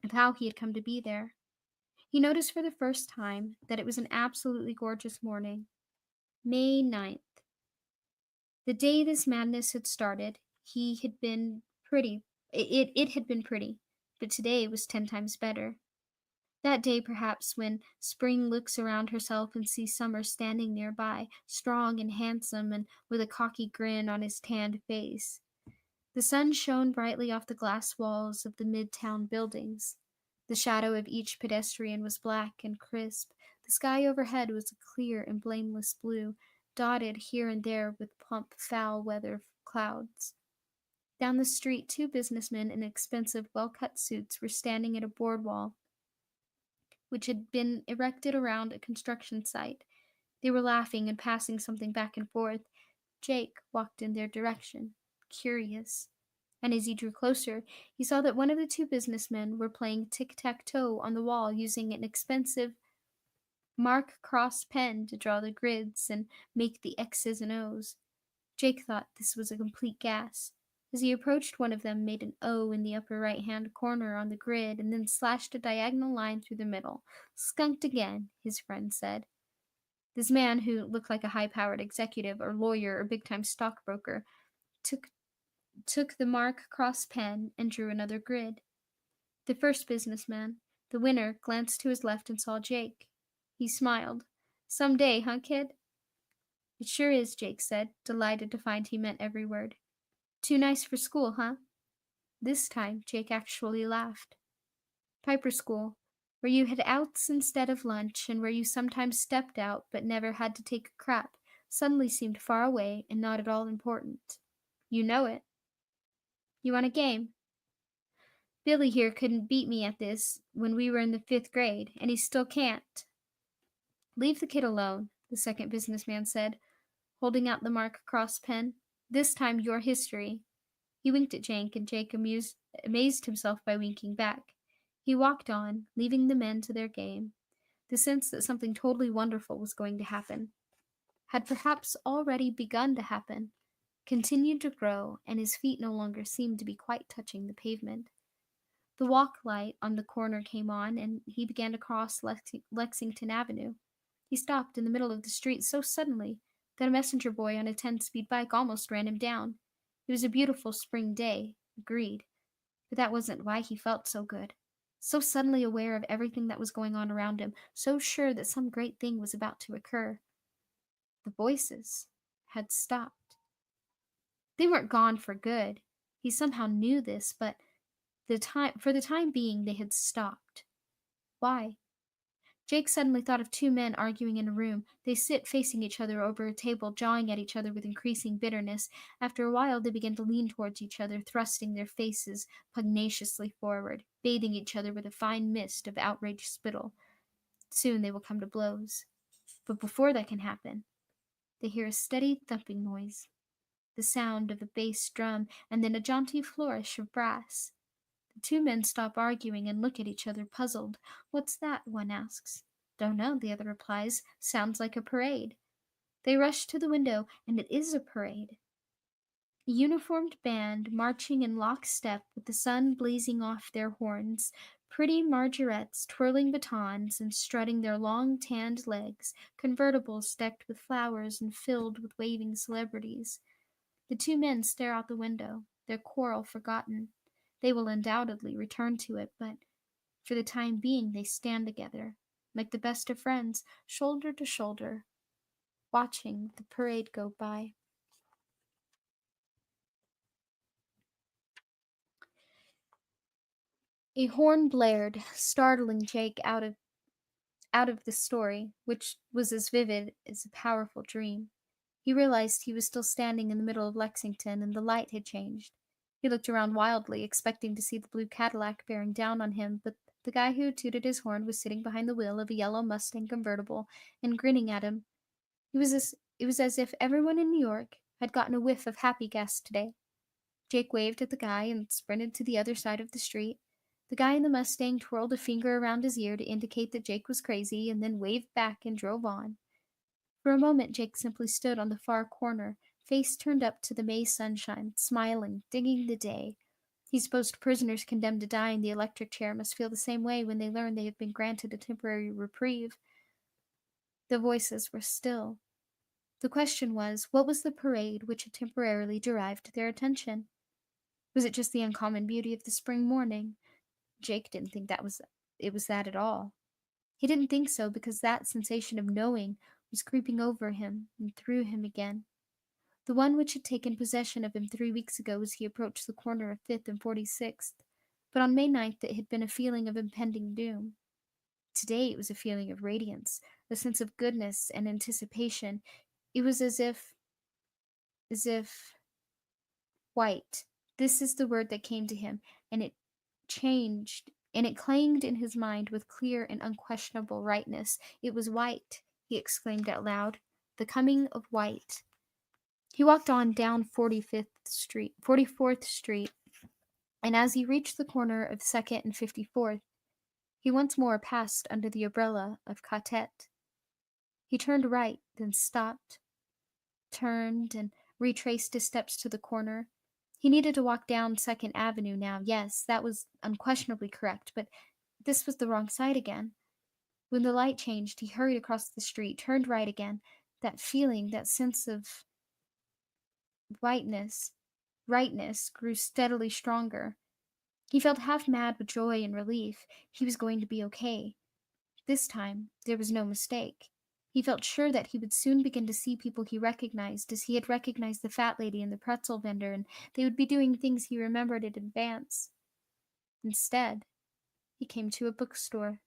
of how he had come to be there. He noticed for the first time that it was an absolutely gorgeous morning, May 9th. The day this madness had started, he had been pretty. It had been pretty, but today was 10 times better. That day, perhaps, when spring looks around herself and sees summer standing nearby, strong and handsome and with a cocky grin on his tanned face. The sun shone brightly off the glass walls of the midtown buildings. The shadow of each pedestrian was black and crisp. The sky overhead was a clear and blameless blue, dotted here and there with plump foul weather clouds. Down the street, two businessmen in expensive, well-cut suits were standing at a board wall which had been erected around a construction site. They were laughing and passing something back and forth. Jake walked in their direction, curious. And as he drew closer, he saw that one of the two businessmen were playing tic-tac-toe on the wall using an expensive Mark Cross pen to draw the grids and make the X's and O's. Jake thought this was a complete gas. As he approached, one of them made an O in the upper right-hand corner on the grid and then slashed a diagonal line through the middle. Skunked again, his friend said. This man, who looked like a high-powered executive or lawyer or big-time stockbroker, took the Mark Cross pen and drew another grid. The first businessman, the winner, glanced to his left and saw Jake. He smiled. "Some day, huh, kid?" "It sure is," Jake said, delighted to find he meant every word. "Too nice for school, huh?" This time Jake actually laughed. "Piper School, where you had outs instead of lunch and where you sometimes stepped out but never had to take a crap, suddenly seemed far away and not at all important. You know it. You want a game? Billy here couldn't beat me at this when we were in the 5th grade, and he still can't." "Leave the kid alone," the second businessman said, holding out the Mark Cross pen. "This time your history." He winked at Jake, and Jake amazed himself by winking back. He walked on, leaving the men to their game. The sense that something totally wonderful was going to happen, had perhaps already begun to happen, continued to grow, and his feet no longer seemed to be quite touching the pavement. The walk light on the corner came on, and he began to cross Lexington Avenue. He stopped in the middle of the street so suddenly that a messenger boy on a 10-speed bike almost ran him down. It was a beautiful spring day, agreed, but that wasn't why he felt so good. So suddenly aware of everything that was going on around him, so sure that some great thing was about to occur. The voices had stopped. They weren't gone for good. He somehow knew this, but for the time being they had stopped. Why? Jake suddenly thought of two men arguing in a room. They sit facing each other over a table, jawing at each other with increasing bitterness. After a while, they begin to lean towards each other, thrusting their faces pugnaciously forward, bathing each other with a fine mist of outraged spittle. Soon they will come to blows. But before that can happen, they hear a steady thumping noise. the sound of a bass drum, and then a jaunty flourish of brass. The two men stop arguing and look at each other puzzled. What's that? One asks. Don't know, the other replies. Sounds like a parade. They rush to the window, and it is a parade. A uniformed band marching in lockstep with the sun blazing off their horns, pretty margerettes twirling batons and strutting their long tanned legs, convertibles decked with flowers and filled with waving celebrities. The two men stare out the window, their quarrel forgotten. They will undoubtedly return to it, but for the time being they stand together, like the best of friends, shoulder to shoulder, watching the parade go by. A horn blared, startling Jake out of the story, which was as vivid as a powerful dream. He realized he was still standing in the middle of Lexington, and the light had changed. He looked around wildly, expecting to see the blue Cadillac bearing down on him, but the guy who tooted his horn was sitting behind the wheel of a yellow Mustang convertible and grinning at him. It was as if everyone in New York had gotten a whiff of happy gas today. Jake waved at the guy and sprinted to the other side of the street. The guy in the Mustang twirled a finger around his ear to indicate that Jake was crazy and then waved back and drove on. For a moment, Jake simply stood on the far corner, face turned up to the May sunshine, smiling, digging the day. He supposed prisoners condemned to die in the electric chair must feel the same way when they learn they have been granted a temporary reprieve. The voices were still. The question was, what was the parade which had temporarily derived their attention? Was it just the uncommon beauty of the spring morning? Jake didn't think it was that at all. He didn't think so because that sensation of knowing was creeping over him and through him again. The one which had taken possession of him 3 weeks ago as he approached the corner of 5th and 46th. But on May 9th it had been a feeling of impending doom. Today it was a feeling of radiance, a sense of goodness and anticipation. It was as if white. This is the word that came to him, and it changed, and it clanged in his mind with clear and unquestionable rightness. It was white, he exclaimed out loud. The coming of white. He walked on down 44th Street, and as he reached the corner of 2nd and 54th, he once more passed under the umbrella of Catet. He turned right, then stopped, turned, and retraced his steps to the corner. He needed to walk down 2nd Avenue now. Yes, that was unquestionably correct, but this was the wrong side again. When the light changed, he hurried across the street, turned right again. That feeling, that sense of rightness grew steadily stronger. He felt half mad with joy and relief. He was going to be okay. This time, there was no mistake. He felt sure that he would soon begin to see people he recognized, as he had recognized the fat lady and the pretzel vendor, and they would be doing things he remembered in advance. Instead, he came to a bookstore.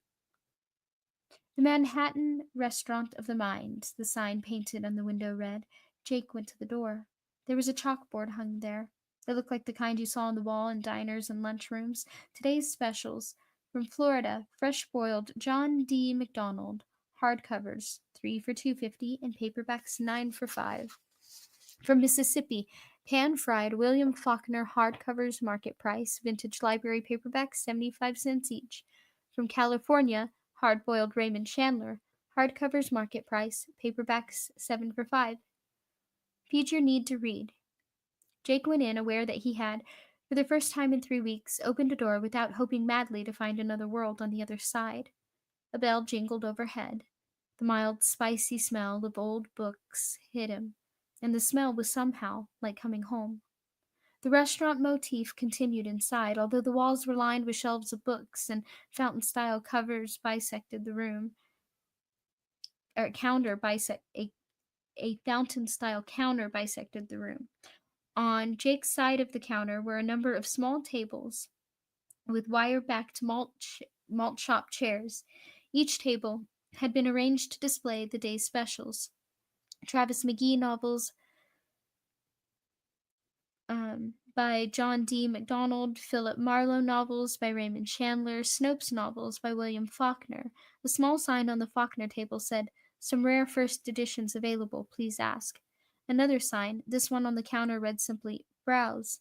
The Manhattan Restaurant of the Mind, the sign painted on the window read. Jake went to the door. There was a chalkboard hung there. It looked like the kind you saw on the wall in diners and lunchrooms. Today's specials. From Florida, fresh-boiled John D. McDonald, hardcovers, 3 for $2.50 and paperbacks 9 for $5. From Mississippi, pan-fried William Faulkner hardcovers market price, vintage library paperbacks 75 cents each. From California, hard-boiled Raymond Chandler, hardcovers market price, paperbacks 7 for $5. Feed your need to read. Jake went in, aware that he had, for the first time in 3 weeks, opened a door without hoping madly to find another world on the other side. A bell jingled overhead. The mild, spicy smell of old books hit him, and the smell was somehow like coming home. The restaurant motif continued inside, although the walls were lined with shelves of books and fountain-style covers bisected the room. A fountain-style counter bisected the room. On Jake's side of the counter were a number of small tables with wire-backed malt shop chairs. Each table had been arranged to display the day's specials. Travis McGee novels by John D. MacDonald, Philip Marlowe novels by Raymond Chandler, Snopes novels by William Faulkner. A small sign on the Faulkner table said, "Some rare first editions available, please ask." Another sign, this one on the counter, read simply, Browse.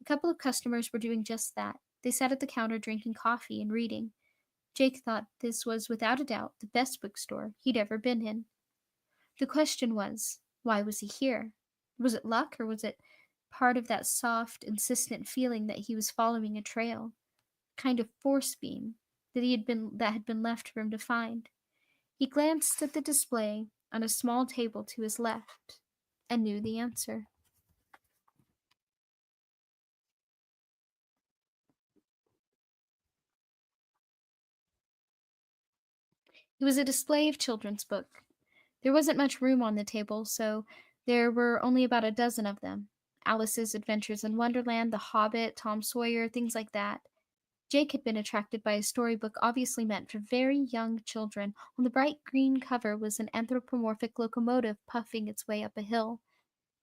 A couple of customers were doing just that. They sat at the counter drinking coffee and reading. Jake thought this was without a doubt the best bookstore he'd ever been in. The question was, why was he here? Was it luck, or was it part of that soft, insistent feeling that he was following a trail, a kind of force beam that had been left for him to find? He glanced at the display on a small table to his left and knew the answer. It was a display of children's books. There wasn't much room on the table, so there were only about a dozen of them. Alice's Adventures in Wonderland, The Hobbit, Tom Sawyer, things like that. Jake had been attracted by a storybook obviously meant for very young children. On the bright green cover was an anthropomorphic locomotive puffing its way up a hill.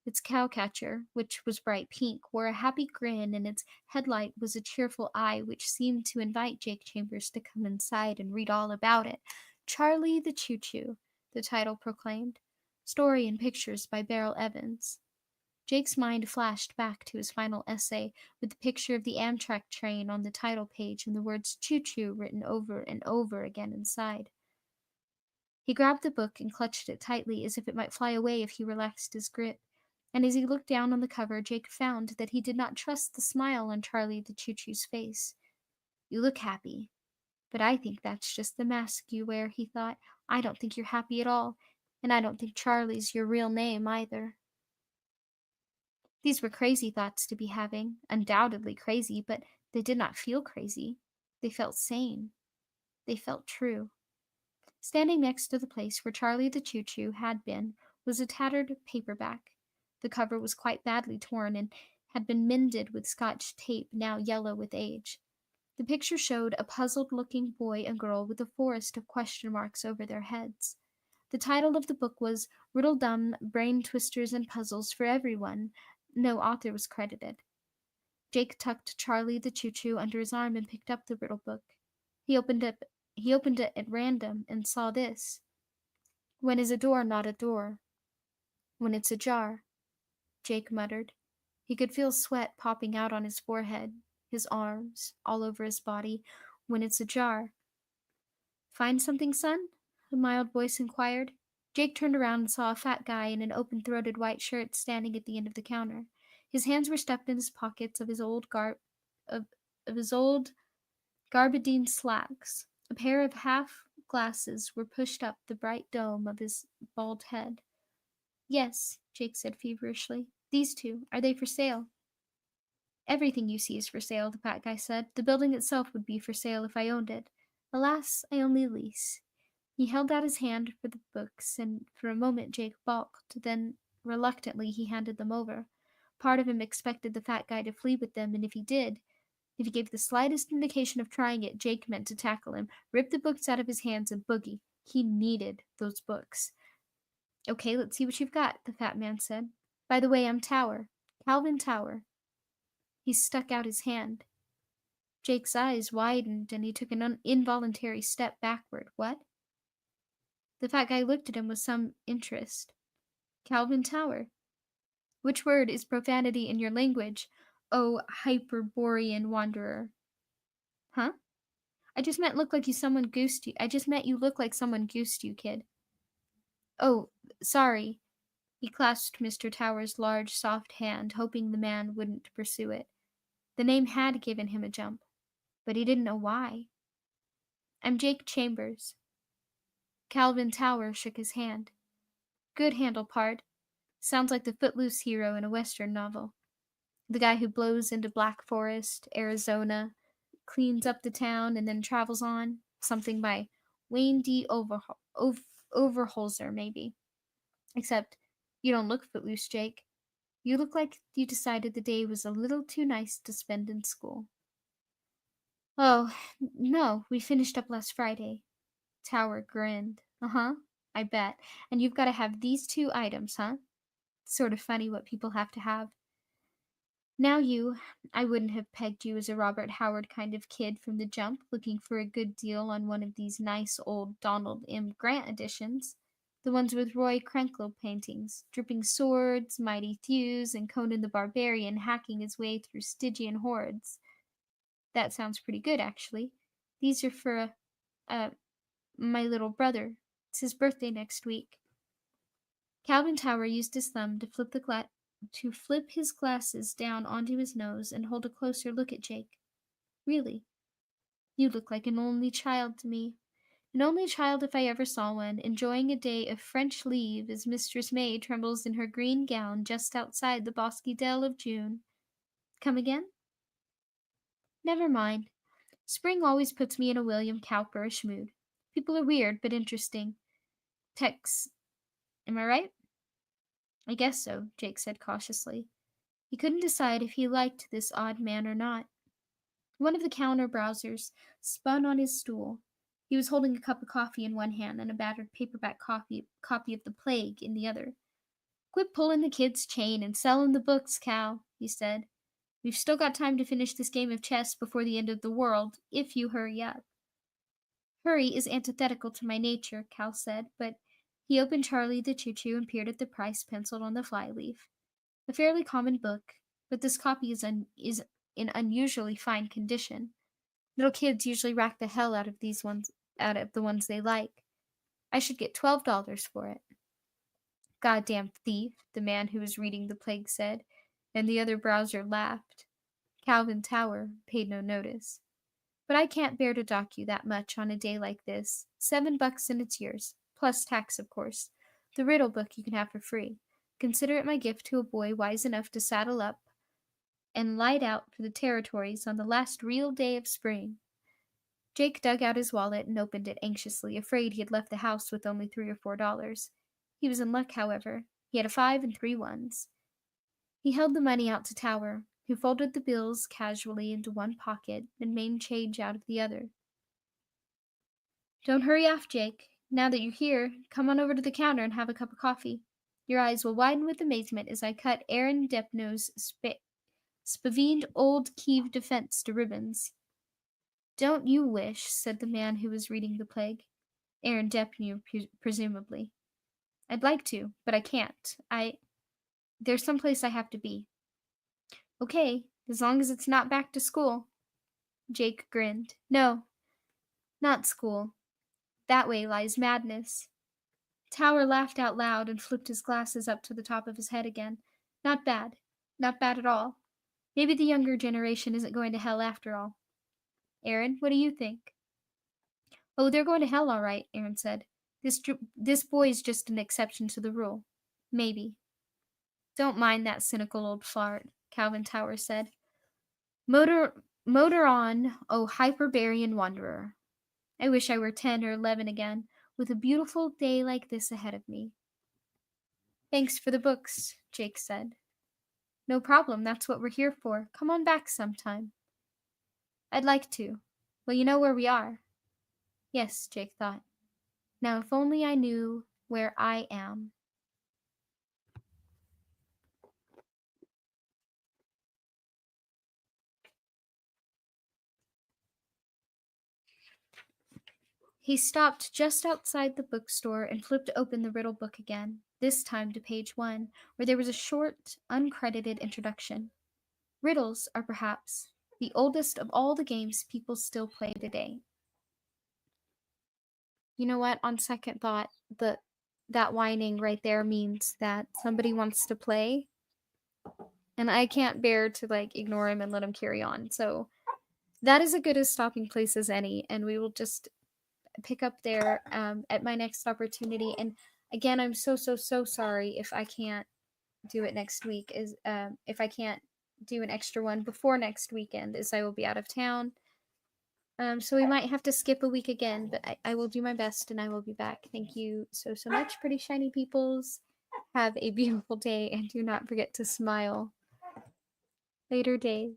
Its cowcatcher, which was bright pink, wore a happy grin, and its headlight was a cheerful eye which seemed to invite Jake Chambers to come inside and read all about it. Charlie the Choo Choo, the title proclaimed. Story and pictures by Beryl Evans. Jake's mind flashed back to his final essay with the picture of the Amtrak train on the title page and the words choo choo written over and over again inside. He grabbed the book and clutched it tightly as if it might fly away if he relaxed his grip. And as he looked down on the cover, Jake found that he did not trust the smile on Charlie the Choo Choo's face. You look happy. But I think that's just the mask you wear, he thought. I don't think you're happy at all. And I don't think Charlie's your real name either. These were crazy thoughts to be having, undoubtedly crazy, but they did not feel crazy. They felt sane. They felt true. Standing next to the place where Charlie the Choo Choo had been was a tattered paperback. The cover was quite badly torn and had been mended with Scotch tape, now yellow with age. The picture showed a puzzled-looking boy and girl with a forest of question marks over their heads. The title of the book was Riddle-Dum Brain Twisters and Puzzles for Everyone. No author was credited. Jake tucked Charlie the Choo Choo under his arm and picked up the riddle book. He opened it at random and saw this. When is a door not a door? When it's ajar, Jake muttered. He could feel sweat popping out on his forehead, his arms, all over his body. When it's ajar. Find something, son? A mild voice inquired. Jake turned around and saw a fat guy in an open-throated white shirt standing at the end of the counter. His hands were stuffed in his pockets of his old garbadine slacks. A pair of half glasses were pushed up the bright dome of his bald head. Yes, Jake said feverishly. These two. Are they for sale? Everything you see is for sale, the fat guy said. The building itself would be for sale if I owned it. Alas, I only lease. He held out his hand for the books, and for a moment Jake balked. Then, reluctantly, he handed them over. Part of him expected the fat guy to flee with them, and if he did, if he gave the slightest indication of trying it, Jake meant to tackle him, rip the books out of his hands, and boogie. He needed those books. Okay, let's see what you've got, the fat man said. By the way, I'm Tower. Calvin Tower. He stuck out his hand. Jake's eyes widened, and he took an involuntary step backward. What? The fat guy looked at him with some interest. Calvin Tower. Which word is profanity in your language, oh Hyperborean wanderer? Huh? I just meant you look like someone goosed you, kid. Oh, sorry. He clasped Mr. Tower's large, soft hand, hoping the man wouldn't pursue it. The name had given him a jump, but he didn't know why. I'm Jake Chambers. Calvin Tower shook his hand. Good handle, pard. Sounds like the footloose hero in a Western novel. The guy who blows into Black Forest, Arizona, cleans up the town, and then travels on. Something by Wayne D. Overholzer, maybe. Except you don't look footloose, Jake. You look like you decided the day was a little too nice to spend in school. Oh, no, we finished up last Friday. Tower grinned. Uh-huh, I bet. And you've got to have these two items, huh? Sort of funny what people have to have. Now I wouldn't have pegged you as a Robert Howard kind of kid from the jump, looking for a good deal on one of these nice old Donald M. Grant editions. The ones with Roy Krenkle paintings, dripping swords, mighty thews, and Conan the Barbarian hacking his way through Stygian hordes. That sounds pretty good, actually. These are for uh, my little brother. It's his birthday next week. Calvin Tower used his thumb to flip his glasses down onto his nose and hold a closer look at Jake. Really, you look like an only child to me. An only child if I ever saw one, enjoying a day of French leave as Mistress May trembles in her green gown just outside the bosky dell of June. Come again? Never mind. Spring always puts me in a William Cowperish mood. People are weird but interesting. Tex, am I right? I guess so, Jake said cautiously. He couldn't decide if he liked this odd man or not. One of the counter browsers spun on his stool. He was holding a cup of coffee in one hand and a battered paperback copy of The Plague in the other. Quit pulling the kid's chain and selling the books, Cal, he said. We've still got time to finish this game of chess before the end of the world, if you hurry up. Hurry is antithetical to my nature, Cal said, but he opened Charlie the Choo-Choo and peered at the price penciled on the flyleaf. A fairly common book, but this copy is in unusually fine condition. Little kids usually rack the hell out of the ones they like. I should get $12 for it. Goddamn thief, the man who was reading The Plague said, and the other browser laughed. Calvin Tower paid no notice. But I can't bear to dock you that much on a day like this. $7 and it's yours, plus tax, of course. The riddle book you can have for free. Consider it my gift to a boy wise enough to saddle up and light out for the territories on the last real day of spring. Jake dug out his wallet and opened it anxiously, afraid he had left the house with only $3 or $4. He was in luck, however. He had a 5 and 3 ones. He held the money out to Tower, who folded the bills casually into one pocket and made change out of the other. Don't hurry off, Jake. Now that you're here, come on over to the counter and have a cup of coffee. Your eyes will widen with amazement as I cut Aaron Depno's spavined old Kiev defense to ribbons. Don't you wish, said the man who was reading The Plague. Aaron Depnew, presumably. I'd like to, but I can't. There's someplace I have to be. Okay, as long as it's not back to school. Jake grinned. No, not school. That way lies madness. Tower laughed out loud and flipped his glasses up to the top of his head again. Not bad. Not bad at all. Maybe the younger generation isn't going to hell after all. Aaron, what do you think? Oh, they're going to hell all right, Aaron said. This boy's just an exception to the rule. Maybe. Don't mind that cynical old fart, Calvin Tower said. Motor on, oh hyperbarian wanderer. I wish I were 10 or 11 again, with a beautiful day like this ahead of me. Thanks for the books, Jake said. No problem, that's what we're here for. Come on back sometime. I'd like to. Well, you know where we are. Yes, Jake thought. Now, if only I knew where I am. He stopped just outside the bookstore and flipped open the riddle book again, this time to page 1, where there was a short, uncredited introduction. Riddles are perhaps the oldest of all the games people still play today. You know what? On second thought, that whining right there means that somebody wants to play, and I can't bear to ignore him and let him carry on. So that is as good a stopping place as any, and we will just pick up there at my next opportunity. And again, I'm so sorry if I can't do it next week. If I can't do an extra one before next weekend, as I will be out of town. So we might have to skip a week again, but I will do my best and I will be back. Thank you so much, pretty shiny peoples. Have a beautiful day and do not forget to smile. Later days.